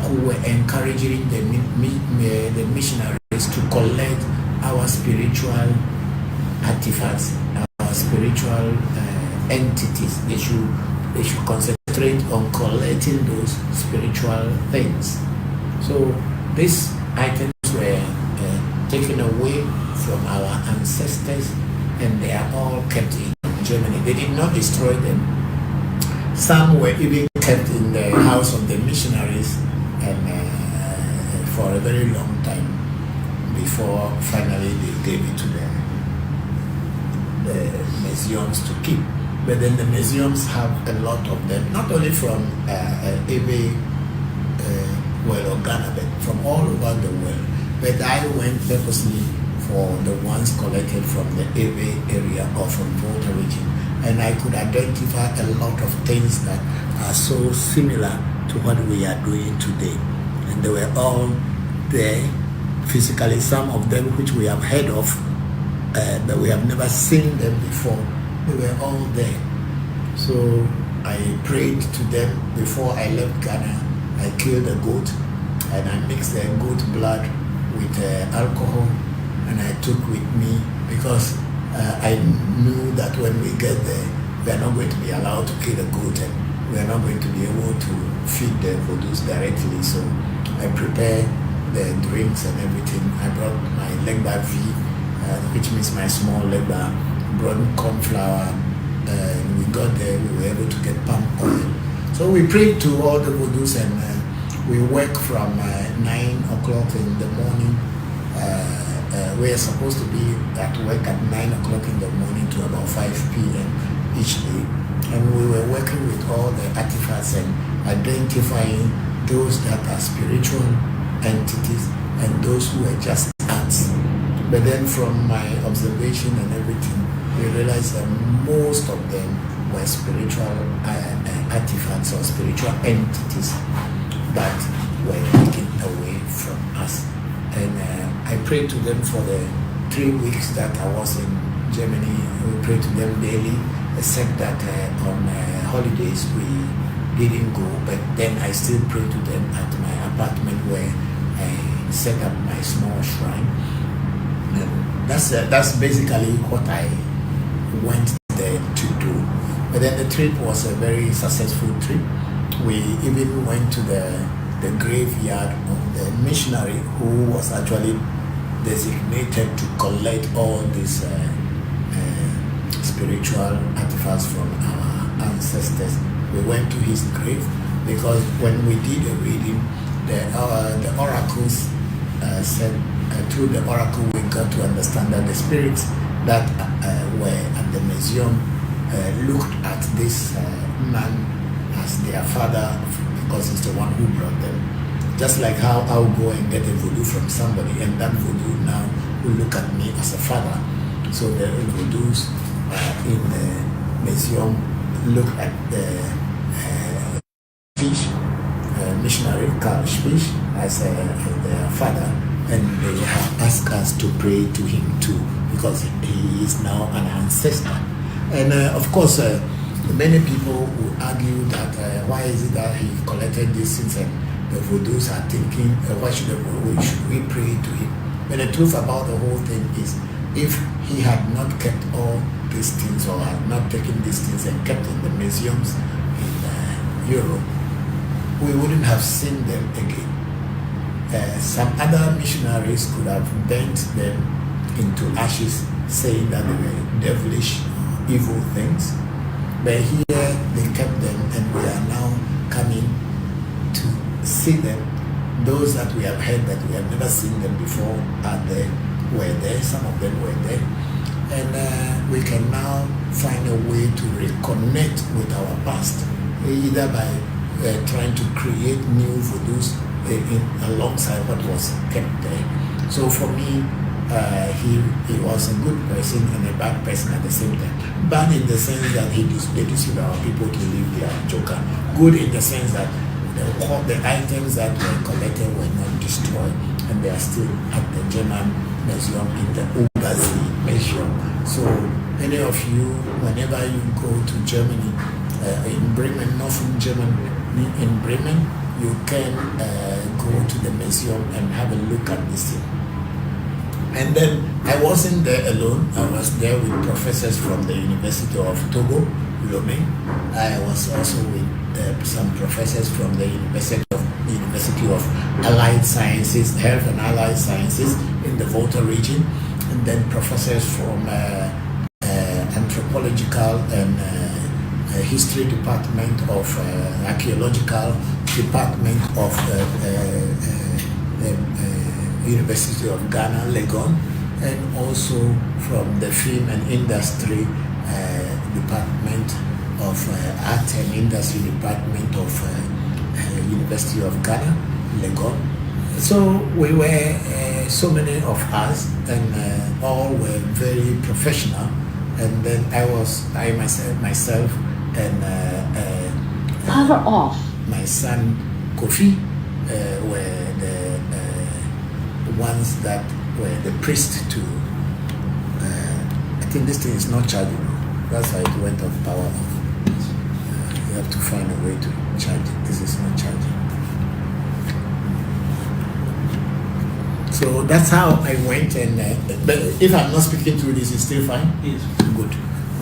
Who were encouraging the missionaries to collect our spiritual artifacts, our spiritual entities. They should concentrate on collecting those spiritual things. So these items were taken away from our ancestors, and they are all kept in Germany. They did not destroy them. Some were even kept in the house of the missionaries and for a very long time before finally they gave it to the museums to keep. But then the museums have a lot of them, not only from Ewe, or Ghana, but from all over the world. But I went purposely for the ones collected from the Ewe area or from Volta region. And I could identify a lot of things that are so similar to what we are doing today. And they were all there physically, some of them which we have heard of, but we have never seen them before. They were all there. So I prayed to them before I left Ghana. I killed a goat and I mixed the goat blood with alcohol and I took with me because I knew that when we get there, we are not going to be allowed to kill a goat and we are not going to be able to feed the Vodus directly. So I prepared the drinks and everything. I brought my legba V, which means my small legba, brought corn flour, and we got there, we were able to get palm oil. So we prayed to all the Vodus and we work from 9 o'clock in the morning. We are supposed to be at work at 9 o'clock in the morning to about 5 p.m. each day. And we were working with all the artifacts and identifying those that are spiritual entities and those who are just arts. But then from my observation and everything, we realized that most of them were spiritual artifacts or spiritual entities that were taken away from us. And I prayed to them for the 3 weeks that I was in Germany. We prayed to them daily, except that on holidays we didn't go, but then I still pray to them at my apartment where I set up my small shrine. And that's basically what I went there to do. But then the trip was a very successful trip. We even went to the graveyard of the missionary who was actually designated to collect all these spiritual artifacts from our ancestors. We went to his grave because when we did a reading, the oracles said, through the oracle we got to understand that the spirits that were at the museum looked at this man as their father because he's the one who brought them. Just like how I'll go and get a voodoo from somebody and that voodoo now will look at me as a father. So the voodoos in the museum look at the fish, missionary Carl Fish as their father, and they have asked us to pray to him too because he is now an ancestor. And of course, many people will argue that why is it that he collected these things and the voodoos are thinking, why should we pray to him? But the truth about the whole thing is, if he had not kept all these things or had not taken these things and kept in the museums in Europe, we wouldn't have seen them again. Some other missionaries could have burnt them into ashes, saying that they were devilish, evil things. But here they kept them, and we are now coming to see them. Those that we have heard that we have never seen them before are there, were there, some of them were there. And we can now find a way to reconnect with our past, either by trying to create new voodoos alongside what was kept there. So for me, he was a good person and a bad person at the same time. Bad in the sense that he deceived our people to leave their joker. Good in the sense that the items that were collected were not destroyed, and they are still at the German museum in the Obersee museum. So any of you, whenever you go to Germany, in Bremen, northern Germany, in Bremen, you can go to the museum and have a look at this thing. And then I wasn't there alone. I was there with professors from the University of Togo, Lomé. I was also with some professors from the University of Allied Sciences, Health and Allied Sciences in the Volta region, and then professors from anthropological and history department of archaeological department of University of Ghana, Legon, and also from the film and industry department of art and industry department of University of Ghana, Legon. So we were so many of us, and all were very professional. And then I myself and power off. My son Kofi were the ones that were the priest to. I think this thing is not chargeable. That's why it went off power off. You have to find a way to charge it. This is not charging. So that's how I went, and but if I'm not speaking through this, it's still fine? Yes. Good.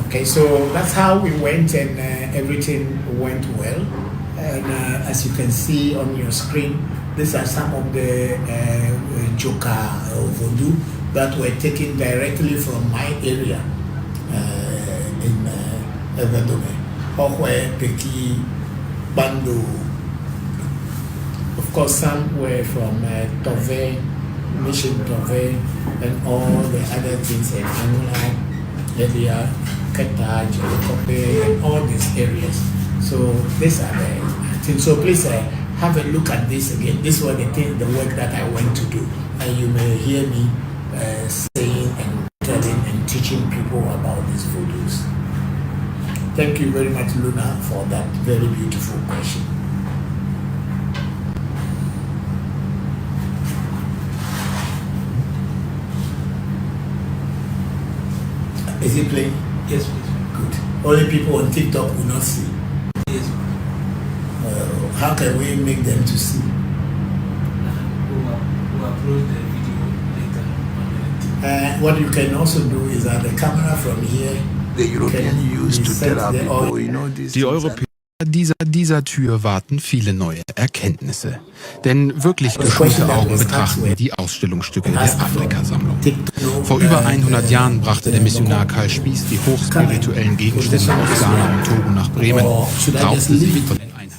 Okay, so that's how we went, and everything went well. And as you can see on your screen, these are some of the Joka or Voodoo that were taken directly from my area in Ewe Vodu, Ohwe, Peki, Bando. Of course, some were from Tove, Mission Tove, and all the other things in Anula, Elia, Keta, Jerokope, and all these areas. So these are the things. So please have a look at this again. This was the work that I went to do. And you may hear me saying and telling and teaching people about these voodoos? Thank you very much, Luna, for that very beautiful question. Is it playing? Yes, please. Good. Only people on TikTok will not see. Yes. How can we make them to see? We'll upload the video later. What you can also do is that the camera from here, the European used to tell our people, you know, this. Die Europäer dieser Tür warten viele neue Erkenntnisse. Denn wirklich geschulte Augen betrachten die Ausstellungsstücke der Afrika-Sammlung. Vor über 100 Jahren brachte der Missionar Karl Spieß die hochspirituellen Gegenstände aus Ghana und Togo nach Bremen, brauchte sie von den Einheimischen.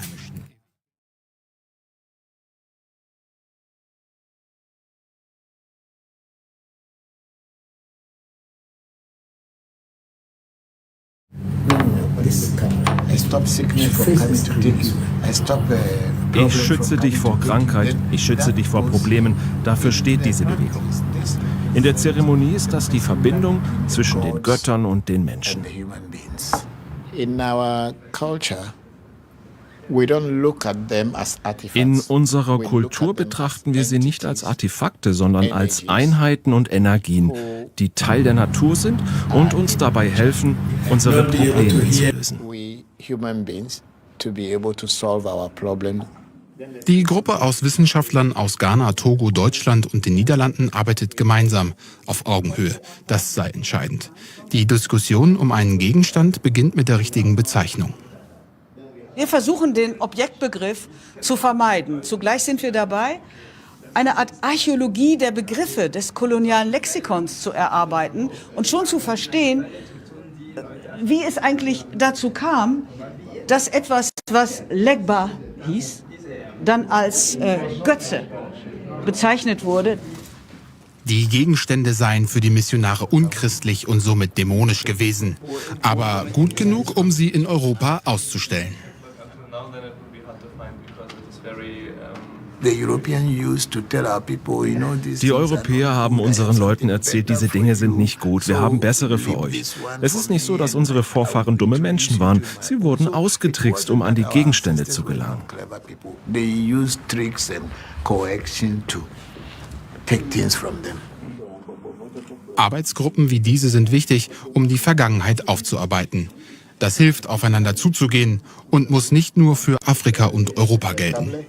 Ich schütze dich vor Krankheit, ich schütze dich vor Problemen. Dafür steht diese Bewegung. In der Zeremonie ist das die Verbindung zwischen den Göttern und den Menschen. In our culture, we don't look at them as artifacts. In unserer Kultur betrachten wir sie nicht als Artefakte, sondern als Einheiten und Energien, die Teil der Natur sind und uns dabei helfen, unsere Probleme zu lösen. Die Gruppe aus Wissenschaftlern aus Ghana, Togo, Deutschland und den Niederlanden arbeitet gemeinsam auf Augenhöhe. Das sei entscheidend. Die Diskussion um einen Gegenstand beginnt mit der richtigen Bezeichnung. Wir versuchen, den Objektbegriff zu vermeiden. Zugleich sind wir dabei, eine Art Archäologie der Begriffe des kolonialen Lexikons zu erarbeiten und schon zu verstehen, wie es eigentlich dazu kam, dass etwas, was Legba hieß, dann als Götze bezeichnet wurde. Die Gegenstände seien für die Missionare unchristlich und somit dämonisch gewesen, aber gut genug, um sie in Europa auszustellen. Die Europäer haben unseren Leuten erzählt, diese Dinge sind nicht gut, wir haben bessere für euch. Es ist nicht so, dass unsere Vorfahren dumme Menschen waren. Sie wurden ausgetrickst, um an die Gegenstände zu gelangen. Arbeitsgruppen wie diese sind wichtig, um die Vergangenheit aufzuarbeiten. Das hilft, aufeinander zuzugehen und muss nicht nur für Afrika und Europa gelten.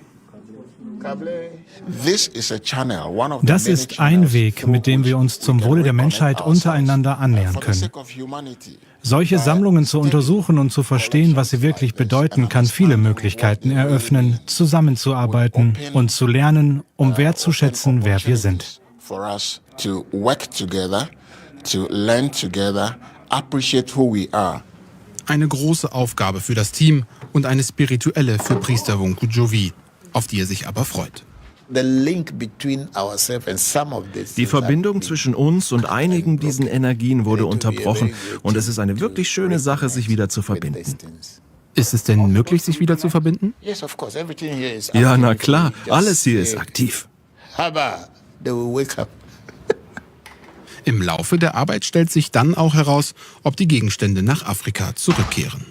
Das ist ein Weg, mit dem wir uns zum Wohle der Menschheit untereinander annähern können. Solche Sammlungen zu untersuchen und zu verstehen, was sie wirklich bedeuten, kann viele Möglichkeiten eröffnen, zusammenzuarbeiten und zu lernen, um wertzuschätzen, wer wir sind. Eine große Aufgabe für das Team und eine spirituelle für Priester Voncujovi, auf die er sich aber freut. Die Verbindung zwischen uns und einigen diesen Energien wurde unterbrochen und es ist eine wirklich schöne Sache, sich wieder zu verbinden. Ist es denn möglich, sich wieder zu verbinden? Ja, na klar, alles hier ist aktiv. Im Laufe der Arbeit stellt sich dann auch heraus, ob die Gegenstände nach Afrika zurückkehren.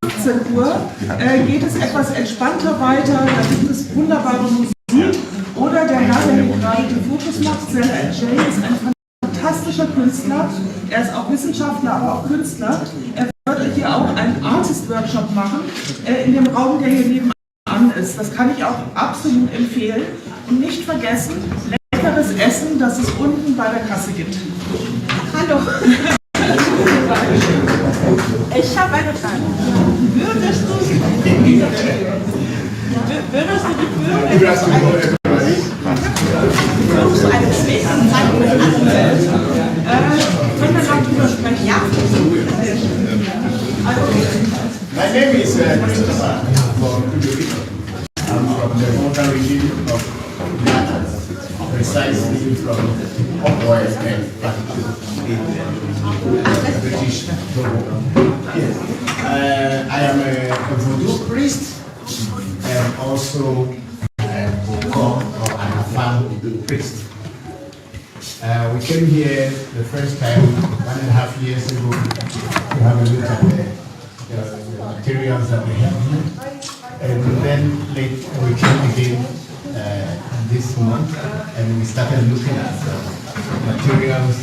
18 Uhr geht es etwas entspannter weiter, da gibt es wunderbare Musik. Oder der Herr, der hier gerade die Fotos macht, Zella Jay, ist ein fantastischer Künstler. Er ist auch Wissenschaftler, aber auch Künstler. Er wird hier auch einen Artist-Workshop machen, in dem Raum, der hier nebenan ist. Das kann ich auch absolut empfehlen. Und nicht vergessen, leckeres Essen, das es unten bei der Kasse gibt. Hallo. Ich habe eine Frage. Würdest du die eine Zwischenzeit mit Anwalt, können wir noch drüber sprechen? Ja. My name is Christopher Voncujovi. I'm from the Bokor region of Ghana, precisely from Bokor and British Togo. Yes. I am a Voodoo priest and also a Bokor or an Afam priest. We came here the first time 1.5 years ago to have a look at the materials that we have here. And then we came again this month and we started looking at materials.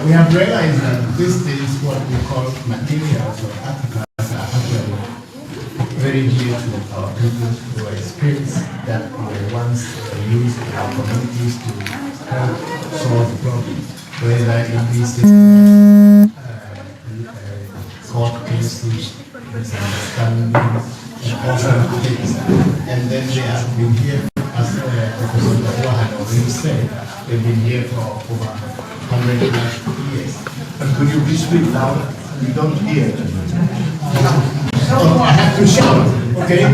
We have realized that these things, what we call materials or artifacts, are actually very dear to our people who experience that were once used in our communities to help solve problems. Whether in this court cases, misunderstandings, and all sorts of things. And then they have been here, as Professor Bokor had already said, they've been here for over 100 years. But could you please speak louder? We don't hear. Oh, I have to shout, okay?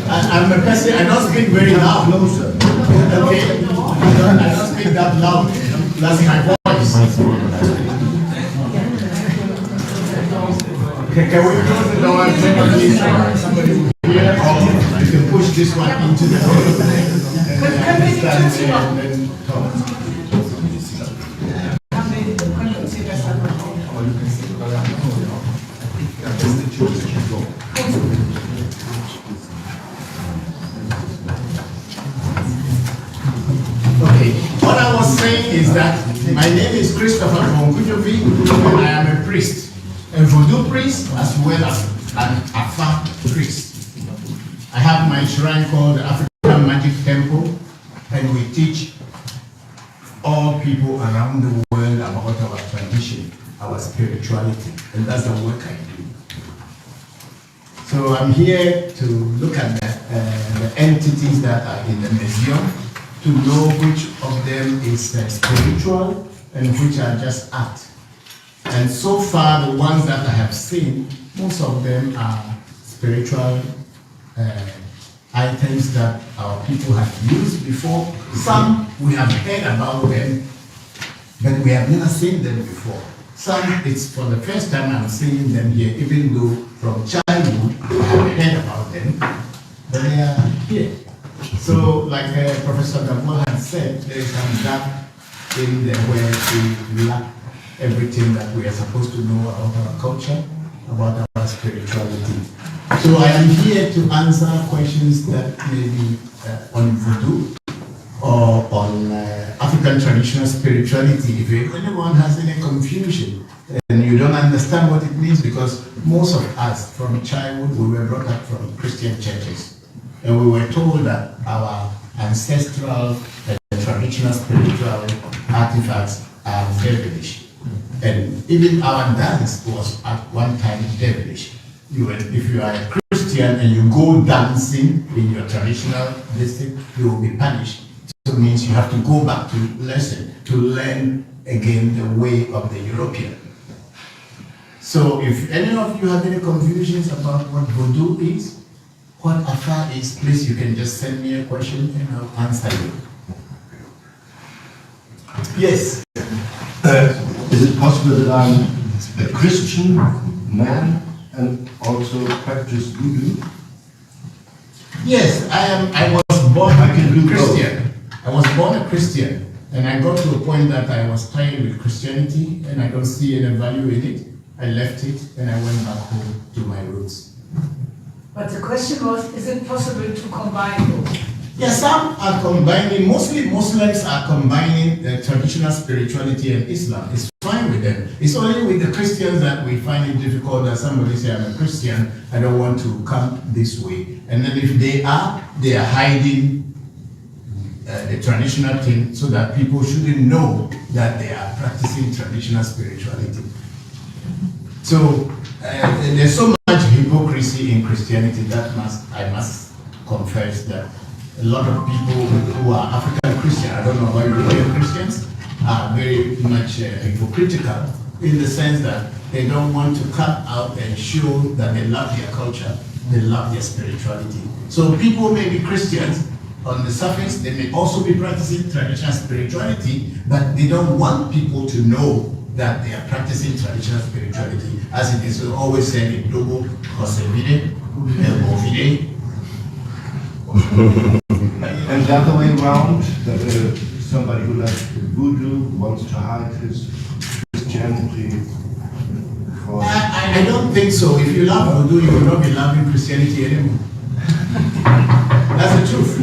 I'm a person, I don't speak very loud. Closer. Okay? I don't speak that loud. That's my voice. Okay, can we close the door and somebody will hear? Or you can push this one into the door and then talk. Okay, what I was saying is that my name is Christopher Voncujovi and I am a priest, a Voodoo priest as well as an Afa priest. I have my shrine called the African Magic Temple and we teach all people around the world about our tradition, our spirituality, and that's the work I do. So I'm here to look at the entities that are in the museum, to know which of them is spiritual and which are just art. And so far, the ones that I have seen, most of them are spiritual items that our people have used before. Some we have heard about them, but we have never seen them before. Some, it's for the first time I'm seeing them here, even though from childhood I have heard about them, but they are here. So, like Professor Bokor had said, there is some gap in the where we lack everything that we are supposed to know about our culture, about our spirituality. So I am here to answer questions that may be on Voodoo or on African traditional spirituality. If anyone has any confusion and you don't understand what it means, because most of us from childhood we were brought up from Christian churches. And we were told that our ancestral and traditional spiritual artifacts are devilish. And even our dance was at one time devilish. If you are a Christian and you go dancing in your traditional district, you will be punished. So it means you have to go back to lesson, to learn again the way of the European. So if any of you have any confusions about what Voodoo is, what Afa is, please, you can just send me a question and I'll answer you. Yes. Is it possible that I'm a Christian man and also practice Voodoo? Yes, I was born a Christian. I was born a Christian, and I got to a point that I was tired with Christianity, and I don't see any value in it. I left it and I went back home to my roots. But the question was, is it possible to combine those? Yes, some are combining, mostly Muslims are combining the traditional spirituality and Islam. It's fine with them. It's only with the Christians that we find it difficult that somebody say, I'm a Christian, I don't want to come this way. And then if they are hiding the traditional thing so that people shouldn't know that they are practicing traditional spirituality. So there's so much hypocrisy in Christianity that I must confess that a lot of people who are African Christian, I don't know why European Christians, are very much hypocritical in the sense that they don't want to come out and show that they love their culture, they love their spirituality. So people may be Christians on the surface, they may also be practicing traditional spirituality, but they don't want people to know that they are practicing traditional spirituality, as it is always said in Togo, Kosevide, Elbovide. And the other way around, that somebody who loves voodoo wants to hide his Christianity. I don't think so. If you love voodoo, you will not be loving Christianity anymore. That's the truth.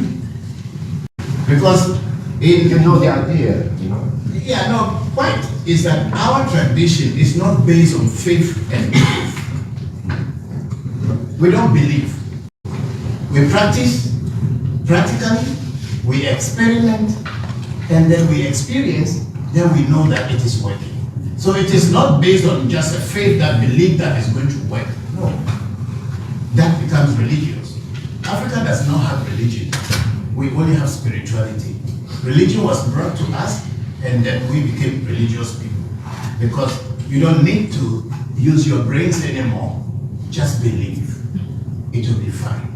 Because you know the idea, you know. Yeah, no, point is that our tradition is not based on faith and belief. We don't believe. We practice practically, we experiment, and then we experience, then we know that it is working. So it is not based on just a faith that believes that is going to work. No. That becomes religious. Africa does not have religion. We only have spirituality. Religion was brought to us, and then we became religious people. Because you don't need to use your brains anymore. Just believe. It will be fine.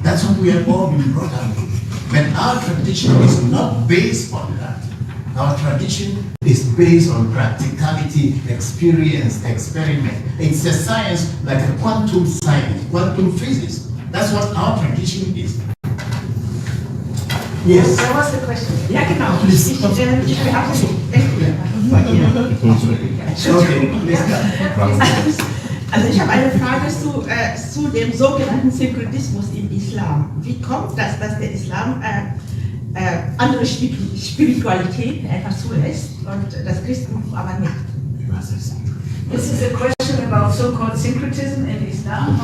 That's what we have all been brought up with. But our tradition is not based on that. Our tradition is based on practicality, experience, experiment. It's a science like a quantum science, quantum physics. That's what our tradition is. Yes. That was the question. Ja, genau. Please. Ich will Also ich habe eine Frage zu dem sogenannten Synkretismus im Islam. Wie kommt das, dass der Islam andere Spiritualität einfach zulässt und das Christentum aber nicht? This is a question about so-called syncretism in Islam.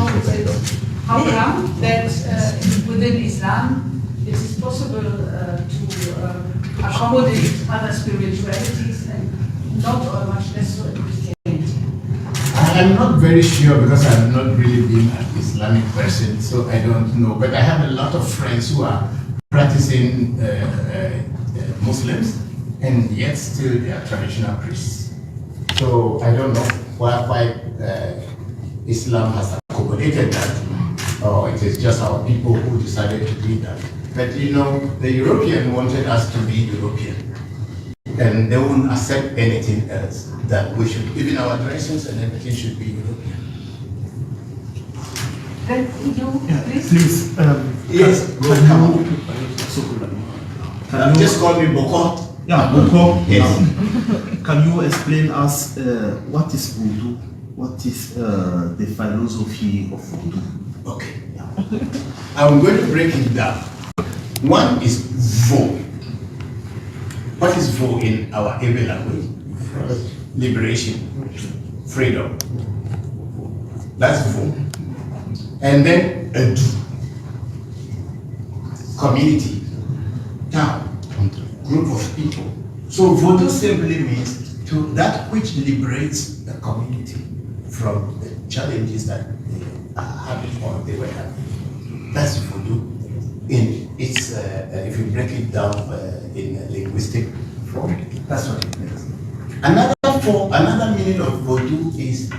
How come that within Islam it is possible to accommodate other spiritualities and not or much less so in Christianity? I'm not very sure because I've not really been an Islamic person, so I don't know. But I have a lot of friends who are practicing Muslims and yet still they are traditional priests. So I don't know why Islam has accommodated that, or it is just our people who decided to be that. But you know, the European wanted us to be European, and they won't accept anything else. That we should, even our dresses and everything should be European. Then you, Please. Yes, welcome. Just call me Bokor. Yeah, Bokor. Yes. Can you explain us what is Voodoo? What is the philosophy of Voodoo? Okay. I'm going to break it down. One is Vo. What is Vo in our Ewe language? Liberation, freedom. That's Vo. And then Edu. Community, town, group of people. So Voodoo simply means to that which liberates the community from the challenges that they are having or they were having. That's Voodoo. In its, if you break it down in a linguistic form, that's what it means. Another meaning of Voodoo is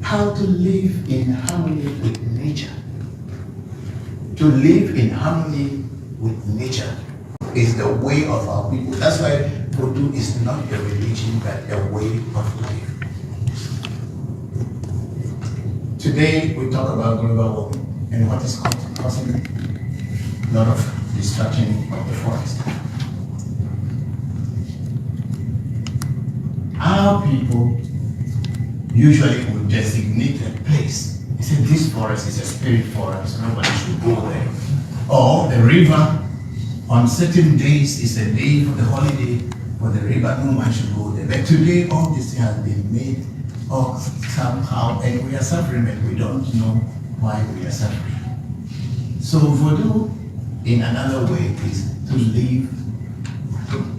how to live in harmony with nature. To live in harmony with nature is the way of our people. That's why Voodoo is not a religion but a way of life. Today we talk about global warming and what is causing a lot of destruction of the forest. Our people usually would designate a place. He said this forest is a spirit forest, nobody should go there. Or the river, on certain days is a day for the holiday for the river, no one should go there. But today all this has been made up somehow, and we are suffering, but we don't know why we are suffering. So Voodoo, in another way, is to live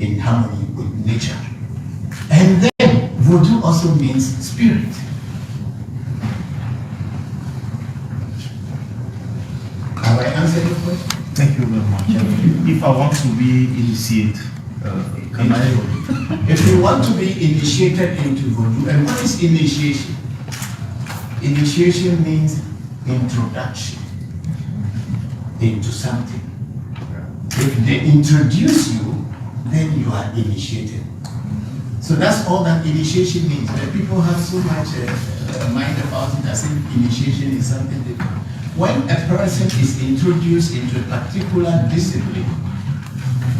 in harmony with nature. And then Voodoo also means spirit. Have I answered your question? Thank you very much. If I want to be initiated, can I? If you want to be initiated into Voodoo, and what is initiation? Initiation means introduction into something. If they introduce you, then you are initiated. So that's all that initiation means. But people have so much mind about it as if initiation is something different. When a person is introduced into a particular discipline,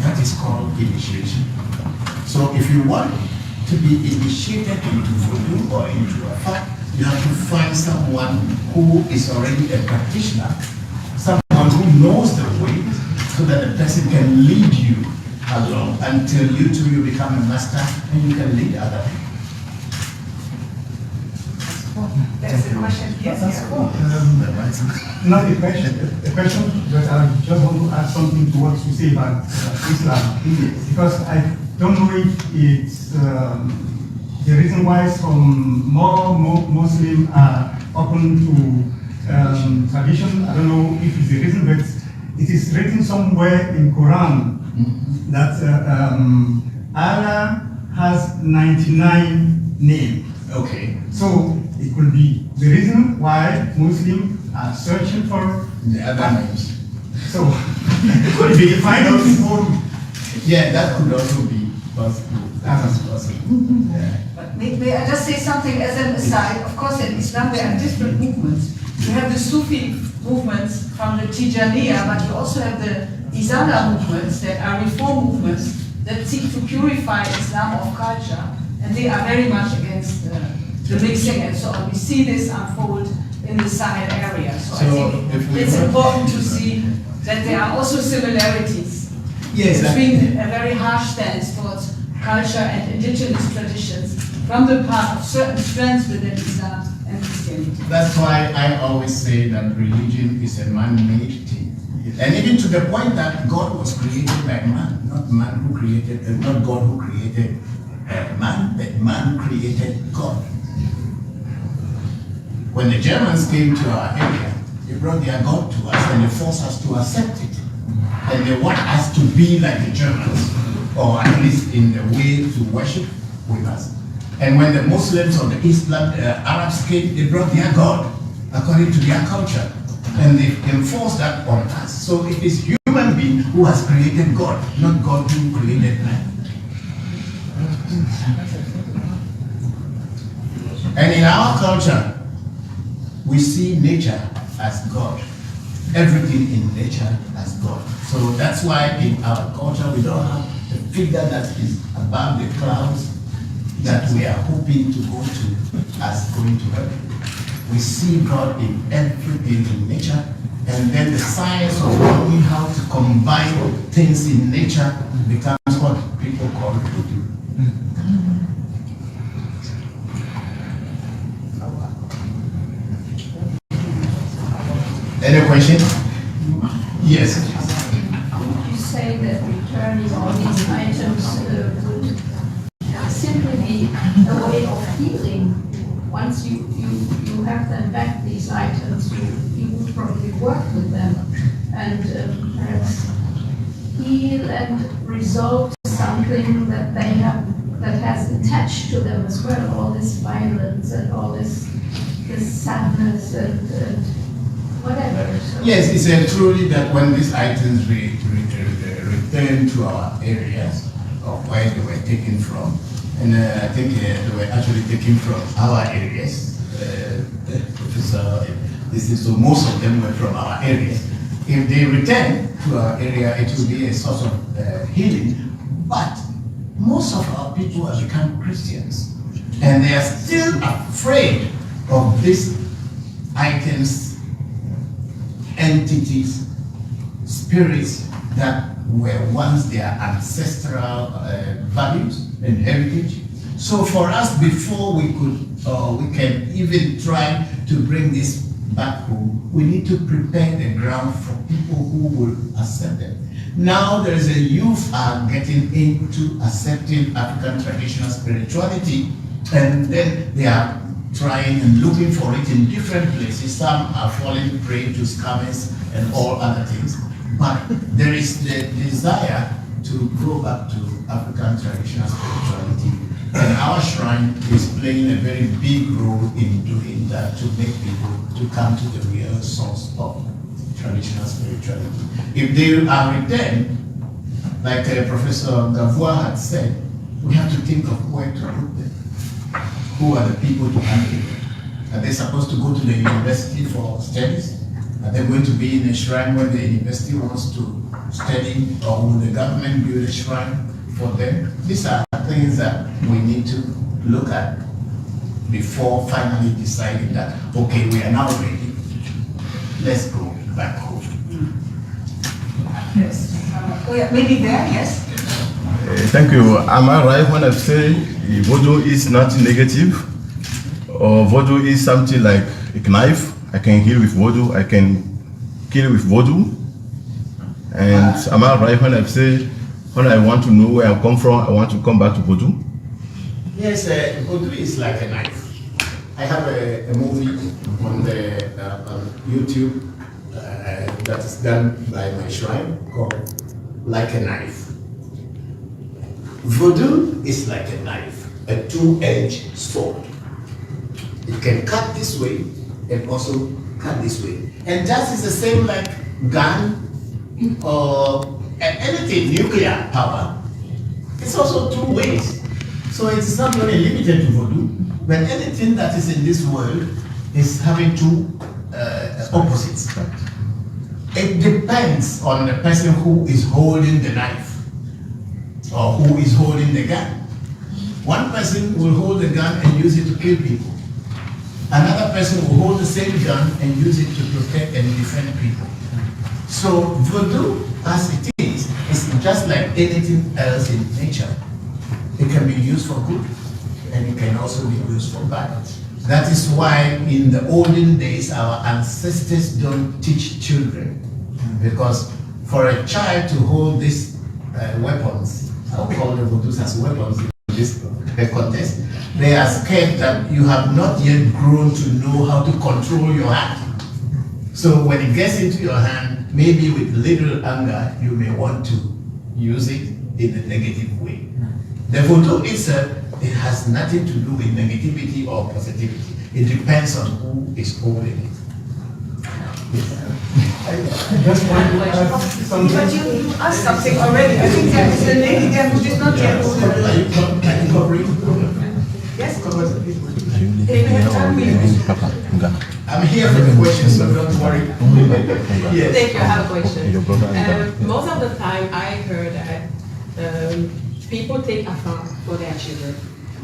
that is called initiation. So if you want to be initiated into Voodoo or into a fact, you have to find someone who is already a practitioner, someone who knows the way, so that the person can lead you along until you two you become a master and you can lead other people. That's the question. Yes, Not a question. The question, but I just want to add something to what you say about Islam. Because I don't know if it's the reason why some more Muslims are open to tradition. I don't know if it's the reason, but it is written somewhere in Quran that Allah has 99 names. Okay. So it could be the reason why Muslims are searching for the other names. So it could be finding people. Yeah, that could also be possible. That is possible. Yeah. But may I just say something as an aside? Of course, in Islam there are different movements. You have the Sufi movements from the Tijaniya, but you also have the Izala movements that are reform movements that seek to purify Islam of culture, and they are very much against the mixing and so on. We see this unfold in the Sahel area. So I think it's important to see that there are also similarities between a very harsh stance towards culture and indigenous traditions from the part of certain strands within Islam and Christianity. That's why I always say that religion is a man-made thing. And even to the point that God was created by man, not man who created, not God who created man, but man created God. When the Germans came to our area, they brought their God to us and they forced us to accept it. And they want us to be like the Germans, or at least in the way to worship with us. And when the Muslims or the Islam, Arabs came, they brought their God according to their culture. And they enforced that on us. So it is human being who has created God, not God who created man. And in our culture, we see nature as God. Everything in nature as God. So that's why in our culture we don't have a figure that is above the clouds that we are hoping to go to as going to heaven. We see God in everything in nature, and then the science of knowing how to combine things in nature becomes what people call Voodoo. Any question? Yes. Would you say that returning all these items would simply be a way of healing? Once you have them back, these items, you would probably work with them and perhaps heal and resolve something that they have, that has attached to them as well, all this violence and all this sadness and whatever. So Yes, it's truly that when these items return to our areas of where they were taken from, and I think they were actually taken from our areas. Professor, so most of them were from our areas. If they return to our area, it will be a source of healing. But most of our people have become Christians. And they are still afraid of these items, entities, spirits that were once their ancestral values and heritage. So for us, before we can even try to bring this back home, we need to prepare the ground for people who will accept them. Now there is a youth are getting into accepting African traditional spirituality, and then they are trying and looking for it in different places. Some are falling prey to scammers and all other things. But there is the desire to go back to African traditional spirituality. And our shrine is playing a very big role in doing that, to make people to come to the real source of traditional spirituality. If they are returned, like Professor Gavois had said, we have to think of where to put them. Who are the people to handle it? Are they supposed to go to the university for studies? Are they going to be in a shrine when the university wants to study, or will the government build a shrine for them? These are things that we need to look at before finally deciding that, okay, we are now ready. Let's go back home. Yes. Maybe there, yes? Thank you. Am I right when I say Voodoo is not negative? Or Voodoo is something like a knife? I can heal with Voodoo, I can kill with Voodoo. And am I right when I say, when I want to know where I come from, I want to come back to Voodoo? Yes, Voodoo is like a knife. I have a movie on the YouTube that is done by my shrine called Like a Knife. Voodoo is like a knife, a two-edged sword. It can cut this way and also cut this way. And that is the same like gun or anything, nuclear power. It's also two ways. So it's not only limited to Voodoo, but anything that is in this world is having two opposites. It depends on the person who is holding the knife or who is holding the gun. One person will hold the gun and use it to kill people. Another person will hold the same gun and use it to protect and defend people. So Voodoo, as it is just like anything else in nature. It can be used for good, and it can also be used for bad. That is why in the olden days, our ancestors don't teach children, because for a child to hold these weapons, I'll call the Vodus as weapons in this contest, they are scared that you have not yet grown to know how to control your hand. So when it gets into your hand, maybe with little anger, you may want to use it in a negative way. The Voodoo itself, it has nothing to do with negativity or positivity. It depends on who is holding it. I just want to add something. But you asked something already. I think there is a lady there who did not yet. Can you cover it? Yes. I'm here for the questions, so don't worry. Yes. Thank you. I have a question. Most of the time, I heard that people take afar for their children.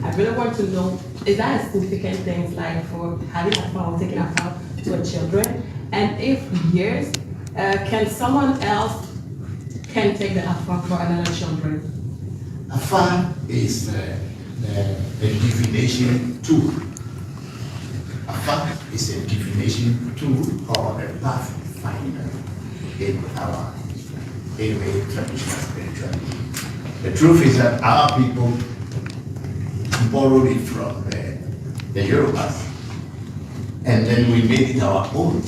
I really want to know, is that a significant thing, like for having afar or taking afar to a children? And if yes, can someone else can take the afar for another children? Afar is a divination tool. Afar is a divination tool or a pathfinder in our Ewe traditional spirituality. The truth is that our people borrowed it from the Yorubas, and then we made it our own.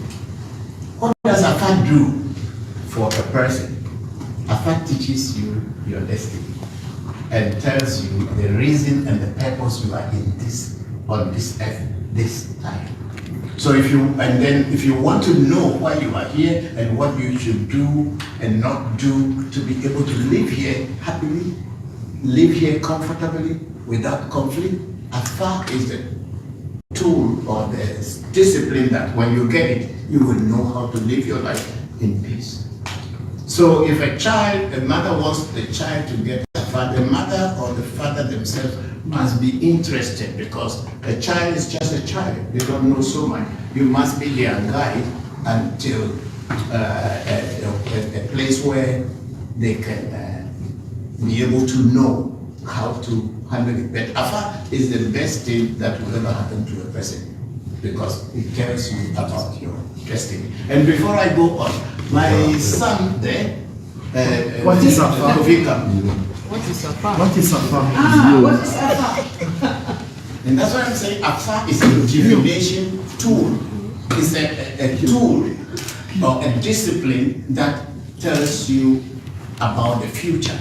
What does Afar do for a person? Afar teaches you your destiny and tells you the reason and the purpose you are in this, on this earth, this time. So if you want to know why you are here and what you should do and not do to be able to live here happily, live here comfortably without conflict, Afar is the tool or the discipline that when you get it, you will know how to live your life in peace. So if a mother wants the child to get the mother or the father themselves must be interested, because a child is just a child. They don't know so much. You must be their guide until a place where they can be able to know how to handle it. But Afa is the best thing that will ever happen to a person, because it tells you about your destiny. And before I go on, my son there, what is Afa? What is Afa? What is Afa? What is Afa? And that's why I'm saying Afa is a divination tool. It's a tool or a discipline that tells you about the future,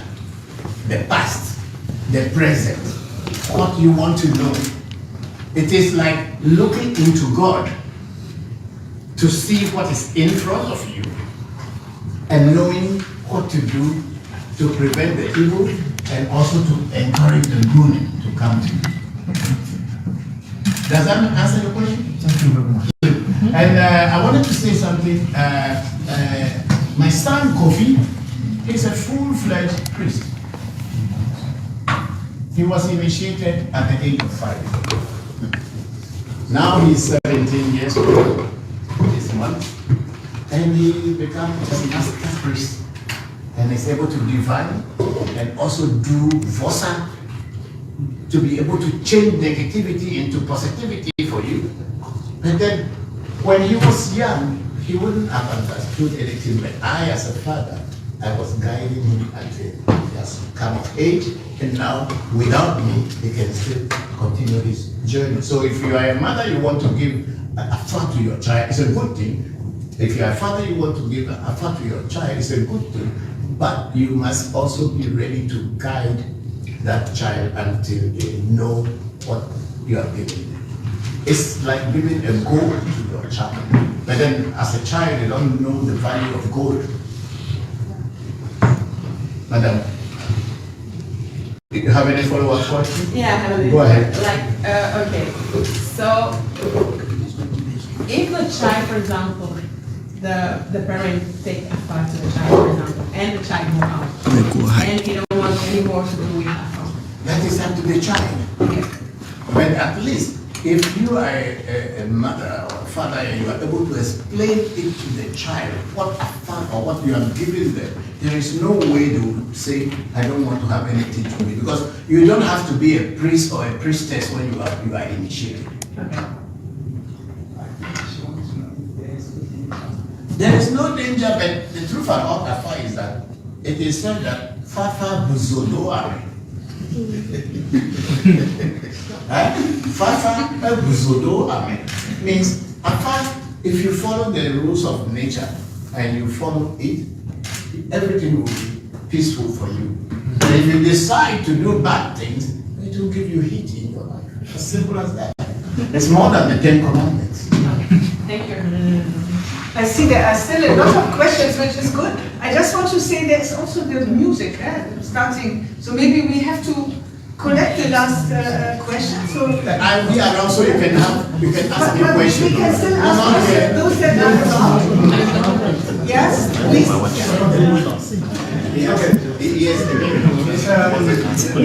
the past, the present, what you want to know. It is like looking into God to see what is in front of you and knowing what to do to prevent the evil and also to encourage the good to come to you. Does that answer your question? Thank you very much. And I wanted to say something. My son Kofi is a full-fledged priest. He was initiated at the age of 5. Now he's 17 years old this month, and he becomes a master priest, and is able to divine and also do vosa to be able to change negativity into positivity for you. And then when he was young, he wouldn't have understood anything, but I, as a father, I was guiding him until he has come of age, and now without me, he can still continue his journey. So if you are a mother, you want to give a far to your child, it's a good thing. If you are a father, you want to give a far to your child, it's a good thing. But you must also be ready to guide that child until they know what you are giving them. It's like giving a gold to your child. But then as a child, they don't know the value of gold. Madam, do you have any follow-up question? Yeah, I have a Go ahead. Okay. So, if the child, for example, the parent take a part to the child, for example, and the child move out, and he don't want any more to do with that. That is up to the child. Okay. But at least, if you are a mother or a father and you are able to explain it to the child, what or what you have given them, there is no way to say, I don't want to have anything to do, because you don't have to be a priest or a priestess when you are initiated. Okay. There is no danger, but the truth about Afa is that it is said that Fafa Buzodoare. Fafa Buzodoare means Afa, if you follow the rules of nature and you follow it, everything will be peaceful for you. And if you decide to do bad things, it will give you heat in your life. As simple as that. It's more than the 10 Commandments. Thank you. I see there are still a lot of questions, which is good. I just want to say there's also the music starting. So maybe we have to collect the last question. So I'll be around so you can ask me questions. We can still ask those that are around. Yes, please. Yes.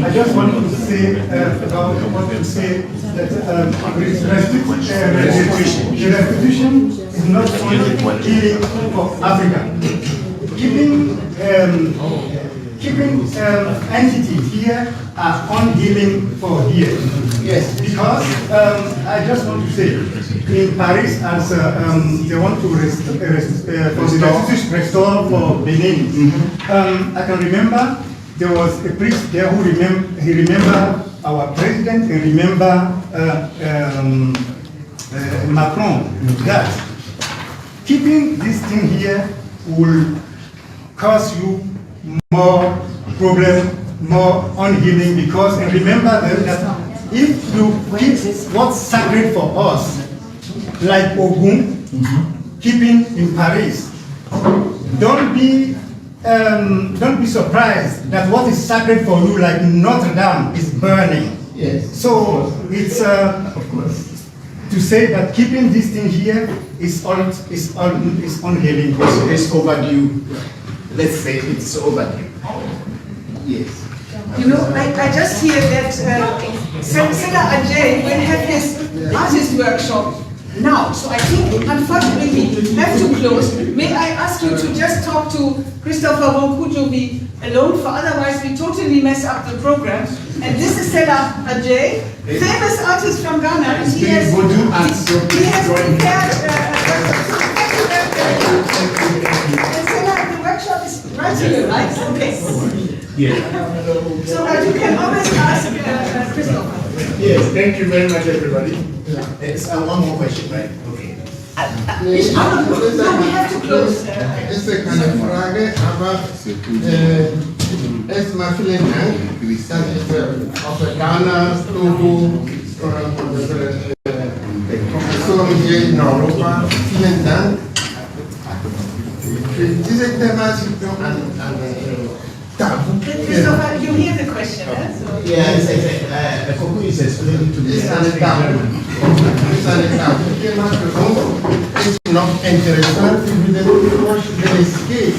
I just want to say about what you say that restitution is not only healing for Africa. Keeping entities here are on healing for here. Yes, because I just want to say in Paris, as they want to restore for Benin. I can remember there was a priest there who remember our president and remember Macron. That keeping this thing here will cause you more problem, more unhealing, because and remember that if you keep what's sacred for us, like Ogun, keeping in Paris, don't be surprised that what is sacred for you, like Notre Dame, is burning. Yes. So it's of course to say that keeping this thing here is unhealing. It's overdue. Let's say it's overdue. Yes. You know, I just hear that Seda Ajay will have his artist workshop now. So I think, unfortunately, we have to close. May I ask you to just talk to Christopher Voncujovi alone, for otherwise we totally mess up the program. And this is Seda Ajay, famous artist from Ghana. And he has prepared and Seda, the workshop is right here, right? Okay. Yeah. So you can always ask Christopher. Yes, thank you very much, everybody. It's one more question, right? Okay. We have to close. Ist eine Frage, aber erstmal vielen Dank, dass ich aus Ghana, Togo, Professoren hier in Europa, vielen Dank für diese Thematik an Christopher, you hear the question, eh? Yeah, it's Koku is explaining to me. Ist eine Thema für uns ist noch interessant, wie es geht,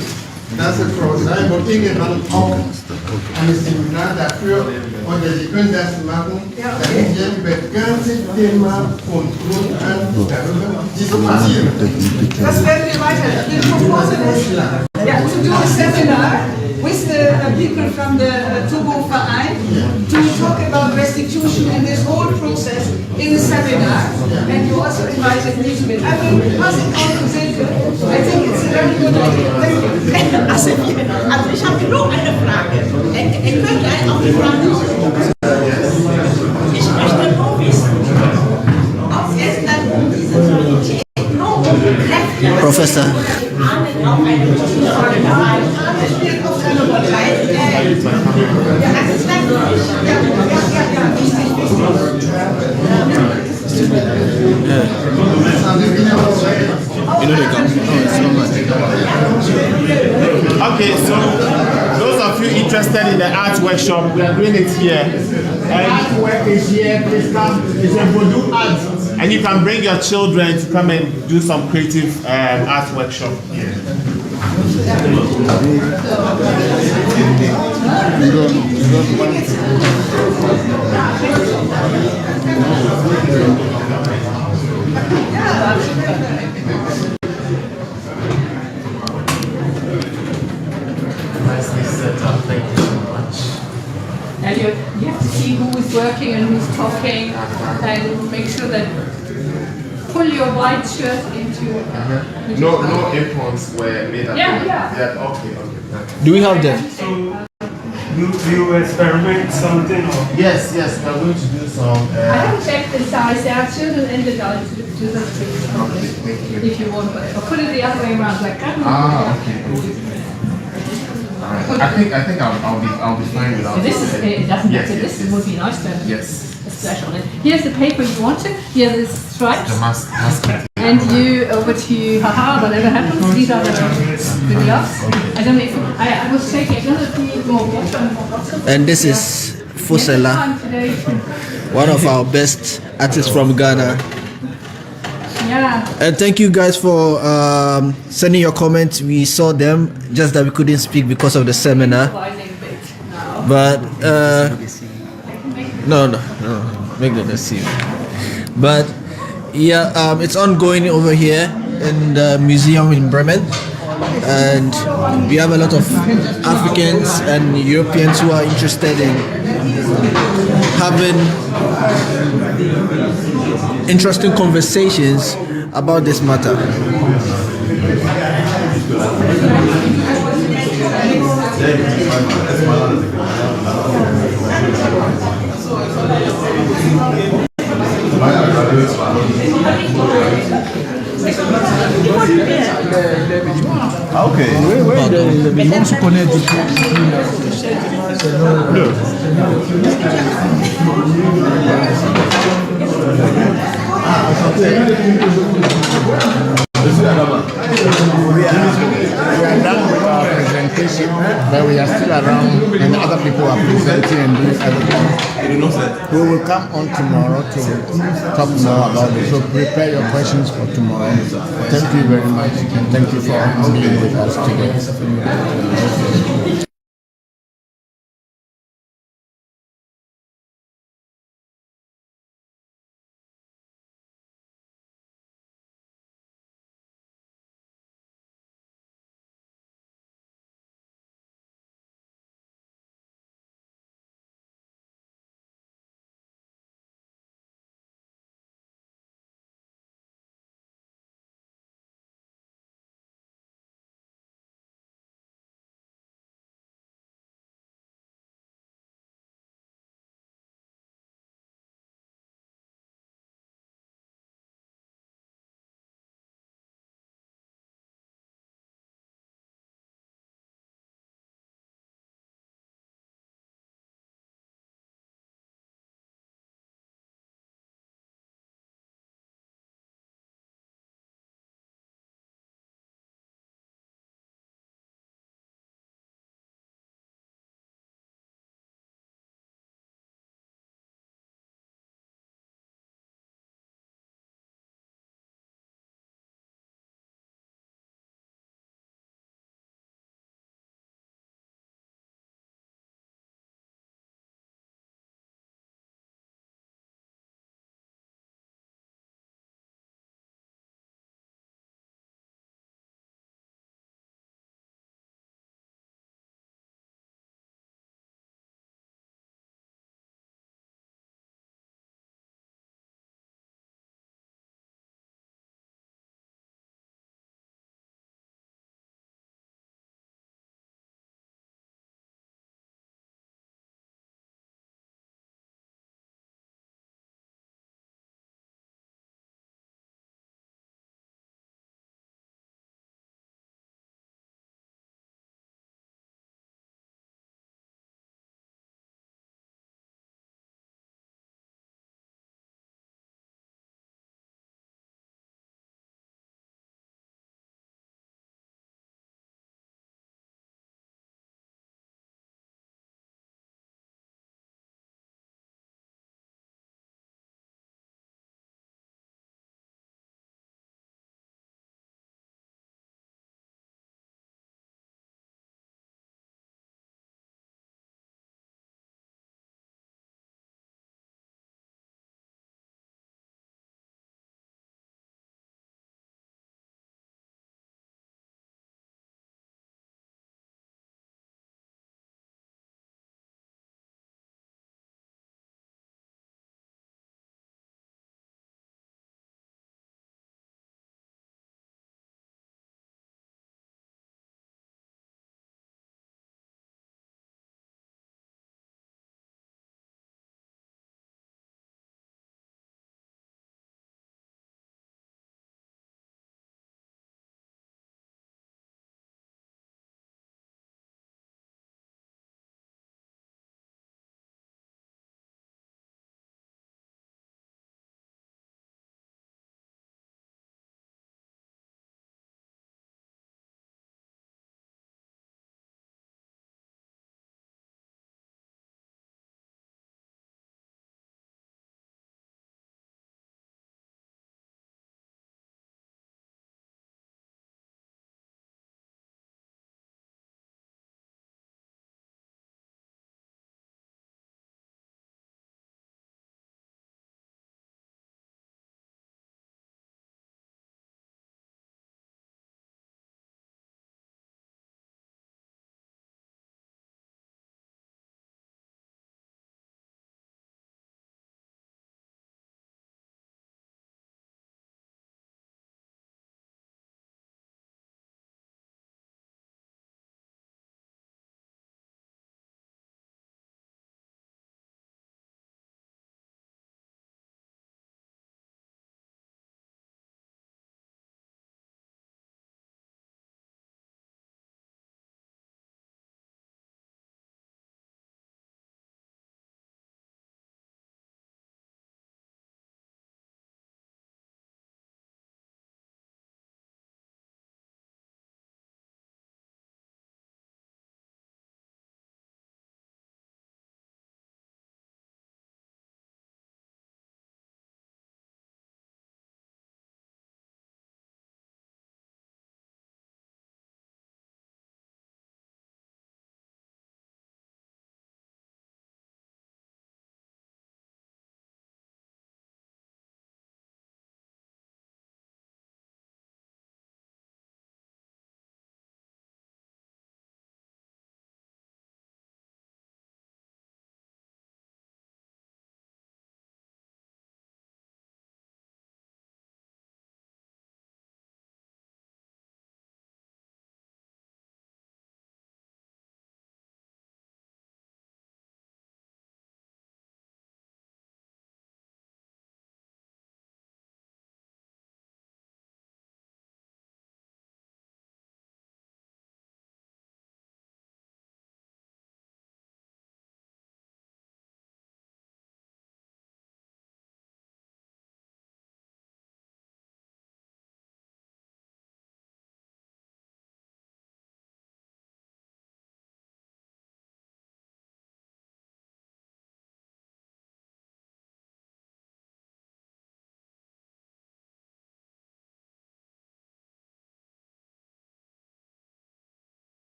dass Frau Seiber irgendwann auch ein Seminar dafür, oder Sie können das machen, damit wir über das ganze Thema von Grund an darüber diskutieren. Das werden wir weiter. The proposal is to do a seminar with the people from the Togo Verein to talk about restitution and this whole process in a seminar. And you also invited me to it. I will pass it on to Silke. I think it's a very good idea. Thank you. Also ich habe nur eine Frage. Ich möchte auch die Frage ich möchte nur wissen, ob es dann diese Qualität nur Kräfte Professor. auch eine das spielt auch eine Rolle. Der Assistent Okay, so those of you interested in the art workshop, we are doing it here. And work is here, please come. It's a Voodoo art. And you can bring your children to come and do some creative art workshop here. Nicely set up, thank you so much. And you have to see who is working and who's talking, and make sure that pull your white shirt into. No earphones were made up. Yeah. Okay. Do we have them? So, you experiment something? Or? Yes, we're going to do some. I haven't checked the size. There are children and adults to do that if you want, or put it the other way around, like that. Okay. Alright. I think I'll be fine without This is it doesn't yes, matter. This would be nice to have a splash on it. Here's the paper you wanted. Here's the stripes. The mask. And you over to you. Haha, whatever happens. These are the gloves. I don't know if I was checking. I don't know if you need more water. And this is Fusela, one of our best artists from Ghana. Yeah. And thank you guys for sending your comments. We saw them, just that we couldn't speak because of the seminar. But no, make them see. But yeah, it's ongoing over here in the museum in Bremen, and we have a lot of Africans and Europeans who are interested in having interesting conversations about this matter. Ok. Mais on se connaît depuis. We are done with our presentation, but we are still around and other people are presenting and doing everything. We will come on tomorrow to talk more about it. So prepare your questions for tomorrow. Thank you very much and thank you for being with us today.